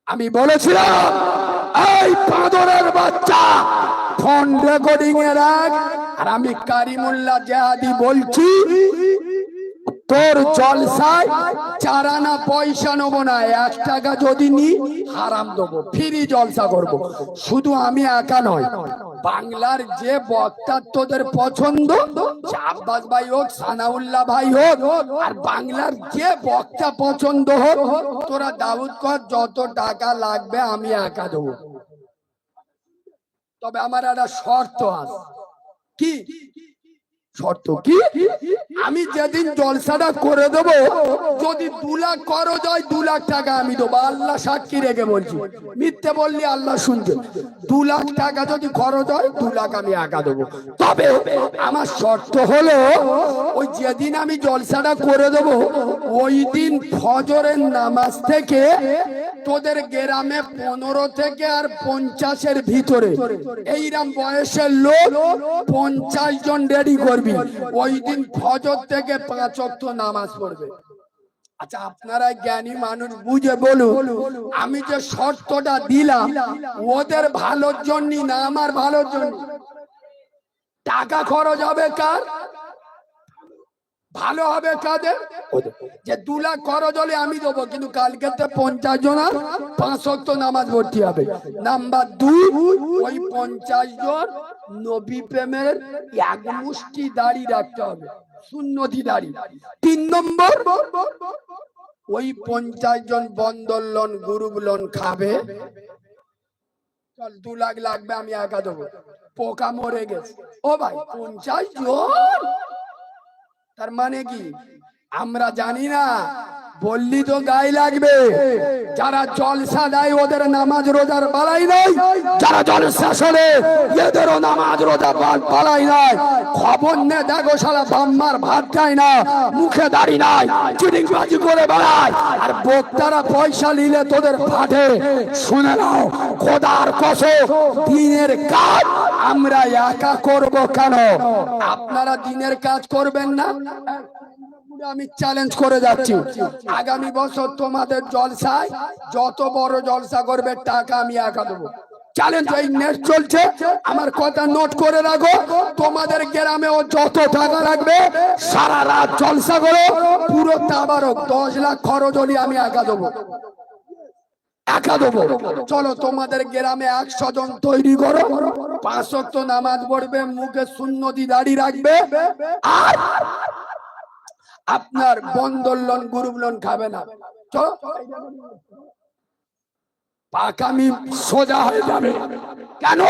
আমি বলেছিলাম এই বাঁদরের বাচ্চা ফোন রেকর্ডিং এ রাখ। আর আমি কারিমুল্লাহ জাহাদি বলছি, তোর জলসায় 4 আনা পয়সা নেবো না, 1 টাকা যদি নি হারাম দেবো, ফ্রি জলসা করবো। শুধু আমি একা নয়, বাংলার যে বক্তা তোদের পছন্দ, আব্বাস ভাই হোক, সানাউল্লাহ ভাই হোক, আর বাংলার যে বক্তা পছন্দ হোক, তোরা দাউদ কর, যত টাকা লাগবে আমি একা দেবো। তবে আমার একটা শর্ত আছে। কি শর্ত? কি? আমি যেদিন জলসাটা করে দেব, যদি 2 লাখ খরচ হয় 2 লাখ টাকা আমি দেবো। আল্লাহ সাক্ষী রেখে বলছি, মিথ্যে বললি আল্লাহ শুনছে। 2 লাখ টাকা যদি খরচ হয় 2 লাখ আমি একা দেবো। তবে আমার শর্ত হলো, ওই যেদিন আমি জলসাটা করে দেব, ওই দিন ফজরের নামাজ থেকে তোদের গ্রামে 15 থেকে আর 50-এর ভিতরে এইরকম বয়সের লোক 50 জন রেডি করবি। ওই দিন ফজর থেকে 5 ওয়াক্ত নামাজ পড়বে। আচ্ছা আপনারা জ্ঞানী মানুষ, বুঝে বলুন, আমি যে শর্তটা দিলাম ওদের ভালোর জন্য না আমার ভালোর জন্য? টাকা খরচ হবে কার? ভালো হবে কাদের? যে 2 লাখ খরচ হলে আমি দেবো, কিন্তু কালকে তো 50 জন 5 ওয়াক্ত নামাজ পড়তে হবে। নাম্বার 2, ওই 50 জন নবী প্রেমের 1 মুষ্টি দাড়ি রাখতে হবে, সুন্নতি দাড়ি। 3 নম্বর, ওই 50 জন বন্ধন লোন গ্রুপ লোন খাবে। চল 2 লাখ লাগবে, আমি একা দেবো। পোকা মরে গেছে। ও ভাই 50 জন, তার মানে কি আমরা জানি না? বললি তো গায়ে লাগবে। যারা জলসা দেয় ওদের নামাজ রোজার বালাই নাই, যারা জলসা শোনে এদেরও নামাজ রোজা বালাই নাই। খবর নে দেখো শালা বাম্মার ভাত খায় না, মুখে দাড়ি নাই, চিটিংবাজি করে বেড়ায়, আর বক্তারা পয়সা নিলে তোদের ফাটে। শুনে নাও, খোদার কসম, দিনের কাজ আমরা একা করব কেন? আপনারা দিনের কাজ করবেন না? আমি চ্যালেঞ্জ করে যাচ্ছি, আগামী বছর তোমাদের জলসায় যত বড় জলসা করবে টাকা আমি একা দেবো। চ্যালেঞ্জ, এই নেট চলছে, আমার কথা নোট করে রাখো। তোমাদের গ্রামেও যত টাকা লাগবে সারা রাত জলসা করো, পুরো তাবারক 10 লাখ খরচ হলে আমি একা দেবো, একা দেবো। চলো তোমাদের গ্রামে 100 জন তৈরি করো, 5 ওয়াক্ত নামাজ পড়বে, মুখে সুন্নতি দাড়ি রাখবে, আর আপনার বন্ধন লোন গ্রুপ লোন খাবে না। চলো, পাকামি সোজা হয়ে যাবে। কেন?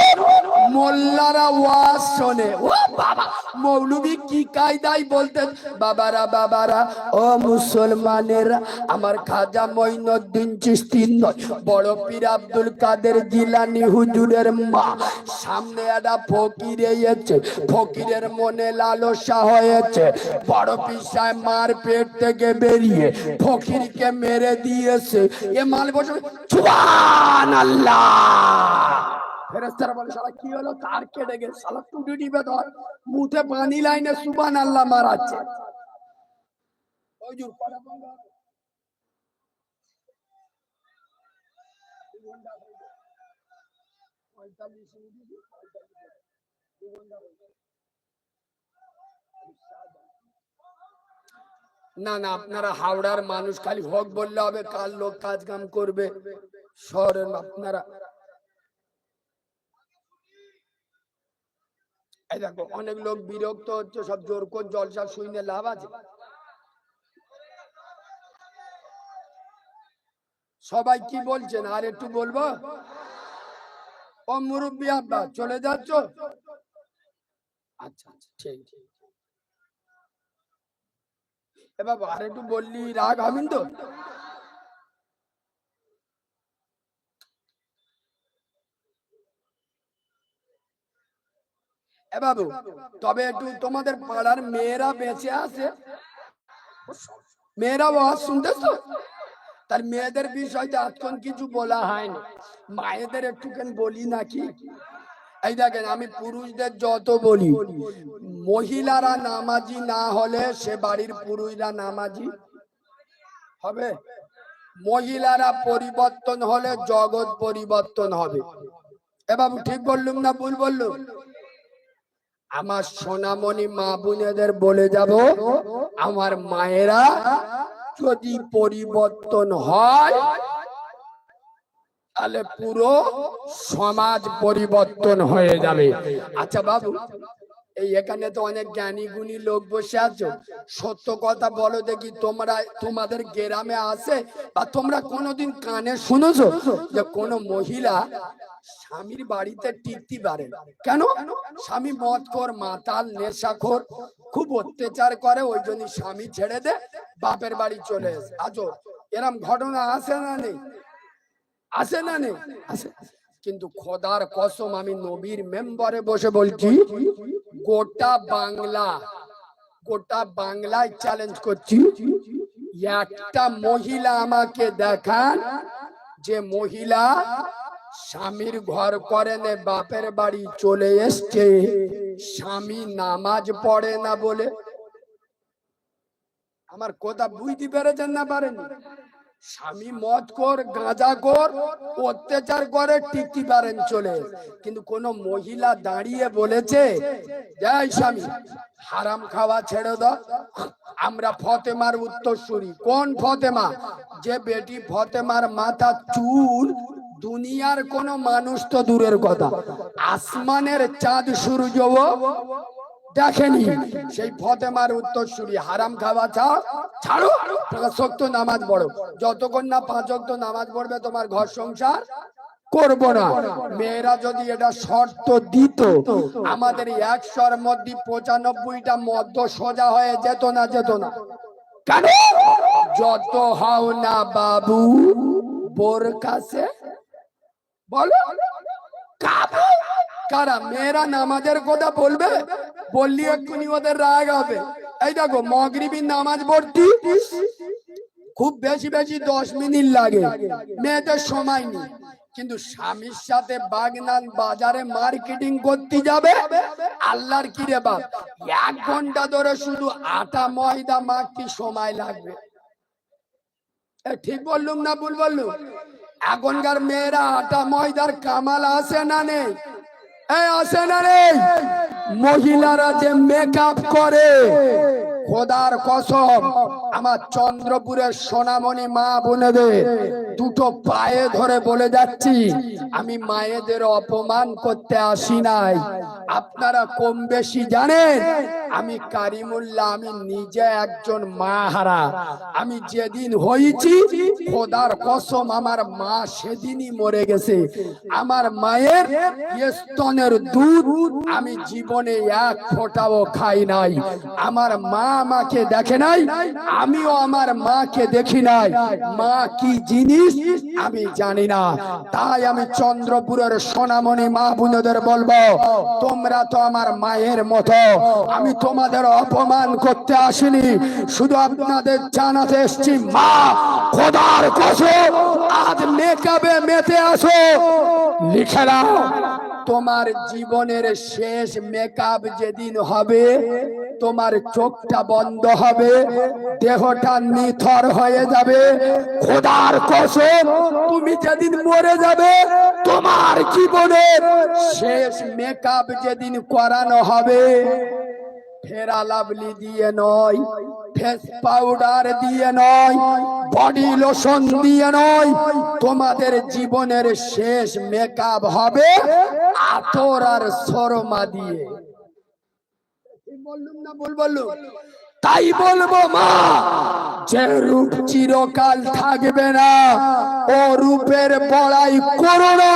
মোল্লারা ওয়াজ শোনে। ও বাবা, মৌলবী কি কায়দায় বলতেন, বাবারা বাবারা ও মুসলমানেরা, আমার খাজা মঈনুদ্দিন চিশতি নয়, বড় পীর আব্দুল কাদের জিলানী হুজুরের মা সামনে একটা ফকির এসেছে, ফকিরের মনে লালসা হয়েছে, বড় পীর সাহেব মার পেট থেকে বেরিয়ে ফকিরকে মেরে দিয়েছে। এ মাল বসে সুবহানাল্লাহ। ফেরেশতারা বলে শালা কি হলো, তার কেটে গেছে, শালা টুটি টিপে ধর, মুখে পানি লাইনে সুবহানাল্লাহ মারাচ্ছে। হুজুর পড়া বন্ধ হবে। না না, আপনারা হাওড়ার মানুষ, খালি হক বললে হবে, কাল লোক কাজ কাম করবে শহরের। আপনারা এই দেখো, অনেক লোক বিরক্ত হচ্ছে, সব জোর করে জলসা শুনে লাভ আছে? সবাই কি বলছেন, আর একটু বলবো? ও মুরব্বী আব্বা চলে যাচ্ছ? আচ্ছা আচ্ছা, ঠিক ঠিক। এ বাবা, আর একটু বললি রাগ হবেন তো? এ বাবু, তবে একটু তোমাদের পাড়ার মেয়েরা বেঁচে আছে, মেয়েরা ওয়াজ শুনতেছো? তার মেয়েদের বিষয়টা আজকাল কিছু বলা হয়নি, মায়েদের একটুখান বলি নাকি। এই দেখেন, আমি পুরুষদের যত বলি, মহিলারা নামাজি না হলে সে বাড়ির পুরুষরা নামাজি হবে। মহিলারা পরিবর্তন হলে জগৎ পরিবর্তন হবে। এ বাবু, ঠিক বললুম না ভুল বললুম? আমার সোনামণি মা বোনেদের বলে যাব, আমার মায়েরা যদি পরিবর্তন হয় তাহলে পুরো সমাজ পরিবর্তন হয়ে যাবে। আচ্ছা বাবু, এই এখানে তো অনেক জ্ঞানী গুণী লোক বসে আছো, সত্য কথা বলো দেখি, তোমরা তোমাদের গ্রামে আছে বা তোমরা কোনোদিন কানে শুনেছো যে কোনো মহিলা স্বামীর বাড়িতে টিকতে পারে? কেন? স্বামী মদখোর, মাতাল, নেশাখোর, খুব অত্যাচার করে, ওই জন্য স্বামী ছেড়ে দে বাপের বাড়ি চলে এসে। আজো এরম ঘটনা আছে না নেই? আছে না নেই? আছে। কিন্তু খোদার কসম, আমি নবীর মেম্বারে বসে বলছি, গোটা বাংলায় চ্যালেঞ্জ করছি, একটা মহিলা আমাকে দেখান যে মহিলা স্বামীর ঘর করে নে বাপের বাড়ি চলে এসছে, স্বামী নামাজ পড়ে না বলে। আমার কথা বুঝতে পেরেছেন না পারেন? স্বামী মদ কর, গাঁজা কর, অত্যাচার করে, টিকতে পারেন চলে, কিন্তু কোন মহিলা দাঁড়িয়ে বলেছে জয় স্বামী হারাম খাওয়া ছেড়ে দাও? আমরা ফতেমার উত্তরসূরি। কোন ফতেমা? যে বেটি ফতেমার মাথা চুল দুনিয়ার কোন মানুষ তো দূরের কথা, আসমানের চাঁদ সূর্য দেখেনি, সেই ফতেমার উত্তরসূরি। হারাম খাওয়া ছাড়ো, 5 ওয়াক্ত নামাজ পড়ো। যতক্ষণ না 5 ওয়াক্ত নামাজ পড়বে তোমার ঘর সংসার করবো না। মেয়েরা যদি এটা শর্ত দিত, আমাদের 100-র মধ্যে 95টা মধ্য সোজা হয়ে যেত না, যেত না। কেন? যত হও না বাবু বোর কাছে, বলো কারা? মেয়েরা নামাজের কথা বলবে, বললি এক্ষুনি ওদের রাগ হবে। এই দেখো, মাগরিবের নামাজ পড়তে খুব বেশি 10 মিনিট লাগে, মেয়েদের সময় নেই। কিন্তু স্বামীর সাথে বাগনান বাজারে মার্কেটিং করতে যাবে, আল্লাহর কি রে বাপ, 1 ঘন্টা ধরে শুধু আটা ময়দা মাখতে সময় লাগবে। ঠিক বললুম না ভুল বললুম? এখনকার মেয়েরা আটা ময়দার কামাল আছে না নেই? আসে না নেই? মহিলারা যে মেকআপ করে, খোদার কসম আমার চন্দ্রপুরের সোনামণি মা বোনেদের দুটো পায়ে ধরে বলে যাচ্ছি, আমি মায়েদের অপমান করতে আসি নাই। আপনারা কম বেশি জানেন আমি কারিমুল্লাহ, আমি নিজে একজন মা হারা। আমি যেদিন হয়েছি, খোদার কসম আমার মা সেদিনই মরে গেছে। আমার মায়ের স্তনের দুধ আমি জীবনে 1 ফোঁটাও খাই নাই। আমার মা আমাকে দেখে নাই, আমিও আমার মাকে দেখি নাই। মা কি জিনিস আমি জানি না। তাই আমি চন্দ্রপুরের সোনামণি মা বোনদের বলবো, তোমরা তো আমার মায়ের মতো। আমি তোমাদের অপমান করতে আসিনি, শুধু আপনাদের জানাতে এসেছি, মা খোদার কসম আজ মেকআপে মেতে আসো। লিখে নাও, তোমার জীবনের শেষ মেকআপ যেদিন হবে, তোমার চোখটা বন্ধ হবে, দেহটা নিথর হয়ে যাবে। খোদার কসম তুমি যেদিন মরে যাবে, তোমার জীবনের শেষ মেকআপ যেদিন করানো হবে, ফেরা লাভলি দিয়ে নয়, ফেস পাউডার দিয়ে নয়, বডি লোশন দিয়ে নয়, তোমাদের জীবনের শেষ মেকআপ হবে আতর আর সরমা দিয়ে। বললুম না ভুল বললুম? তাই বলবো মা, যে রূপ চিরকাল থাকবে না, ও রূপের বড়াই করো না।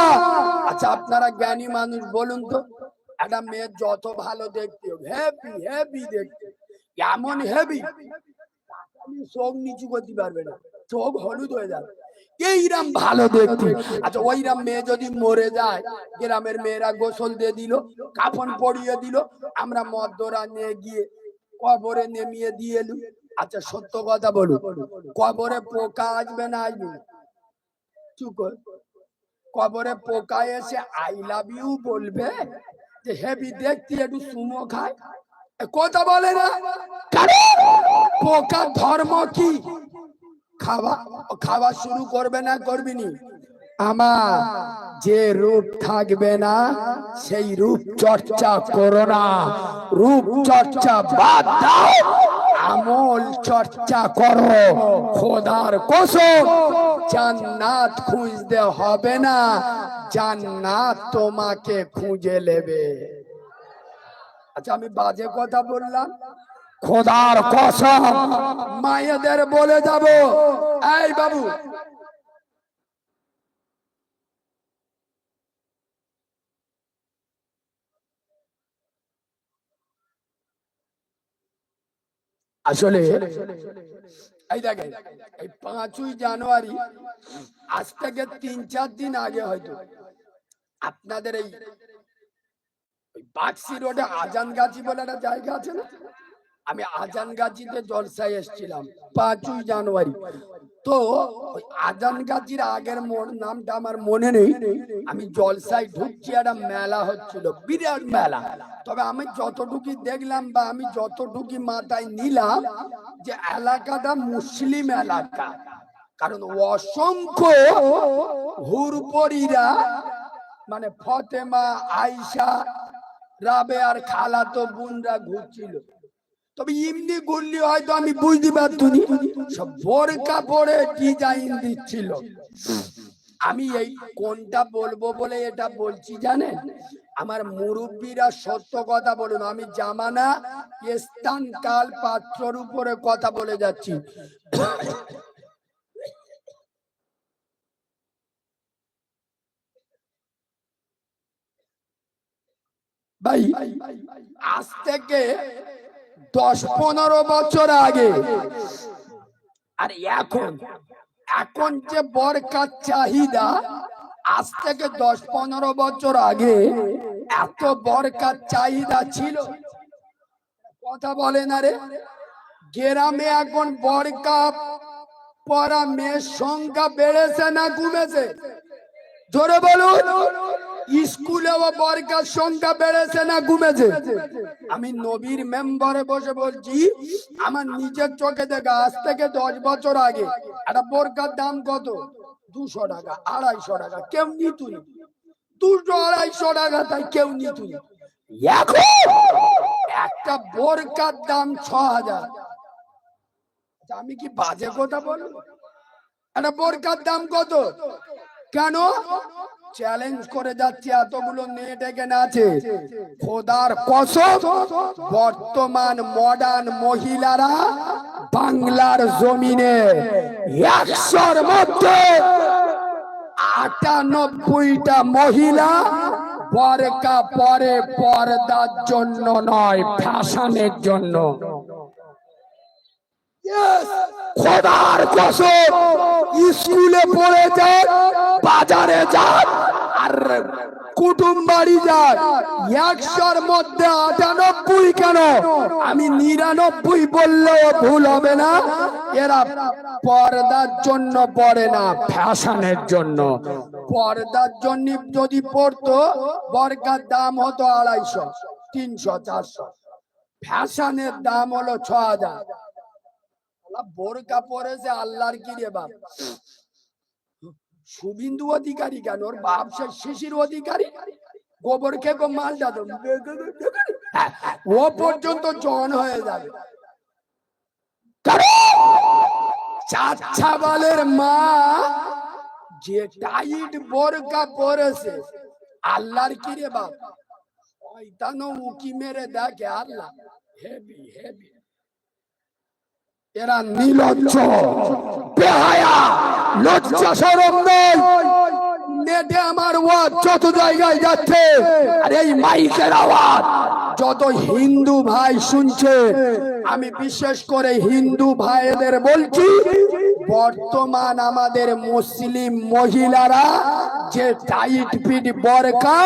আচ্ছা আপনারা জ্ঞানী মানুষ বলুন তো, একটা মেয়ে যত ভালো দেখতে, হেভি হেভি দেখতে, এমন হেভি চোখ নিচু করতে পারবে না, চোখ হলুদ হয়ে যাবে, এইরাম ভালো দেখতে। আচ্ছা ওইরাম মেয়ে যদি মরে যায়, গ্রামের মেয়েরা গোসল দিয়ে দিল, কাফন পরিয়ে দিল, আমরা মদ্যরা নিয়ে গিয়ে কবরে নেমিয়ে দিয়ে এলু। আচ্ছা সত্য কথা বলুন, কবরে পোকা আসবে না আসবে? চুপ, কবরে পোকা এসে আই লাভ ইউ বলবে যে হেভি দেখতে, একটু সুমো খায়? কথা বলে না। পোকা ধর্ম কি? খাওয়া, খাওয়া শুরু করবে না করবিনি? আমার যে রূপ থাকবে না, সেই রূপ চর্চা করো না। রূপ চর্চা বাদ দাও, আমল চর্চা করো। খোদার কসম জান্নাত খুঁজতে হবে না, জান্নাত তোমাকে খুঁজে নেবে। আচ্ছা আমি বাজে কথা বললাম? খোদার কসম মায়েদের বলে যাব, এই বাবু আসলে এই দেখেন, এই 5ই জানুয়ারি আজ থেকে 3-4 দিন আগে হয়তো আপনাদের এই বাক্সি রোডে আজানগাছি বলে একটা জায়গা আছে না, আমি আজানগাছিতে জলসায় এসেছিলাম 5ই জানুয়ারি। তো ওই আজানগাছির আগের মোড় নামটা আমার মনে নেই, আমি জলসায় ঢুকছি, একটা মেলা হচ্ছিল, বিরাট মেলা। তবে আমি যতটুকু দেখলাম বা আমি যতটুকু মাথায় নিলাম, যে এলাকাটা মুসলিম এলাকা, কারণ অসংখ্য হুরপরিরা মানে ফতেমা, আয়েশা, রাবে আর খালাতো বোনরা ঘুরছিল। তবে এমনি ঘুরলি হয়তো আমি বুঝতে পারতুনি, সব বোরকা পরে ডিজাইন দিচ্ছিল। আমি এই কোনটা বলবো বলে এটা বলছি জানেন, আমার মুরব্বীরা সত্য কথা বলুন, আমি জামানা, স্থান, কাল, পাত্রর উপরে কথা বলে যাচ্ছি। ভাই আজ থেকে 10-15 বছর আগে আর এখন, এখন যে বরকার চাহিদা, আজ থেকে 10-15 বছর আগে এত বরকার চাহিদা ছিল? কথা বলে না রে। গ্রামে এখন বরকা পরা মেয়ের সংখ্যা বেড়েছে না কমেছে? জোরে বলুন। স্কুলে ও বরকার সংখ্যা বেড়েছে না কমেছে? আমি নবীর মেম্বারে বসে বলছি, আমার নিজের চোখে দেখা, আজ থেকে 10 বছর আগে একটা বোরকার দাম কত? 200 টাকা, 250 টাকা, কেউ নিতুন। 200-250 টাকা, তাই কেউ নিতুন। এখন একটা বোরকার দাম 6000। আমি কি বাজে কথা বলবো? একটা বোরকার দাম কত? কেন চ্যালেঞ্জ করে যাচ্ছে? এতগুলো নেট এখানে আছে, খোদার কসম, বর্তমান মডার্ন মহিলারা বাংলার জমিনে 100-র মধ্যে 98টা মহিলা বোরকা পরে পর্দার জন্য নয়, ফ্যাশনের জন্য। খোদার কসম, স্কুলে পড়ে যান, বাজারে যান, আর কুটুম বাড়ি যান, 100-র মধ্যে 98 কেন, আমি 99 বললেও ভুল হবে না। এরা পর্দার জন্য পড়ে না, ফ্যাশনের জন্য। পর্দার জন্য যদি পড়তো, বোরকার দাম হতো 250, 300, 400। ফ্যাশনের দাম হলো 6000। বোরকা পরেছে আল্লাহর কি রে বাপ? শুভিন্দু অধিকারী কেন? ওর বাপ সে শিশির অধিকারী, গোবর খেয়ে মালটা তো ও পর্যন্ত জন হয়ে যাবে। চাচা বালের মা যে টাইট বোরকা পরেছে, আল্লাহর কি রে বাপ? শয়তানও উকি মেরে দেখে আল্লাহ, হেভি হেভি। এরা নির্লজ্জ, বেহায়া, লজ্জা শরম নেই। নেটে আমার ওয়াজ যত জায়গায় যাচ্ছে, আর এই মাইকের আওয়াজ যত হিন্দু ভাই শুনছে, আমি বিশেষ করে হিন্দু ভাইদের বলছি, বর্তমান আমাদের মুসলিম মহিলারা যে টাইট ফিট বোরকা